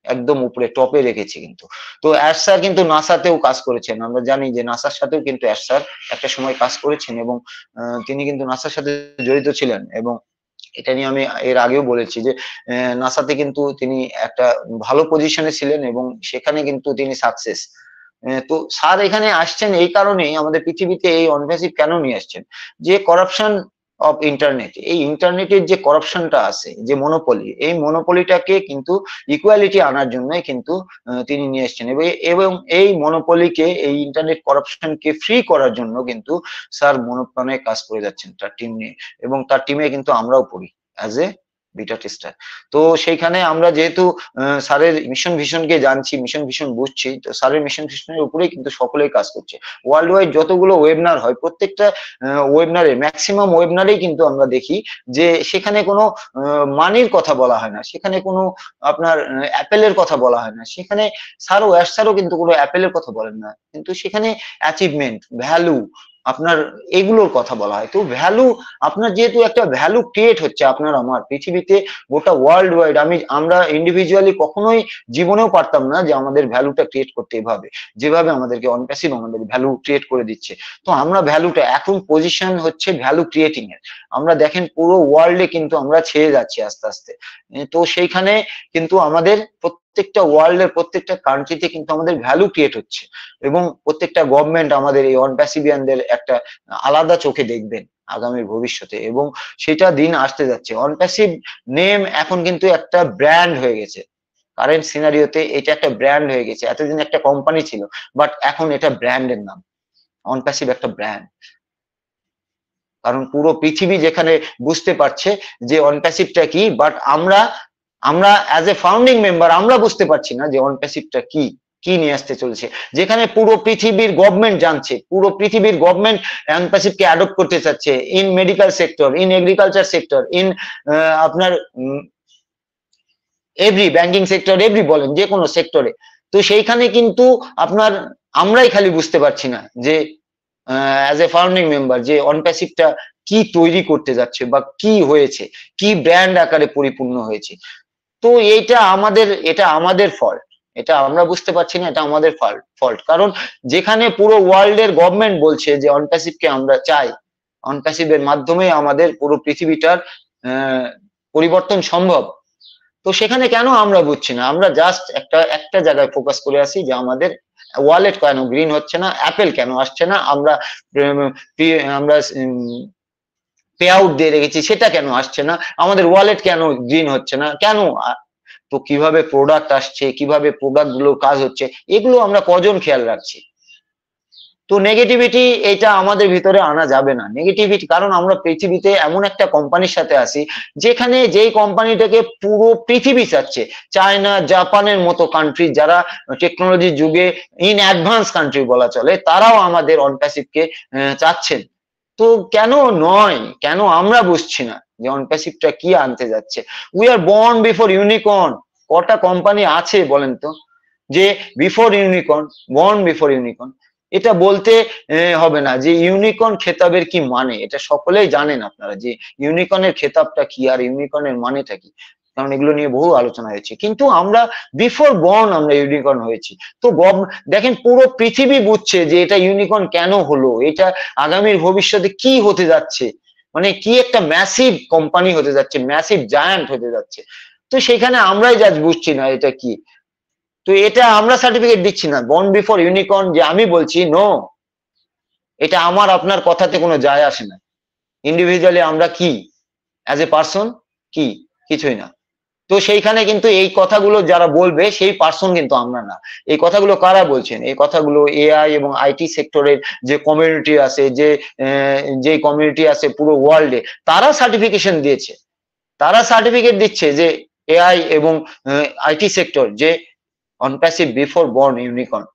একদম উপরে টপে রেখেছি কিন্তু। তো অ্যাশ স্যার কিন্তু নাসাতেও কাজ করেছেন, আমরা জানি যে নাসার সাথেও কিন্তু অ্যাশ স্যার একটা সময় কাজ করেছেন এবং তিনি কিন্তু নাসার সাথে জড়িত ছিলেন। এবং এটা নিয়ে আমি এর আগেও বলেছি যে নাসাতে কিন্তু তিনি একটা ভালো পজিশনে ছিলেন এবং সেখানে কিন্তু তিনি সাকসেস। তো স্যার এখানে আসছেন এই কারণেই, আমাদের পৃথিবীতে এই অনপ্যাসিভ কেন নিয়ে আসছেন, যে করাপশন অফ ইন্টারনেট, এই ইন্টারনেটের যে করাপশনটা আছে, যে মনোপলি, এই মনোপলিটাকে কিন্তু ইকুয়ালিটি আনার জন্যই কিন্তু তিনি নিয়ে এসছেন। এবং এই মনোপলিকে, এই ইন্টারনেট করাপশনকে ফ্রি করার জন্য কিন্তু স্যার মনোপ্রাণে কাজ করে যাচ্ছেন তার টিম নিয়ে, এবং তার টিমে কিন্তু আমরাও পড়ি অ্যাজ এ বিটা টেস্টার। তো সেইখানে আমরা যেহেতু স্যারের মিশন ভিশনকে জানছি, মিশন ভিশন বুঝছি, তো স্যারের মিশন ভিশনের উপরেই কিন্তু সকলেই কাজ করছে। ওয়ার্ল্ড ওয়াইড যতগুলো ওয়েবিনার হয়, প্রত্যেকটা ওয়েবিনারে, ম্যাক্সিমাম ওয়েবিনারেই কিন্তু আমরা দেখি যে সেখানে কোনো মানির কথা বলা হয় না, সেখানে কোনো আপনার অ্যাপেলের কথা বলা হয় না, সেখানে অ্যাশ স্যারও কিন্তু কোনো অ্যাপেলের কথা বলেন না, কিন্তু সেখানে অ্যাচিভমেন্ট, ভ্যালু, আপনার এগুলোর কথা বলা হয়। তো ভ্যালু, আপনার যেহেতু একটা ভ্যালু ক্রিয়েট হচ্ছে আপনার আমার পৃথিবীতে, গোটা ওয়ার্ল্ড ওয়াইড, আমরা ইন্ডিভিজুয়ালি কখনোই জীবনেও পারতাম না যে আমাদের ভ্যালুটা ক্রিয়েট করতে এভাবে, যেভাবে আমাদেরকে অনপ্যাসিভ আমাদের ভ্যালু ক্রিয়েট করে দিচ্ছে। তো আমরা ভ্যালুটা এখন পজিশন হচ্ছে ভ্যালু ক্রিয়েটিং এর, আমরা দেখেন পুরো ওয়ার্ল্ডে কিন্তু আমরা ছেয়ে যাচ্ছি আস্তে আস্তে। তো সেইখানে কিন্তু আমাদের প্রত্যেকটা ওয়ার্ল্ডের প্রত্যেকটা কান্ট্রিতে কিন্তু আমাদের ভ্যালু ক্রিয়েট হচ্ছে, এবং প্রত্যেকটা গভর্নমেন্ট আমাদের এই অনপ্যাসিভিয়ানদের একটা আলাদা চোখে দেখবেন আগামী ভবিষ্যতে, এবং সেটা দিন আসতে যাচ্ছে। অনপ্যাসিভ নেম এখন কিন্তু একটা ব্র্যান্ড হয়ে গেছে, কারেন্ট সিনারিওতে এটা একটা ব্র্যান্ড হয়ে গেছে। এতদিন একটা কোম্পানি ছিল, বাট এখন এটা ব্র্যান্ডের নাম, অনপ্যাসিভ একটা ব্র্যান্ড। কারণ পুরো পৃথিবী যেখানে বুঝতে পারছে যে অনপ্যাসিভটা কি, বাট আমরা অ্যাজ এ ফাউন্ডিং মেম্বার আমরা বুঝতে পারছি না যে অনপ্যাসিভটা কি নিয়ে আসতে চলছে। যেখানে পুরো পৃথিবীর গভর্নমেন্ট জানছে, পুরো পৃথিবীর গভর্নমেন্ট অনপ্যাসিভকে অ্যাডপ্ট করতে চাচ্ছে, in medical sector, in agriculture sector, in আপনার এভরি ব্যাংকিং সেক্টর, এভরি বলেন যে কোনো সেক্টরে। তো সেইখানে কিন্তু আপনার আমরাই খালি বুঝতে পারছি না যে অ্যাজ এ ফাউন্ডিং মেম্বার যে অনপ্যাসিভটা কি তৈরি করতে যাচ্ছে, বা কি হয়েছে, কি ব্র্যান্ড আকারে পরিপূর্ণ হয়েছে। তো এটা আমাদের ফল্ট, এটা আমরা বুঝতে পারছি না, এটা আমাদের ফল্ট। কারণ যেখানে পুরো ওয়ার্ল্ডের গভর্নমেন্ট বলছে যে অনপ্যাসিভকে আমরা চাই, অনপ্যাসিভের মাধ্যমে আমাদের পুরো পৃথিবীটার পরিবর্তন সম্ভব, তো সেখানে কেন আমরা বুঝছি না? আমরা জাস্ট একটা জায়গায় ফোকাস করে আসি যে আমাদের ওয়ালেট কেন গ্রিন হচ্ছে না, অ্যাপেল কেন আসছে না, আমরা পে আউট দিয়ে রেখেছি সেটা কেন আসছে না, আমাদের ওয়ালেট কেন গ্রিন হচ্ছে না, কেন? তো কিভাবে প্রোডাক্ট আসছে, কিভাবে প্রোডাক্ট গুলো কাজ হচ্ছে, এগুলো আমরা কজন খেয়াল রাখছি? তো নেগেটিভিটি এটা আমাদের ভিতরে আনা যাবে না, নেগেটিভিটি, কারণ আমরা পৃথিবীতে এমন একটা কোম্পানির সাথে আছি যেখানে যেই কোম্পানিটাকে পুরো পৃথিবী চাচ্ছে, চায়না, জাপানের মতো কান্ট্রি যারা টেকনোলজির যুগে ইন অ্যাডভান্স কান্ট্রি বলা চলে, তারাও আমাদের অনপ্যাসিভকে চাচ্ছেন। তো কেন নয়, কেন আমরা বুঝছি না যে অনপ্যাসিভটা কি আনতে যাচ্ছে? We are born before unicorn, কটা কোম্পানি আছে বলেন তো যে before unicorn, born before unicorn? এটা বলতে হবে না যে ইউনিকর্ন খেতাবের কি মানে, এটা সকলেই জানেন আপনারা যে ইউনিকর্নের খেতাবটা কি আর ইউনিকর্নের মানেটা কি, কারণ এগুলো নিয়ে বহু আলোচনা হয়েছে। কিন্তু আমরা বিফোর বর্ন আমরা ইউনিকর্ন হয়েছি। তো দেখেন পুরো পৃথিবী বুঝছে যে এটা ইউনিকর্ন কেন হলো, এটা আগামীর ভবিষ্যতে কি হতে যাচ্ছে, মানে কি একটা ম্যাসিভ কোম্পানি হতে যাচ্ছে, ম্যাসিভ জায়ান্ট হতে যাচ্ছে। তো সেখানে আমরাই জাস্ট বুঝছি না এটা কি। তো এটা আমরা সার্টিফিকেট দিচ্ছি না বর্ন বিফোর ইউনিকর্ন, যে আমি বলছি নো, এটা আমার আপনার কথাতে কোনো যায় আসে না। ইন্ডিভিজুয়ালি আমরা কি অ্যাজ এ পার্সন কি কিছুই না। তো সেইখানে কিন্তু এই কথাগুলো যারা বলবে সেই পার্সন কিন্তু আমরা না। এই কথাগুলো কারা বলছেন? এই কথাগুলো এআই এবং আইটি সেক্টরের যে কমিউনিটি আছে, যে কমিউনিটি আছে পুরো ওয়ার্ল্ডে, তারা সার্টিফিকেশন দিয়েছে, তারা সার্টিফিকেট দিচ্ছে যে এআই এবং আইটি সেক্টর যে on passive before born unicorn.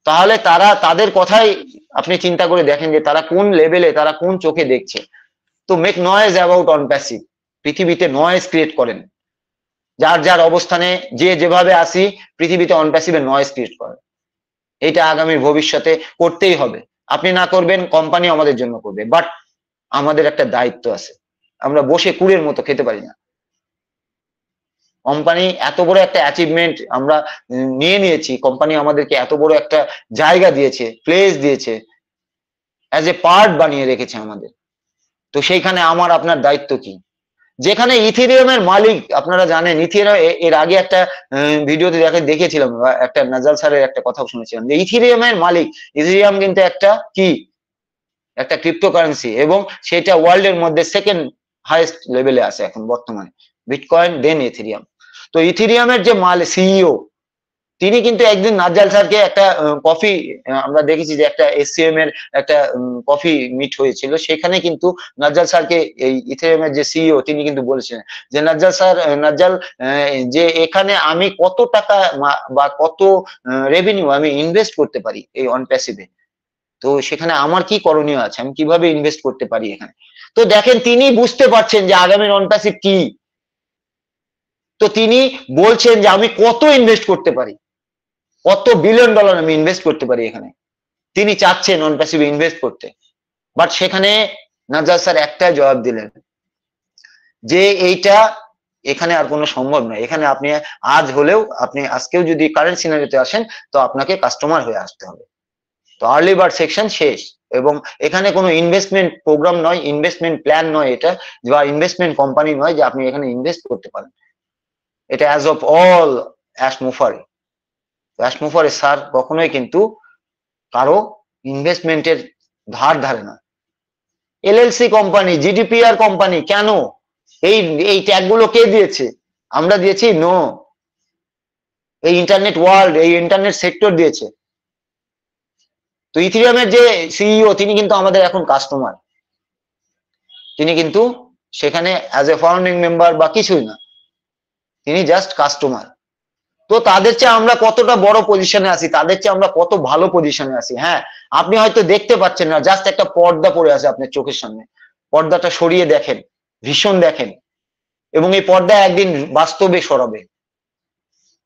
তাহলে তাদের কথাই আপনি চিন্তা করে দেখেন যে তারা কোন লেভেলে, তারা কোন চোখে দেখছে। তো make noise about on passive, পৃথিবীতে নয়েজ ক্রিয়েট করেন, যার যার অবস্থানে যে যেভাবে আসি পৃথিবীতে অন প্যাসিভে নয়েজ ক্রিয়েট করেন। এটা আগামীর ভবিষ্যতে করতেই হবে। আপনি না করবেন, কোম্পানি আমাদের জন্য করবে, বাট আমাদের একটা দায়িত্ব আছে, আমরা বসে কুড়ের মতো খেতে পারি না। কোম্পানি এত বড় একটা অ্যাচিভমেন্ট আমরা নিয়ে নিয়েছি, কোম্পানি আমাদেরকে এত বড় একটা জায়গা দিয়েছে, প্লেস দিয়েছে, অ্যাজ এ পার্ট বানিয়ে রেখেছে আমাদের। তো সেইখানে আমার আপনার দায়িত্ব কি? যেখানে ইথেরিয়ামের মালিক, আপনারা জানেন ইথেরিয়াম, এর আগে একটা ভিডিওতে দেখেছিলাম, একটা নাজাল স্যারের একটা কথা শুনেছিলাম যে ইথেরিয়ামের মালিক, ইথেরিয়াম কিন্তু একটা কি, একটা ক্রিপ্টোকারেন্সি, এবং সেটা ওয়ার্ল্ডের মধ্যে সেকেন্ড হাইয়েস্ট লেভেলে আছে এখন বর্তমানে, বিটকয়েন দেন ইথেরিয়াম। তো ইথেরিয়ামের যে সিইও, তিনি কিন্তু একদিন নাজ্জাল স্যারকে একটা কফি, আমরা দেখেছি যে একটা এসসিএম এর একটা কফি মিট হয়েছিল, সেখানে কিন্তু নাজ্জাল স্যারকে এই ইথেরিয়ামের যে সিইও তিনি কিন্তু বলেছিলেন যে নাজ্জাল স্যার, নাজ্জাল যে এখানে আমি কত টাকা বা কত রেভিনিউ আমি ইনভেস্ট করতে পারি এই অন প্যাসিভে, তো সেখানে আমার কি করণীয় আছে, আমি কিভাবে ইনভেস্ট করতে পারি এখানে। তো দেখেন তিনি বুঝতে পারছেন যে আগামীর অন প্যাসিভ কি, তো তিনি বলছেন যে আমি কত ইনভেস্ট করতে পারি, কত বিলিয়ন ডলার আমি ইনভেস্ট করতে পারি এখানে, তিনি চাচ্ছেন নন প্যাসিভ ইনভেস্ট করতে। বাট সেখানে নাজ্জাল স্যার একটা জবাব দিলেন যে এইটা এখানে আর কোনো সম্ভব নয়, এখানে আপনি আজ হলেও, আপনি আজকেও যদি কারেন্ট সিনারিওতে আসেন তো আপনাকে কাস্টমার হয়ে আসতে হবে। তো আর্লি বার্ড সেকশন শেষ, এবং এখানে কোনো ইনভেস্টমেন্ট প্রোগ্রাম নয়, ইনভেস্টমেন্ট প্ল্যান নয় এটা, বা ইনভেস্টমেন্ট কোম্পানি নয় যে আপনি এখানে ইনভেস্ট করতে পারেন। এটা অ্যাজ অফ অল অ্যাশ মুফারে, অ্যাশ মুফারে স্যার কখনোই কিন্তু কারো ইনভেস্টমেন্টের ধার ধারে না। এলএলসি কোম্পানি, জিডিপিআর কোম্পানি, কেন এই ট্যাগগুলো কে দিয়েছে? আমরা দিয়েছি? নো, এই ইন্টারনেট ওয়ার্ল্ড, এই ইন্টারনেট সেক্টর দিয়েছে। তো ইথেরিয়ামের যে সিইও তিনি কিন্তু আমাদের এখন কাস্টমার, তিনি কিন্তু সেখানে অ্যাজ এ ফাউন্ডিং মেম্বার বা কিছুই না, তিনি জাস্ট কাস্টমার। তো তাদের চেয়ে আমরা কতটা বড় পজিশনে আছি, তাদের চেয়ে আমরা কত ভালো পজিশনে আছি। হ্যাঁ, আপনি হয়তো দেখতে পাচ্ছেন না, জাস্ট একটা পর্দা পড়ে আছে আপনার চোখের সামনে, পর্দাটা সরিয়ে দেখেন, ভীষণ দেখেন, এবং এই পর্দা একদিন বাস্তবে সরাবে,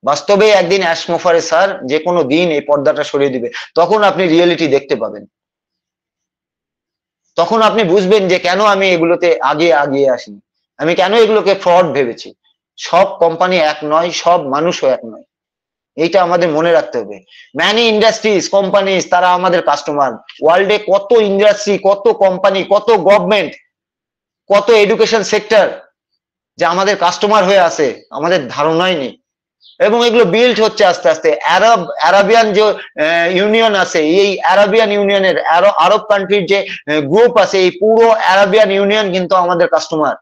বাস্তবে একদিন অ্যাশ মুফারে স্যার যে কোনো দিন এই পর্দাটা সরিয়ে দিবে, তখন আপনি রিয়েলিটি দেখতে পাবেন, তখন আপনি বুঝবেন যে কেন আমি এগুলোতে আগিয়ে আসিনি, আমি কেন এগুলোকে ফ্রড ভেবেছি। সব কোম্পানি এক নয়, সব মানুষও এক নয়, এইটা আমাদের মনে রাখতে হবে। ম্যানি ইন্ডাস্ট্রিজ, কোম্পানিজ, তারা আমাদের কাস্টমার। ওয়ার্ল্ডে কত ইন্ডাস্ট্রি, কত কোম্পানি, কত গভর্নমেন্ট, কত এডুকেশন সেক্টর যে আমাদের কাস্টমার হয়ে আছে, আমাদের ধারণাই নেই। এবং এগুলো বিল্ড হচ্ছে আস্তে আস্তে। আরাবিয়ান যে ইউনিয়ন আছে, এই আরাবিয়ান ইউনিয়নের আরব কান্ট্রির যে গ্রুপ আছে, এই পুরো আরাবিয়ান ইউনিয়ন কিন্তু আমাদের কাস্টমার,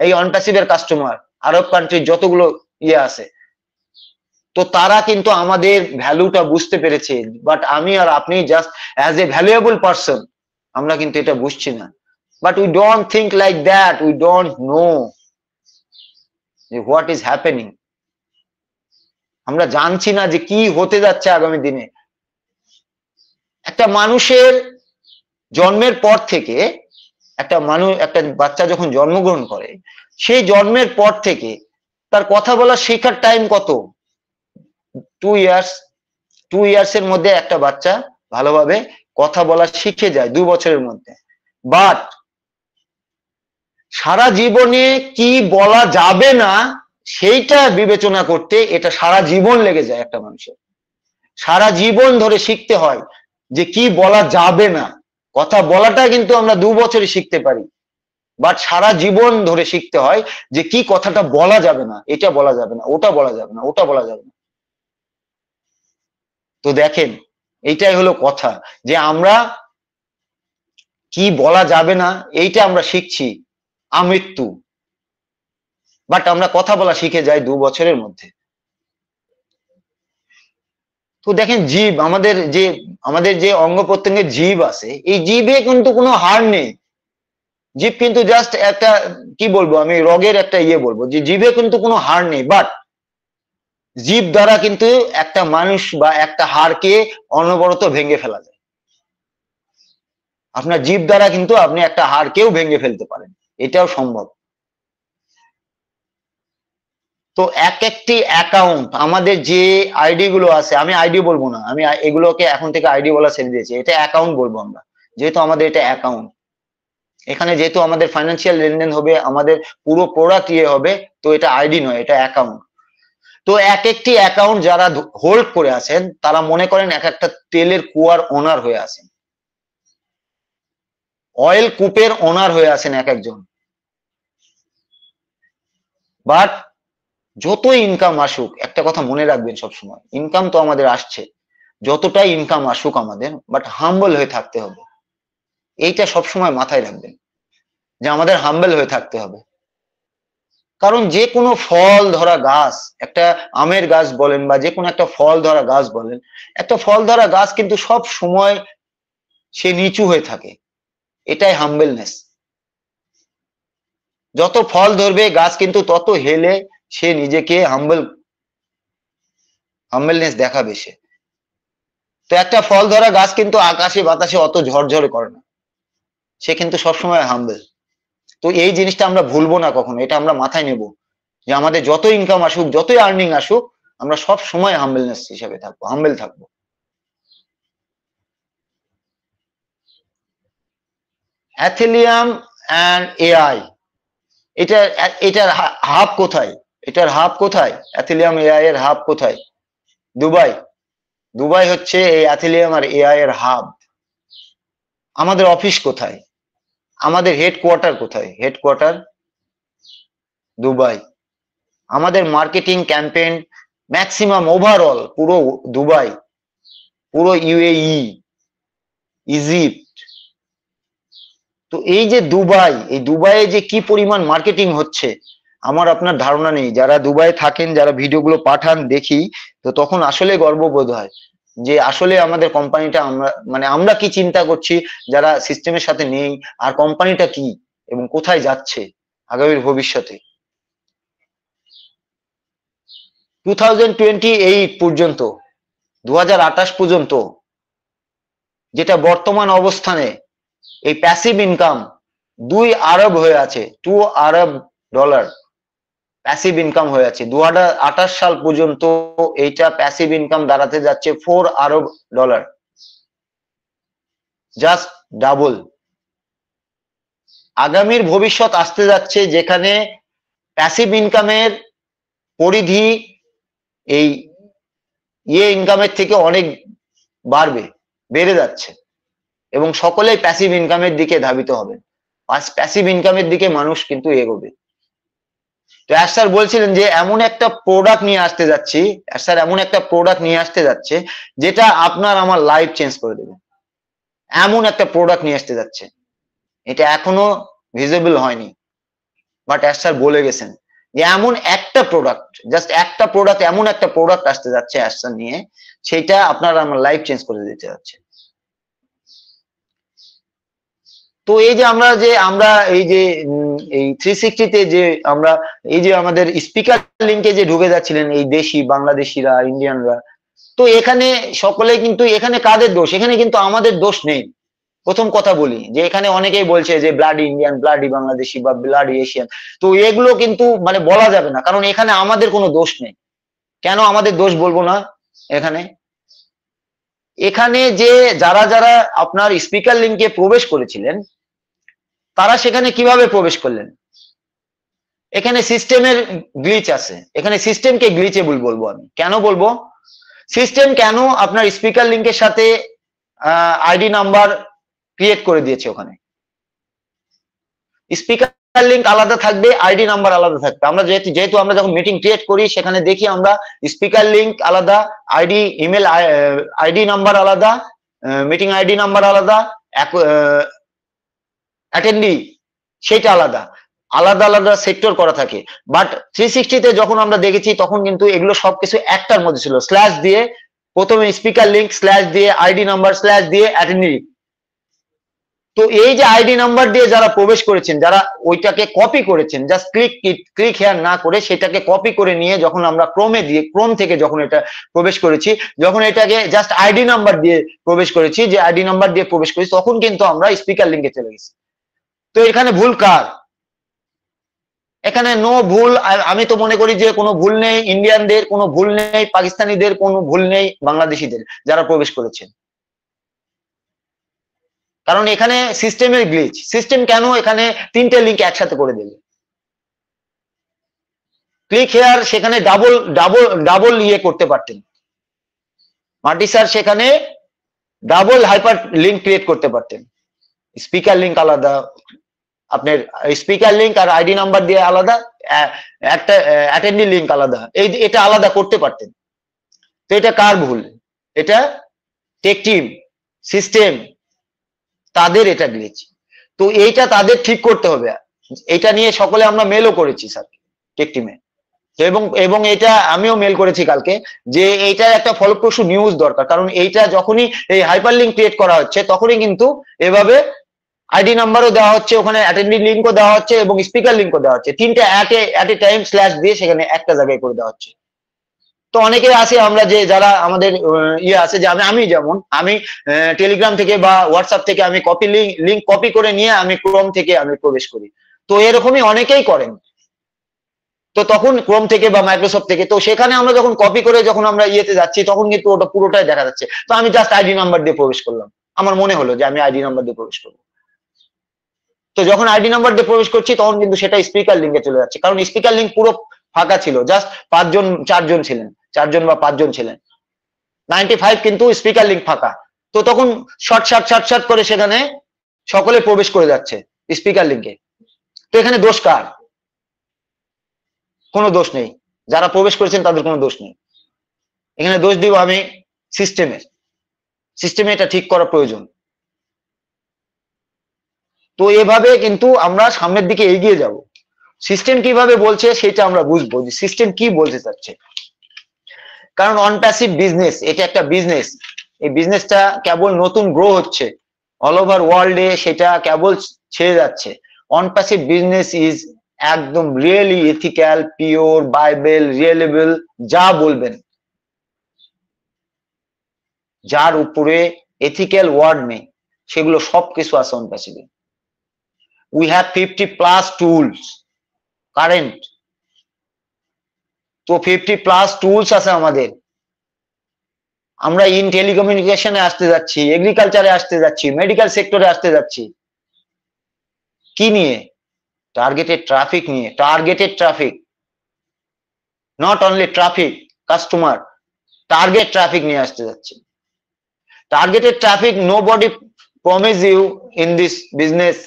এই অনপ্যাসিভের কাস্টমার। আরব কান্ট্রির যতগুলো আছে, তো তারা কিন্তু আমাদের ভ্যালুটা বুঝতে পেরেছে, বাট আমি আর আপনি just as a valuable person আমরা কিন্তু এটা বুঝছি না। But we don't think like that, we don't know what is happening. আমরা জানছি না যে কি হতে যাচ্ছে আগামী দিনে। একটা মানুষের জন্মের পর থেকে, একটা বাচ্চা যখন জন্মগ্রহণ করে, সেই জন্মের পর থেকে তার কথা বলা শেখার টাইম কত? 2 ইয়ার্স। 2 ইয়ার্সের মধ্যে একটা বাচ্চা ভালোভাবে কথা বলা শিখে যায়, 2 বছরের মধ্যে। বাট সারা জীবনে কি বলা যাবে না সেইটা বিবেচনা করতে এটা সারা জীবন লেগে যায় একটা মানুষের। সারা জীবন ধরে শিখতে হয় যে কি বলা যাবে না। কথা বলাটা কিন্তু আমরা 2 বছরে শিখতে পারি, বাট সারা জীবন ধরে শিখতে হয় যে কি কথাটা বলা যাবে না, এটা বলা যাবে না, ওটা বলা যাবে না, ওটা বলা যাবে না। তো দেখেন, এইটাই হলো কথা, যে আমরা কি বলা যাবে না এইটা আমরা শিখছি আমৃত্যু, বাট আমরা কথা বলা শিখে যাই 2 বছরের মধ্যে। তো দেখেন জীব, আমাদের যে অঙ্গ প্রত্যঙ্গের জীব আছে, এই জীবে কিন্তু কোনো হার নেই। জীব কিন্তু জাস্ট একটা কি বলবো আমি, রগের একটা বলবো যে জীবে কিন্তু কোনো হার নেই, বাট জীব দ্বারা কিন্তু একটা মানুষ বা একটা হাড়কে অনবরত ভেঙে ফেলা যায়। আপনার জীব দ্বারা কিন্তু আপনি একটা হাড়কেও ভেঙে ফেলতে পারেন, এটাও সম্ভব। তো একটি অ্যাকাউন্ট, আমাদের যে আইডি গুলো আছে, আমি আইডি বলবো না, আমি এগুলোকে এখন থেকে আইডি বলা ছেড়ে দিয়েছি, এটা অ্যাকাউন্ট বলবো আমরা, যেহেতু আমাদের এটা অ্যাকাউন্ট। এখানে যেহেতু আমাদের ফাইন্যান্সিয়াল লেনদেন হবে, আমাদের পুরো প্রোডাক্ট হবে, তো এটা আইডি নয়, এটা অ্যাকাউন্ট। তো একটি অ্যাকাউন্ট যারা হোল্ড করে আছেন, তারা মনে করেন এক একটা তেলের কুয়ার ওনার হয়ে আছেন, অয়েল কূপের ওনার হয়ে আছেন এক একজন। বাট যতই ইনকাম আসুক, একটা কথা মনে রাখবেন সবসময়, ইনকাম তো আমাদের আসছে, যতটাই ইনকাম আসুক আমাদের, বাট হাম্বল হয়ে থাকতে হবে। এইটা সবসময় মাথায় রাখবেন যে আমাদের হাম্বল হয়ে থাকতে হবে। কারণ যে কোনো ফল ধরা গাছ, একটা আমের গাছ বলেন বা যে কোনো একটা ফল ধরা গাছ বলেন, একটা ফল ধরা গাছ কিন্তু সব সময় সে নিচু হয়ে থাকে, এটাই হাম্বলনেস। যত ফল ধরবে গাছ কিন্তু তত হেলে সে নিজেকে হাম্বলনেস দেখাবে সে। তো একটা ফল ধরা গাছ কিন্তু আকাশে বাতাসে অত ঝড়ঝড়ে করে না, সে কিন্তু সবসময় হাম্বল। তো এই জিনিসটা আমরা ভুলবো না কখনো, এটা আমরা মাথায় নেব যে আমাদের যত ইনকাম আসুক, যতই আর্নিং আসুক, আমরা সব সময় হাম্বলনেস হিসাবে থাকবো, হাম্বল থাকবো। অ্যাথেলিয়াম অ্যান্ড এআই, এটার হাব কোথায়? এটার হাব কোথায়? অ্যাথেলিয়াম এআই এর হাব কোথায়? দুবাই হচ্ছে এই অ্যাথেলিয়াম আর এআই এর হাব। আমাদের অফিস কোথায়? আমাদের হেডকোয়ার্টার কোথায়? Headquarter Dubai. আমাদের মার্কেটিং ক্যাম্পেইন ম্যাক্সিমাম ওভারঅল পুরো দুবাই, পুরো ইউএই, ইজিপ্ট। তো এই যে দুবাই, এই দুবাইয়ে যে কি পরিমাণ মার্কেটিং হচ্ছে আমার আপনার ধারণা নেই। যারা দুবাই থাকেন, যারা ভিডিওগুলো পাঠান দেখি, তো তখন আসলে গর্ববোধ হয় যে আসলে আমাদের কোম্পানিটা, আমরা কি চিন্তা করছি যারা সিস্টেমের সাথে নেই, আর কোম্পানিটা কি এবং কোথায় যাচ্ছে আগামীর ভবিষ্যতে। 2028 পর্যন্ত, 2028 পর্যন্ত যেটা বর্তমান অবস্থানে এই প্যাসিভ ইনকাম 2 আরব হয়ে আছে, $2 আরব প্যাসিভ ইনকাম হয়ে আছে। 2028 সাল পর্যন্ত এইটা প্যাসিভ ইনকাম দাঁড়াতে যাচ্ছে $4 আরব, জাস্ট ডাবল। আগামীর ভবিষ্যৎ আসতে যাচ্ছে যেখানে প্যাসিভ ইনকামের পরিধি এই ইনকামের থেকে অনেক বেড়ে যাচ্ছে, এবং সকলেই প্যাসিভ ইনকামের দিকে ধাবিত হবেন। প্যাসিভ ইনকামের দিকে মানুষ কিন্তু এগোবে। তো স্যার বলছিলেন যে এমন একটা প্রোডাক্ট নিয়ে আসতে যাচ্ছি, স্যার এমন একটা প্রোডাক্ট নিয়ে আসতে যাচ্ছে যেটা আপনার আমার লাইফ চেঞ্জ করে দেবে। এমন একটা প্রোডাক্ট নিয়ে আসতে যাচ্ছে, এটা এখনো ভিজিবল হয়নি, বাট স্যার বলে গেছেন যে এমন একটা প্রোডাক্ট, জাস্ট একটা প্রোডাক্ট, এমন একটা প্রোডাক্ট আসতে যাচ্ছে স্যার নিয়ে, সেটা আপনার আমার লাইফ চেঞ্জ করে দিতে যাচ্ছে। তো এই যে আমরা এই 360-তে যে আমরা এই যে আমাদের স্পিকার লিংকে যে ঢুকে যাচ্ছিলেন এই দেশি বাংলাদেশিরা, ইন্ডিয়ানরা, তো এখানে সকলে কিন্তু, এখানে কাদের দোষ? এখানে কিন্তু আমাদের দোষ নেই। প্রথম কথা বলি যে এখানে অনেকেই বলছে যে ব্লাডি ইন্ডিয়ান, ব্লাডি বাংলাদেশি বা ব্লাডি এশিয়ান, তো এগুলো কিন্তু বলা যাবে না, কারণ এখানে আমাদের কোনো দোষ নেই। কেন আমাদের দোষ বলবো না? এখানে যে যারা আপনার স্পিকার লিংকে প্রবেশ করেছিলেন, তারা সেখানে কিভাবে প্রবেশ করলেন? এখানে সিস্টেমের গ্লিচ আছে, এখানে সিস্টেমকে গ্লিচেবল বলবো আমি। কেন বলবো? সিস্টেম কেন আপনার স্পিকার লিংকের সাথে আইডি নাম্বার ক্রিয়েট করে দিয়েছে? ওখানে স্পিকার লিংক আলাদা থাকবে, আইডি নাম্বার আলাদা থাকবে। আমরা যেহেতু আমরা যখন মিটিং ক্রিয়েট করি, সেখানে দেখি আমরা স্পিকার লিংক আলাদা, ইমেল আইডি নাম্বার আলাদা, মিটিং আইডি নাম্বার আলাদা, অ্যাটেন্ডি সেটা আলাদা, আলাদা আলাদা সেক্টর করা থাকে। বাট 360 তে যখন আমরা দেখেছি তখন কিন্তু এগুলো সবকিছু একটার মধ্যে ছিল, স্ল্যাশ দিয়ে প্রথমে স্পিকার লিংক, স্ল্যাশ দিয়ে আইডি নাম্বার, স্ল্যাশ দিয়ে অ্যাটেন্ডি। তো এই যে আইডি নাম্বার দিয়ে যারা প্রবেশ করেছেন, যারা ওইটাকে কপি করেছেন, জাস্ট ক্লিক হেয়ার না করে সেটাকে কপি করে নিয়ে যখন আমরা ক্রোমে দিয়ে, ক্রোম থেকে যখন এটা প্রবেশ করেছি, যখন এটাকে জাস্ট আইডি নাম্বার দিয়ে প্রবেশ করেছি, যে আইডি নাম্বার দিয়ে প্রবেশ করেছি, তখন কিন্তু আমরা স্পিকার লিংকে চলে গেছি। তো এখানে ভুল কার? এখানে নো ভুল, আমি তো মনে করি যে কোনো ভুল নেই ইন্ডিয়ানদের, কোনো ভুল নেই পাকিস্তানিদের, কোনো ভুল নেই বাংলাদেশিদের যারা প্রবেশ করেছেন। কারণ এখানে সিস্টেমের গ্লিচ। সিস্টেম কেন এখানে 3টে লিংক একসাথে করে দেবে? ক্লিক হেয়ার সেখানে ডাবল ইয়ে করতে পারতেন, মার্টি স্যার সেখানে ডাবল হাইপার লিংক ক্রিয়েট করতে পারতেন। স্পিকার লিংক আলাদা, আপনার স্পিকার লিংক আর আইডি নাম্বার দিয়ে আলাদা, একটা অ্যাটেন্ডি লিংক আলাদা, এটা আলাদা করতে পারতেন। তো এটা কার ভুল? এটা টেক টিম, সিস্টেম, তাদের এটা গ্লিচ। তো এইটা তাদের ঠিক করতে হবে। এটা নিয়ে সকলে আমরা মেলও করেছি স্যার টেক টিমে, এবং এটা আমিও মেল করেছি কালকে, যে এইটা একটা ফলপ্রসূ নিউজ দরকার। কারণ এইটা যখনই এই হাইপার লিংক ক্রিয়েট করা হচ্ছে তখনই কিন্তু এভাবে আইডি নাম্বারও দেওয়া হচ্ছে, ওখানে অ্যাটেন্ডি লিংকও দেওয়া হচ্ছে এবং স্পিকার লিংকও দেওয়া হচ্ছে, 3টে অ্যাট এ টাইম স্ল্যাশ দিয়ে সেখানে একটা জায়গায় করে দেওয়া হচ্ছে। তো অনেকে আছে আমরা যে যারা আমাদের ইয়ে আছে, যে আমি যেমন আমি টেলিগ্রাম থেকে বা হোয়াটসঅ্যাপ থেকে আমি লিংক কপি করে নিয়ে আমি ক্রোম থেকে আমি প্রবেশ করি। তো এরকমই অনেকেই করেন। তো তখন ক্রোম থেকে বা মাইক্রোসফট থেকে, তো সেখানে আমরা যখন কপি করে যখন আমরা ইয়েতে যাচ্ছি তখন কিন্তু ওটা পুরোটাই দেখা যাচ্ছে। তো আমি জাস্ট আইডি নাম্বার দিয়ে প্রবেশ করলাম, আমার মনে হলো যে আমি আইডি নাম্বার দিয়ে প্রবেশ করবো। তো যখন আইডি নাম্বার দিয়ে প্রবেশ করছি তখন কিন্তু সেটা স্পিকার লিংকে চলে যাচ্ছে, কারণ স্পিকার লিংক পুরো ফাঁকা ছিল, জাস্ট 4জন ছিলেন, 4জন বা 5জন ছিলেন, 95 কিন্তু স্পিকার লিংক ফাঁকা। তো তখন শর্ট করে সেখানে সকলে প্রবেশ করে যাচ্ছে স্পিকার লিংকে। তো এখানে দোষ কার? কোনো দোষ নেই, যারা প্রবেশ করেছেন তাদের কোনো দোষ নেই। এখানে দোষ দিব আমি সিস্টেমে এটা ঠিক করা প্রয়োজন। তো এভাবে কিন্তু আমরা সামনের দিকে এগিয়ে যাব। সিস্টেম কিভাবে বলছে সেটা আমরা বুঝবো, যে সিস্টেম কি বলতে চাচ্ছে। কারণ অন প্যাসিভ বিজনেস, এটা একটা বিজনেস, এই বিজনেসটা কেবল নতুন গ্রো হচ্ছে, অল ওভার ওয়ার্ল্ডে সেটা কেবল ছেড়ে যাচ্ছে। অন প্যাসিভ বিজনেস ইজ একদম রিয়েলি এথিক্যাল, পিওর, বাইবেল, রিয়েলেবল, যা বলবেন, যার উপরে এথিক্যাল ওয়ার্ড নেই সেগুলো সবকিছু আছে অন প্যাসিভে। We have 50+ tools current. তো 50+ টুলস আছে আমাদের। আমরা ইন টেলিকমিউনিকেশনে আসতে যাচ্ছি, এগ্রিকালচারে আসতে যাচ্ছি, মেডিকেল সেক্টরে আসতে যাচ্ছি। কি নিয়ে? টার্গেটেড ট্রাফিক নিয়ে। Targeted traffic, not only traffic, customer, target traffic নিয়ে আসতে যাচ্ছি। Targeted traffic, nobody promise you in this business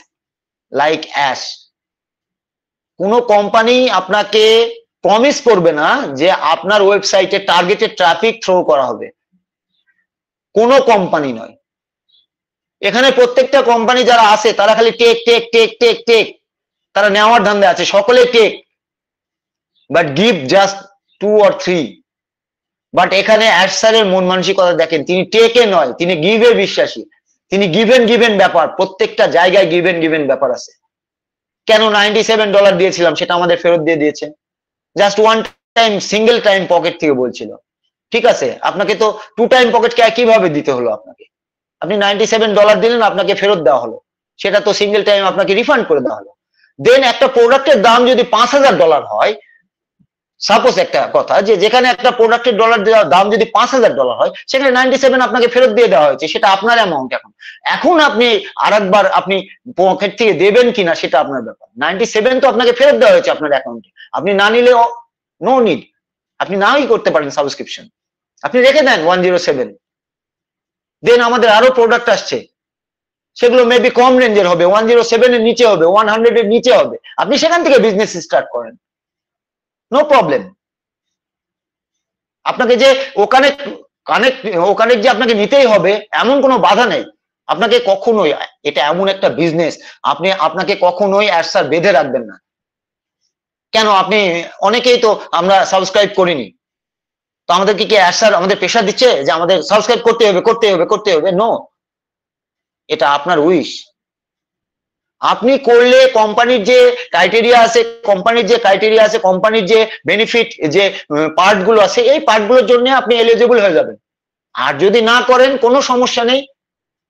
like us. কোনো কোম্পানি আপনাকে প্রমিস করবে না যে আপনার ওয়েবসাইটে টার্গেটেড ট্রাফিক থ্রো করা হবে, কোনো কোম্পানি নয়। এখানে প্রত্যেকটা কোম্পানি যারা আছে তারা খালি take take take take take, তারা নেওয়ার ধান্দা আছে, সকলে take, but give just 2 or 3। But এখানে অ্যাশ স্যারের মন মানসিকতা দেখেন, তিনি টেকে নয়, তিনি গিভে বিশ্বাসী। তিনি গিভেন ব্যাপার, প্রত্যেকটা জায়গায় গিভেন ব্যাপার আছে। কেন $97 দিয়েছিলাম সেটা আমাদের ফেরত দিয়ে দিয়েছে, just one time, single time pocket থেকে বলছিল। ঠিক আছে, আপনাকে তো 2 টাইম পকেট কিভাবে দিতে হলো? আপনাকে, আপনি $97 দিলেন, আপনাকে ফেরত দেওয়া হলো, সেটা তো সিঙ্গেল টাইম আপনাকে রিফান্ড করে দেওয়া হলো। দেন একটা প্রোডাক্টের দাম যদি $5000 হয়, সাপোজ একটা কথা, যে যেখানে একটা প্রোডাক্টের দাম যদি $5000 হয়, সেখানে 97 আপনাকে ফেরত দিয়ে দেওয়া হয়েছে, সেটা আপনার অ্যামাউন্ট। এখন আপনি আরেকবার আপনি পকেট থেকে দেবেন কিনা সেটা আপনার ব্যাপার। 97 তো আপনাকে ফেরত দেওয়া হয়েছে আপনার অ্যাকাউন্টে, আপনি না নিলে নো নিড, আপনি নাই করতে পারেন সাবস্ক্রিপশন, আপনি রেখে দেন 107। দেন আমাদের আরো প্রোডাক্ট আসছে, সেগুলো মেবি কম রেঞ্জের হবে, 107 এর নিচে হবে, 100 এর নিচে হবে, আপনি সেখান থেকে বিজনেস স্টার্ট করেন, নো প্রবলেম। আপনাকে যে ওখানে যে আপনাকে নিতেই হবে এমন কোনো বাধা নেই। আপনাকে কখনোই, এটা এমন একটা বিজনেস, আপনাকে কখনোই অ্যাডসার বেঁধে রাখবেন না। কেন? আপনি অনেকেই তো আমরা সাবস্ক্রাইব করিনি, তো আমাদেরকে কি অ্যাডসার আমাদের প্রেশার দিচ্ছে যে আমাদের সাবস্ক্রাইব করতে হবে করতে হবে করতে হবে? নো, এটা আপনার উইশ। আপনি করলে কোম্পানির যে ক্রাইটেরিয়া আছে, কোম্পানির যে বেনিফিট, যে পার্ট গুলো আছে, এই পার্ট গুলোর জন্য আপনি এলিজিবল হয়ে যাবেন। আর যদি না করেন কোনো সমস্যা নেই,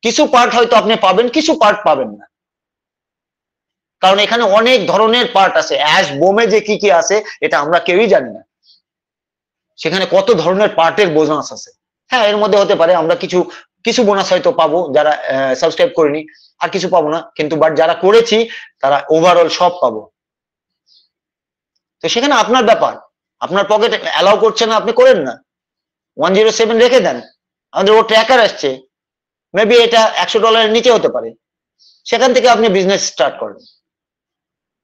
কিছু পার্ট হয়তো আপনি পাবেন, কিছু পার্ট পাবেন না, কারণ এখানে অনেক ধরনের পার্ট আছে। অ্যাশ বোমে যে কি কি আছে এটা আমরা কেউই জানি না, সেখানে কত ধরনের পার্টের বোনাস আছে। হ্যাঁ, এর মধ্যে হতে পারে আমরা কিছু বোনাস হয়তো পাবো যারা সাবস্ক্রাইব করিনি, আর কিছু পাবো না, কিন্তু বাট যারা করেছি তারা ওভারঅল সব পাবো। তো সেখানে আপনার ব্যাপার, আপনার পকেট অ্যালাউ করছে না, আপনি করেন না, 107 রেখে দেন। আমাদের ও ট্র্যাকার আসছে, মেবি এটা $100 নিচে হতে পারে, সেখান থেকে আপনি বিজনেস স্টার্ট করেন।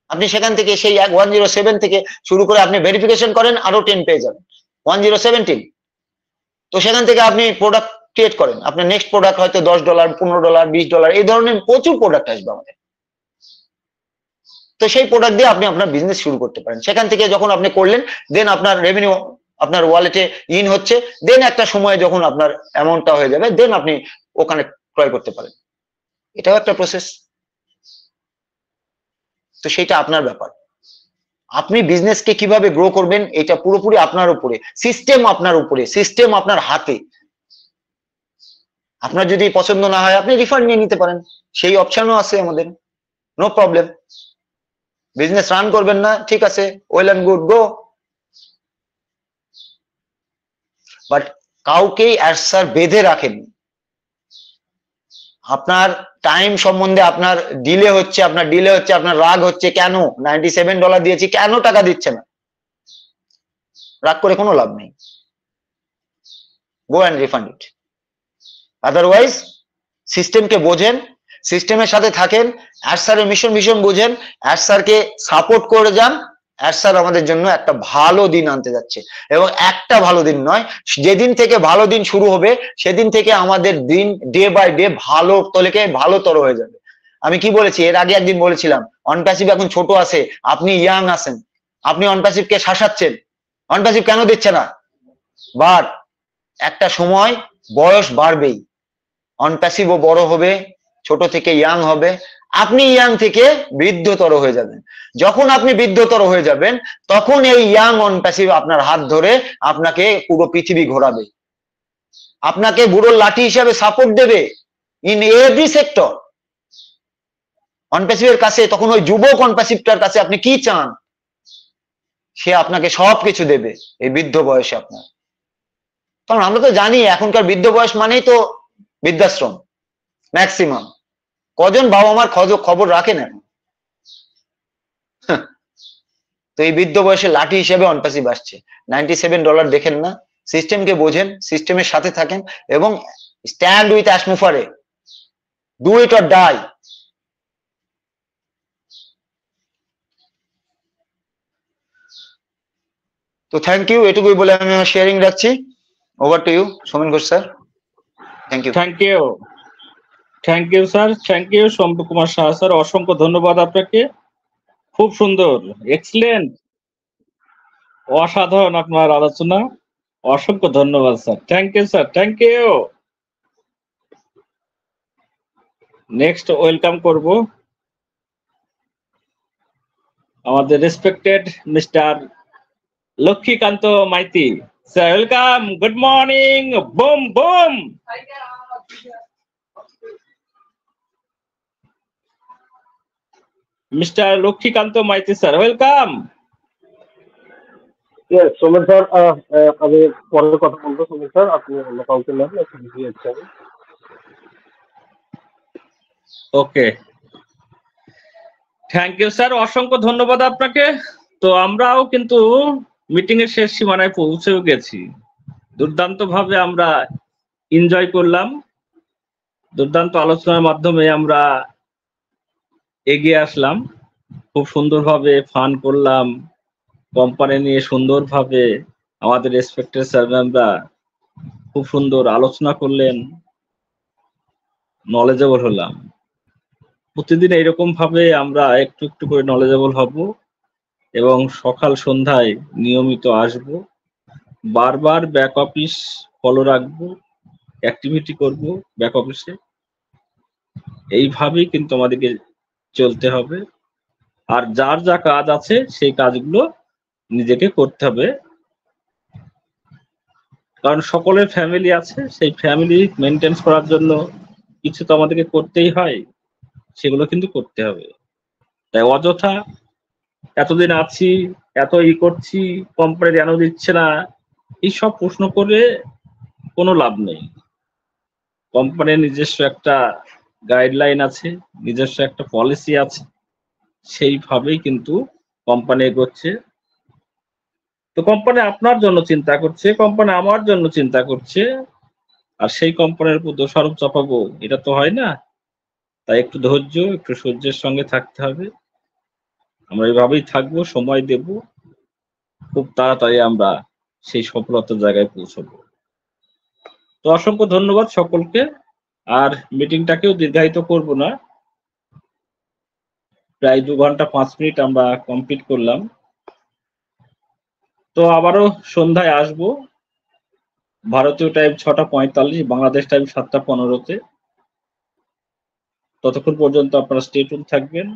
আপনি সেখান থেকে সেই 107 থেকে শুরু করে আপনি ভেরিফিকেশন করেন, আরো 10 পেয়ে যাবেন, 117। তো সেখান থেকে আপনি প্রোডাক্ট ক্রিয়েট করেন, আপনার নেক্সট প্রোডাক্ট হয়তো $10, $15, $20, এই ধরনের প্রচুর প্রোডাক্ট আসবে আমাদের। তো সেই প্রোডাক্ট দিয়ে আপনি আপনার বিজনেস শুরু করতে পারেন। সেখান থেকে যখন আপনি করলেন, দেন আপনার রেভিনিউ আপনার ওয়ালেটে ইন হচ্ছে, দেন একটা সময়ে যখন আপনার অ্যামাউন্টটা হয়ে যাবে, দেন আপনি ওখানে ক্রয় করতে পারেন। এটাও একটা প্রসেস। তো সেটা আপনার ব্যাপার, আপনি বিজনেসকে কিভাবে গ্রো করবেন এটা পুরোপুরি আপনার উপরে, সিস্টেম আপনার উপরে, সিস্টেম আপনার হাতে। আপনার যদি পছন্দ না হয় আপনি রিফান্ড নিয়ে নিতে পারেন, সেই অপশনও আছে আমাদের, নো প্রবলেম। বিজনেস রান করবেন না, ঠিক আছে, well and good, go. But কাউকেই অ্যাডসার বেঁধে রাখেন। আপনার টাইম সম্বন্ধে আপনার ডিলে হচ্ছে, আপনার রাগ হচ্ছে, কেন $97 দিয়েছি, কেন টাকা দিচ্ছে না? রাগ করে কোনো লাভ নেই, go and refund it. Otherwise সিস্টেমকে বোঝেন, সিস্টেমের সাথে থাকেন, অ্যাডসারের মিশন বুঝেন, অ্যাডসারকে সাপোর্ট করে যান। অ্যাডসার আমাদের জন্য একটা ভালো দিন আনতে যাচ্ছে, এবং একটা ভালো দিন নয়, যেদিন থেকে ভালো দিন শুরু হবে সেদিন থেকে আমাদের দিন ডে বাই ডে ভালোতর হয়ে যাবে। আমি কি বলেছি এর আগে একদিন বলেছিলাম, অনপ্যাসিভ এখন ছোট আছে, আপনি ইয়াং আছেন, আপনি অনপ্যাসিভকে শাসাচ্ছেন, অনপ্যাসিভ কেন দিচ্ছে না? বাট একটা সময় বয়স বাড়বেই, অনপ্যাসিভও বড় হবে, ছোট থেকে ইয়াং হবে, আপনি ইয়াং থেকে বৃদ্ধতর হয়ে যাবেন। যখন আপনি বৃদ্ধতর হয়ে যাবেন তখন এই ইয়াং অনপ্যাসিভ আপনার হাত ধরে আপনাকে পুরো পৃথিবী ঘোরাবে, আপনাকে বুড়োর লাঠি হিসাবে সাপোর্ট দেবে ইন এভরি সেক্টর। অনপ্যাসিভের কাছে তখন ওই যুবক অনপ্যাসিভটার কাছে আপনি কি চান, সে আপনাকে সবকিছু দেবে এই বৃদ্ধ বয়সে আপনার। কারণ আমরা তো জানি এখনকার বৃদ্ধ বয়স মানেই তো বৃদ্ধাশ্রম, ম্যাক্সিমাম। কজন বাবা মার খবর রাখেন এখন? তো এই বৃদ্ধ বয়সে লাঠি হিসেবে অনপ্যাসিভ আসছে। $97 দেখেন না, সিস্টেমকে বোঝেন, সিস্টেমের সাথে থাকেন, এবং স্ট্যান্ড উইথ অ্যাশমুফারে, ডু ইট অর ডাই। তো থ্যাংক ইউ, এটুকুই বলে আমি আমার শেয়ারিং রাখছি। Over to you Somen Ghosh sir. Thank you. Thank you sir, thank you Shambhu Kumar Saha sir, অসংখ্য ধন্যবাদ আপনাকে। খুব সুন্দর, এক্সিলেন্ট, অসাধারণ আপনার আলোচনা, অসংখ্য ধন্যবাদ sir. Thank you sir, thank you. Next welcome করব আমাদের respected mister Laxmikanta Maity sir. Welcome, good morning, boom boom. Mister Laxmikanta Maity sir, welcome. Somen sir, আমি পরে কথা বলবো। সোমেন স্যার, আপনি অন্য কাউকে নেন, একটু বিজি আছি আমি। ওকে, থ্যাংক ইউ স্যার, অসংখ্য ধন্যবাদ আপনাকে। তো আমরাও কিন্তু মিটিং এর শেষ সীমানায় পৌঁছেও গেছি। দুর্দান্ত ভাবে আমরা এনজয় করলাম, দুর্দান্ত আলোচনার মাধ্যমে আমরা এগিয়ে আসলাম, খুব সুন্দরভাবে ফান করলাম, কোম্পানি নিয়ে সুন্দরভাবে আমাদের রেসপেক্টেড স্যার ম্যামরা খুব সুন্দর আলোচনা করলেন, নলেজেবল হলাম। প্রতিদিন এইরকম ভাবে আমরা একটু একটু করে নলেজেবল হব এবং সকাল সন্ধ্যায় নিয়মিত আসব, বারবার ব্যাক অফিস ফলো রাখবো, অ্যাক্টিভিটি করব ব্যাক অফিসে। এইভাবেই কিন্তু আমাদেরকে চলতে হবে। আর যার যা কাজ আছে সেই কাজগুলো নিজেকে করতে হবে, কারণ সকলের ফ্যামিলি আছে, সেই ফ্যামিলি মেনটেন করার জন্য কিছু তো আমাদেরকে করতেই হয়, সেগুলো কিন্তু করতে হবে। তাই অযথা এতদিন আছি, এত করছি, কোম্পানি কেন দিচ্ছে না, এইসব প্রশ্ন করে কোনো লাভ নেই। কোম্পানির নিজস্ব একটা গাইডলাইন আছে, নিজস্ব একটা পলিসি আছে, সেইভাবেই কিন্তু কোম্পানি এগোচ্ছে। তো কোম্পানি আপনার জন্য চিন্তা করছে, কোম্পানি আমার জন্য চিন্তা করছে, আর সেই কোম্পানির উপর দোষারোপ চাপাবো, এটা তো হয় না। তাই একটু ধৈর্য, একটু সূর্যের সঙ্গে থাকতে হবে। আমরা এইভাবেই থাকবো, সময় দেব, খুব তাড়াতাড়ি আমরা সেই সফলতার জায়গায় পৌঁছবো। তো অসংখ্য ধন্যবাদ সকলকে। আর মিটিংটাকেও দীর্ঘায়িত করব না, প্রায় 2 ঘন্টা 5 মিনিট আমরা কমপ্লিট করলাম। তো আবারও সন্ধ্যায় আসবো, ভারতীয় টাইম 6:45, বাংলাদেশ টাইম 7:15-তে। ততক্ষণ পর্যন্ত আপনারা স্টে টিউন থাকবেন।